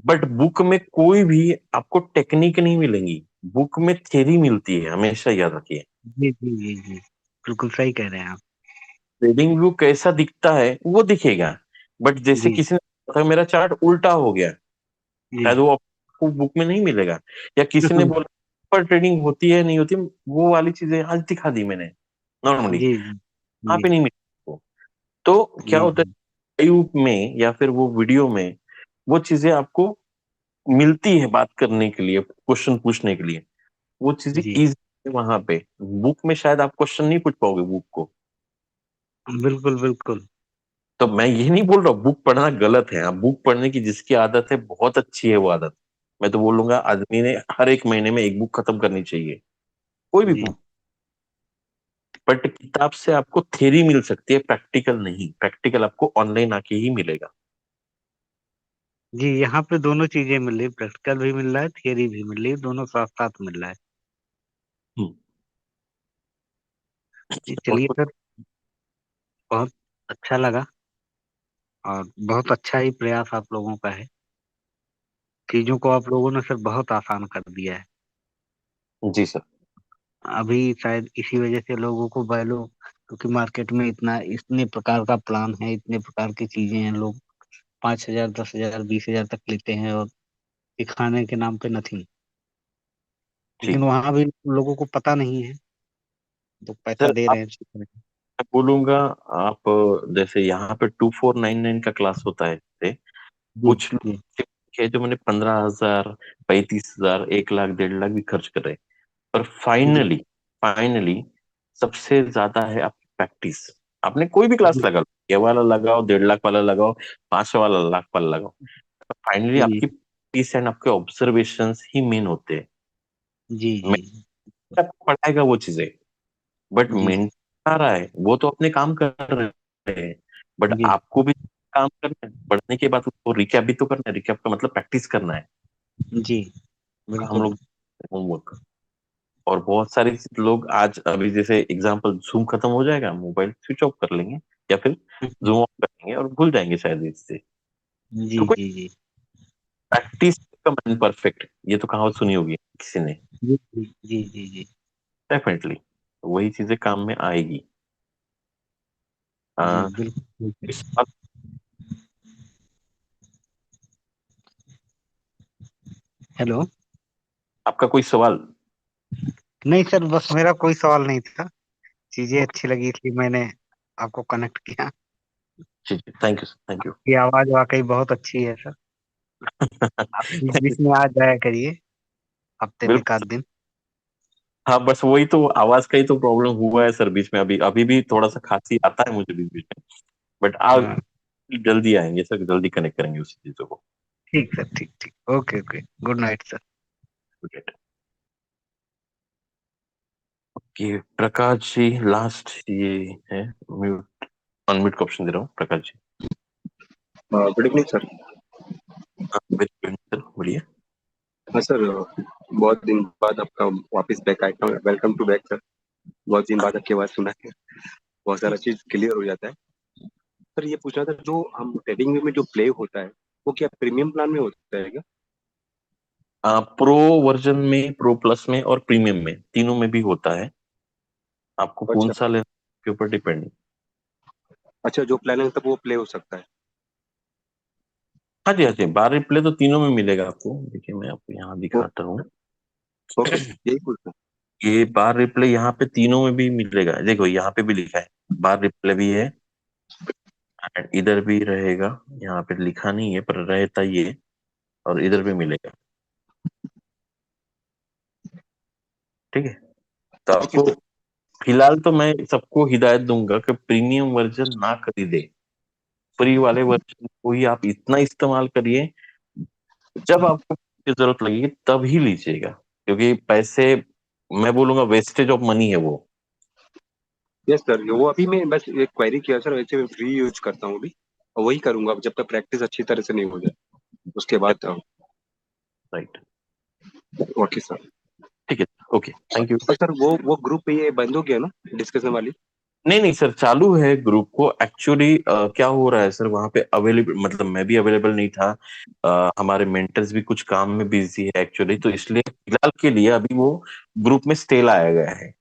B: बट बुक में कोई भी आपको टेक्निक नहीं मिलेंगी। बुक में थ्योरी मिलती है, हमेशा याद रखिए।
M: जी जी जी जी, बिल्कुल सही कह रहे हैं आप।
B: ट्रेडिंग व्यू कैसा दिखता है वो दिखेगा, बट जैसे
M: जी
B: किसी ने बोला था, मेरा चार्ट उल्टा हो गया,
M: जी।
B: शायद वो आपको बुक में नहीं मिलेगा, या किसी ने बोला पर ट्रेडिंग होती है नहीं होती, वो वाली चीजें आज दिखा दी मैंने नॉर्मली,
M: जी जी
B: वहां
M: जी
B: पे नहीं मिलेगा। तो क्या
M: जी
B: होता है लाइव में या फिर वो वीडियो में वो चीजें आपको मिलती है बात करने के लिए, क्वेश्चन पूछने के लिए, वो चीजें
M: जी,
B: इजी है वहां पे। बुक में शायद आप क्वेश्चन नहीं पूछ पाओगे बुक को।
M: बिल्कुल बिल्कुल।
B: तो मैं ये नहीं बोल रहा बुक पढ़ना गलत है, हाँ बुक पढ़ने की जिसकी आदत है बहुत अच्छी है वो आदत। मैं तो बोलूंगा आदमी ने हर एक महीने में एक बुक खत्म करनी चाहिए, कोई भी
M: जी
B: बुक। बट किताब से आपको थ्योरी मिल सकती है, प्रैक्टिकल नहीं, प्रैक्टिकल आपको ऑनलाइन आके ही मिलेगा।
M: जी, यहाँ पे दोनों चीजें मिल रही, प्रैक्टिकल भी मिल रहा है, थियरी भी मिल रही है, दोनों साथ साथ मिल रहा है।
B: हम्म।
M: जी
B: और
M: चलिए
B: कुछ
M: सर, बहुत अच्छा लगा, और बहुत अच्छा ही प्रयास आप लोगों का है। चीजों को आप लोगों ने सर बहुत आसान कर दिया है।
B: जी सर।
M: अभी शायद इसी वजह से लोगों को वैल्यू, क्योंकि मार्केट में इतना इतने प्रकार का प्लान है, इतने प्रकार की चीजें हैं, लोग 5,000 10,000 20,000 तक लेते हैं, और दिखाने के नाम पे नथिंग।
B: जी
M: लेकिन वहां भी लोगों को पता नहीं है, तो पैसा
B: सर,
M: दे
B: आप
M: रहे हैं सीख रहे हैं।
B: मैं बोलूंगा आप जैसे यहाँ पे 2499 का क्लास होता है, जैसे
M: जी
B: कुछ
M: जी
B: लोग है जो मैंने 15,000 35,000 1 लाख 1.5 लाख भी खर्च कर रहे हैं, पर
M: जी
B: फाइनली फाइनली सबसे ज्यादा है आपकी प्रैक्टिस। आपने कोई भी क्लास
M: जी
B: लगा लो, ये वाला लगाओ, 1.5 लाख वाला लगाओ, 500 वाला, लाख वाला लगाओ, फाइनली
M: जी
B: आपकी प्रैक्टिस एंड आपके ऑब्जर्वेशन ही मेन होते हैं।
M: जी
B: मैं
M: जी
B: आपको पढ़ाएगा वो चीजें, बट
M: जी
B: मेंटर आ रहा है वो तो अपने काम कर रहे हैं, बट
M: जी
B: आपको भी काम करना है, पढ़ने के बाद उसको रिकैप भी तो करना है, रिकैप का मतलब प्रैक्टिस करना है।
M: जी
B: हम
M: बिल्कुल।
B: लोग होमवर्क, और बहुत सारे लोग आज अभी जैसे एग्जांपल जूम खत्म हो जाएगा, मोबाइल स्विच ऑफ कर लेंगे या फिर जूम ऑफ करेंगे और भूल जाएंगे शायद इससे।
M: जी
B: तो कोई
M: जी जी
B: प्रैक्टिस का मैन परफेक्ट, ये तो कहावत सुनी होगी किसी ने।
M: जी जी जी जी जी
B: डेफिनेटली वही चीजें काम में आएगी।
M: जी
B: आ,
M: बिल्कुल।
B: इस बात-
M: हेलो।
B: आपका कोई सवाल?
M: नहीं सर, बस मेरा कोई सवाल नहीं था। चीजें अच्छी लगी इसलिए मैंने आपको कनेक्ट किया।
B: जी जी, थैंक यू थैंक यू।
M: आपकी आवाज वाकई बहुत अच्छी है सर। आप बीच बीच में आ जाया करिए, हफ्ते में एक आध
B: बिल्कुल।
M: दिन।
B: हाँ बस वही तो आवाज का ही तो प्रॉब्लम हुआ है सर बीच में, अभी अभी भी थोड़ा सा खांसी आता है मुझे बीच बीच में, बट आ
M: हाँ
B: जल्दी आएंगे सर, जल्दी कनेक्ट करेंगे उसी चीजों को।
M: ठीक सर, ठीक ठीक, okay okay, good night sir.
B: कि प्रकाश जी लास्ट ये है, म्यूट अनम्यूट का ऑप्शन दे रहा हूँ Prakash ji.
N: Good evening sir.
B: हाँ, very good, sir, बोलिए।
N: हाँ सर, बहुत दिन बाद आपका वापस बैक आया हूँ। Welcome to back sir. बहुत दिन बाद आपकी आवाज़ सुना है, बहुत सारा चीज़ क्लियर हो जाता है। सर ये पूछना था, जो हम ट्रेडिंग में जो प्ले होता है वो क्या प्रीमियम प्लान में होता है क्या?
B: प्रो वर्जन में, प्रो प्लस में और प्रीमियम में, तीनों में भी होता है, आपको कौन
N: अच्छा
B: सा लेना के ऊपर डिपेंड।
N: अच्छा, जो प्लान है तब वो प्ले हो सकता है।
B: हाँ जी हाँ जी, बार रिप्ले तो तीनों में मिलेगा आपको, देखिए मैं आपको यहाँ
N: ओ,
B: दिखाता हूँ।
N: ओके, यही पूछना।
B: ये बार रिप्ले यहाँ पे तीनों में भी मिलेगा, देखो यहाँ पे भी लिखा है, बार रिप्ले भी है and इधर भी रहेगा, यहाँ पे लिखा नहीं है पर रहता ही है, और इधर भी मिलेगा। ठीक है, तो
N: ठीक है
B: आपको
N: सर।
B: फिलहाल तो मैं सबको हिदायत दूंगा कि प्रीमियम वर्जन ना खरीदे, फ्री वाले वर्जन को ही आप इतना इस्तेमाल करिए, जब आपको जरूरत लगेगी तब ही लीजिएगा, क्योंकि पैसे, मैं बोलूंगा वेस्टेज ऑफ मनी है वो।
N: यस सर, वो अभी मैं बस एक क्वेरी किया सर, वैसे मैं फ्री यूज करता हूँ अभी, और वही करूंगा जब तक प्रैक्टिस अच्छी तरह से नहीं हो जाए, उसके बाद।
B: Right,
N: okay sir.
B: ठीक है, ओके, थैंक यू।
N: और सर वो ग्रुप पे ये बंद हो गया ना, डिस्कशन वाली?
B: नहीं नहीं सर, चालू है ग्रुप को एक्चुअली। क्या हो रहा है सर, वहाँ पे अवेलेबल, मतलब मैं भी अवेलेबल नहीं था, हमारे मेंटर्स भी कुछ काम में बिजी है एक्चुअली, तो इसलिए फिलहाल के लिए अभी वो ग्रुप में स्टे लाया गया है।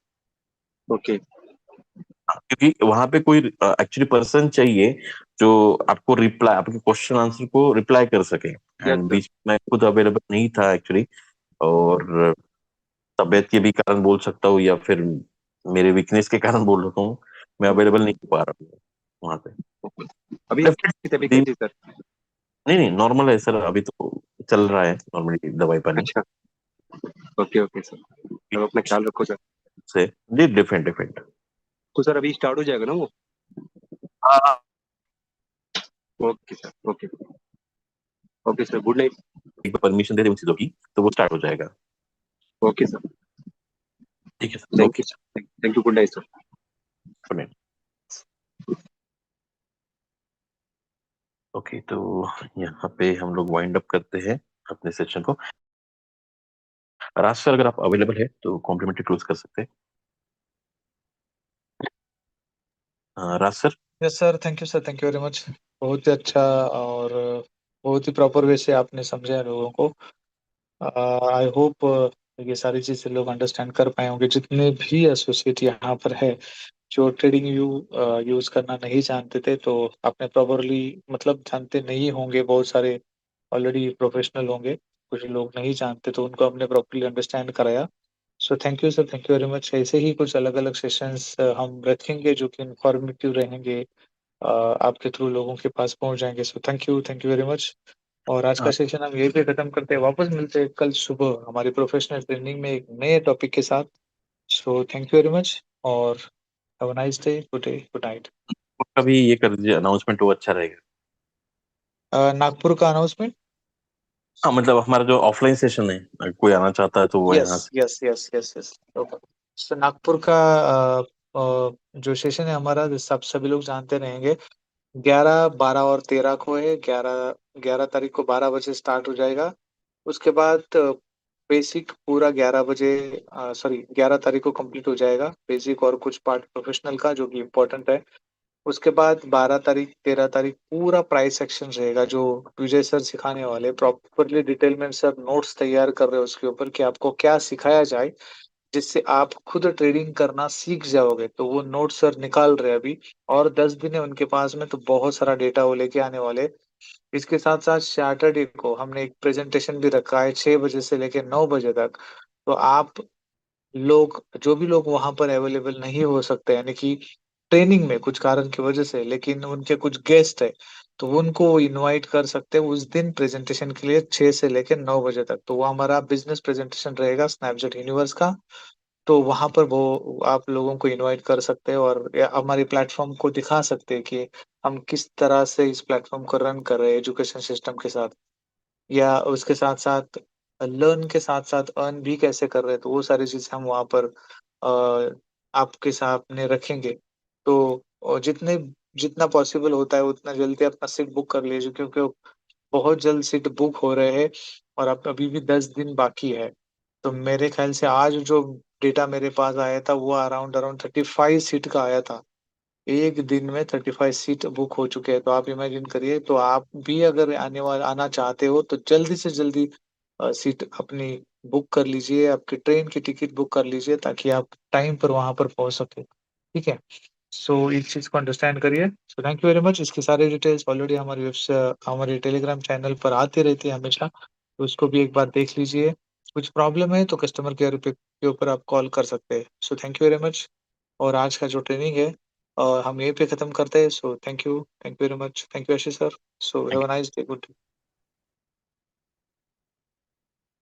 N: ओके
B: क्योंकि वहां पे कोई एक्चुअली पर्सन चाहिए जो आपको रिप्लाई, आपके क्वेश्चन आंसर को रिप्लाई कर सके।
N: Yes
B: and
N: sir.
B: बीच में खुद अवेलेबल नहीं था एक्चुअली, और तबीयत के भी कारण बोल सकता हूँ, या फिर मेरे वीकनेस के कारण बोल रहा हूँ, मैं अवेलेबल नहीं हो पा रहा हूँ वहां पे।
N: अभी आपकी तबीयत कैसी है सर?
B: नहीं नहीं, नॉर्मल है सर, अभी तो चल रहा है नॉर्मली दवाई पानी
N: अच्छा ओके ओके सर, अब अपना ख्याल रखो सर।
B: से। जी डिफरेंट डिफरेंट।
N: तो सर अभी स्टार्ट हो जाएगा ना वो?
B: हाँ,
N: okay sir okay okay sir, good night.
B: एक परमिशन दे दे उन चीजों की तो वो स्टार्ट हो जाएगा।
N: ओके सर,
B: ठीक है sir,
N: thank
B: okay.
N: You sir, thank you, good night sir.
B: Good night. Okay, तो यहाँ पे हम लोग वाइंड अप करते हैं अपने सेशन को। राज सर अगर आप अवेलेबल है तो कॉम्प्लीमेंट्री क्लोज कर सकते हैं। Raj sir.
A: Yes sir, thank you sir, thank you very much. बहुत ही अच्छा और बहुत ही प्रॉपर वे से आपने समझाया लोगों को। आई होप ये सारी चीजें लोग अंडरस्टैंड कर पाए होंगे, जितने भी एसोसिएट यहाँ पर है जो ट्रेडिंग व्यू यूज करना नहीं जानते थे, तो आपने प्रॉपरली मतलब जानते नहीं होंगे, बहुत सारे ऑलरेडी प्रोफेशनल होंगे, कुछ लोग नहीं जानते तो उनको हमने प्रॉपरली अंडरस्टैंड कराया। सो thank you sir, thank you very much. ऐसे ही कुछ अलग अलग सेशंस हम रखेंगे जो कि इंफॉर्मेटिव रहेंगे, आपके थ्रू लोगों के पास पहुंच जाएंगे। सो थैंक यू वेरी मच। और आज का सेशन हम यहीं पे खत्म करते हैं, वापस मिलते हैं कल सुबह हमारी प्रोफेशनल ट्रेनिंग में एक नए टॉपिक के साथ। So thank you very much और have a nice day, good night.
B: कभी ये कर दीजिए अनाउंसमेंट, वो अच्छा रहेगा।
A: नागपुर का अनाउंसमेंट?
B: हाँ, मतलब हमारा जो ऑफलाइन सेशन है, अगर कोई आना चाहता है तो वो
A: यस
B: यहाँ से।
A: Yes yes yes yes, okay. So Nagpur का जो सेशन है हमारा, जैसे आप सभी लोग जानते रहेंगे, 11, 12 और 13 को है। 11 तारीख को 12 बजे स्टार्ट हो जाएगा। उसके बाद बेसिक पूरा 11 बजे, सॉरी 11 तारीख को कंप्लीट हो जाएगा बेसिक और कुछ पार्ट प्रोफेशनल का जो कि इम्पोर्टेंट है। उसके बाद 12 तारीख 13 तारीख पूरा प्राइस सेक्शन रहेगा जो विजय सर सिखाने वाले, प्रॉपरली डिटेल में सर नोट्स तैयार कर रहे हैं उसके ऊपर कि आपको क्या सिखाया जाए जिससे आप खुद ट्रेडिंग करना सीख जाओगे। तो वो नोट सर निकाल रहे हैं अभी, और 10 दिन है उनके पास में, तो बहुत सारा डेटा वो लेके आने वाले। इसके साथ साथ सैटरडे को हमने एक प्रेजेंटेशन भी रखा है 6 बजे से लेकर 9 बजे तक। तो आप लोग, जो भी लोग वहां पर अवेलेबल नहीं हो सकते, यानी कि ट्रेनिंग में कुछ कारण की वजह से, लेकिन उनके कुछ गेस्ट है, तो उनको इनवाइट कर सकते हैं उस दिन प्रेजेंटेशन के लिए 6 से लेकर 9 बजे तक। तो वो हमारा बिजनेस प्रेजेंटेशन रहेगा स्नैपचैट यूनिवर्स का। तो वहां पर वो आप लोगों को इनवाइट कर सकते हैं और हमारे प्लेटफॉर्म को दिखा सकते हैं कि हम किस तरह से इस प्लेटफॉर्म को रन कर रहे हैं एजुकेशन सिस्टम के साथ, या उसके साथ साथ लर्न के साथ साथ अर्न भी कैसे कर रहे हैं। तो वो सारी चीजें हम वहाँ पर आपके सामने रखेंगे। तो जितने जितना पॉसिबल होता है उतना जल्दी अपना सीट बुक कर लीजिए, क्योंकि बहुत जल्द सीट बुक हो रहे हैं और अब अभी भी 10 दिन बाकी है। तो मेरे ख्याल से आज जो डेटा मेरे पास आया था वो अराउंड अराउंड 35 सीट का आया था। एक दिन में 35 सीट बुक हो चुके हैं। तो आप इमेजिन करिए, तो आप भी अगर आना चाहते हो तो जल्दी से जल्दी सीट अपनी बुक कर लीजिए, आपकी ट्रेन की टिकट बुक कर लीजिए ताकि आप टाइम पर वहां पर पहुंच सके। ठीक है, सो इस चीज को अंडरस्टैंड करिए। सो थैंक यू वेरी मच। इसकी सारी डिटेल्स ऑलरेडी हमारी वेबसाइट, हमारे टेलीग्राम चैनल पर आती रहती है हमेशा, तो उसको भी एक बार देख लीजिए। कुछ प्रॉब्लम है तो कस्टमर केयर पे के ऊपर आप कॉल कर सकते हैं। सो थैंक यू वेरी मच। और आज का जो ट्रेनिंग है हम यहीं पे खत्म करते हैं। सो thank you very much, thank you Ashish sir. So have a nice day, good day.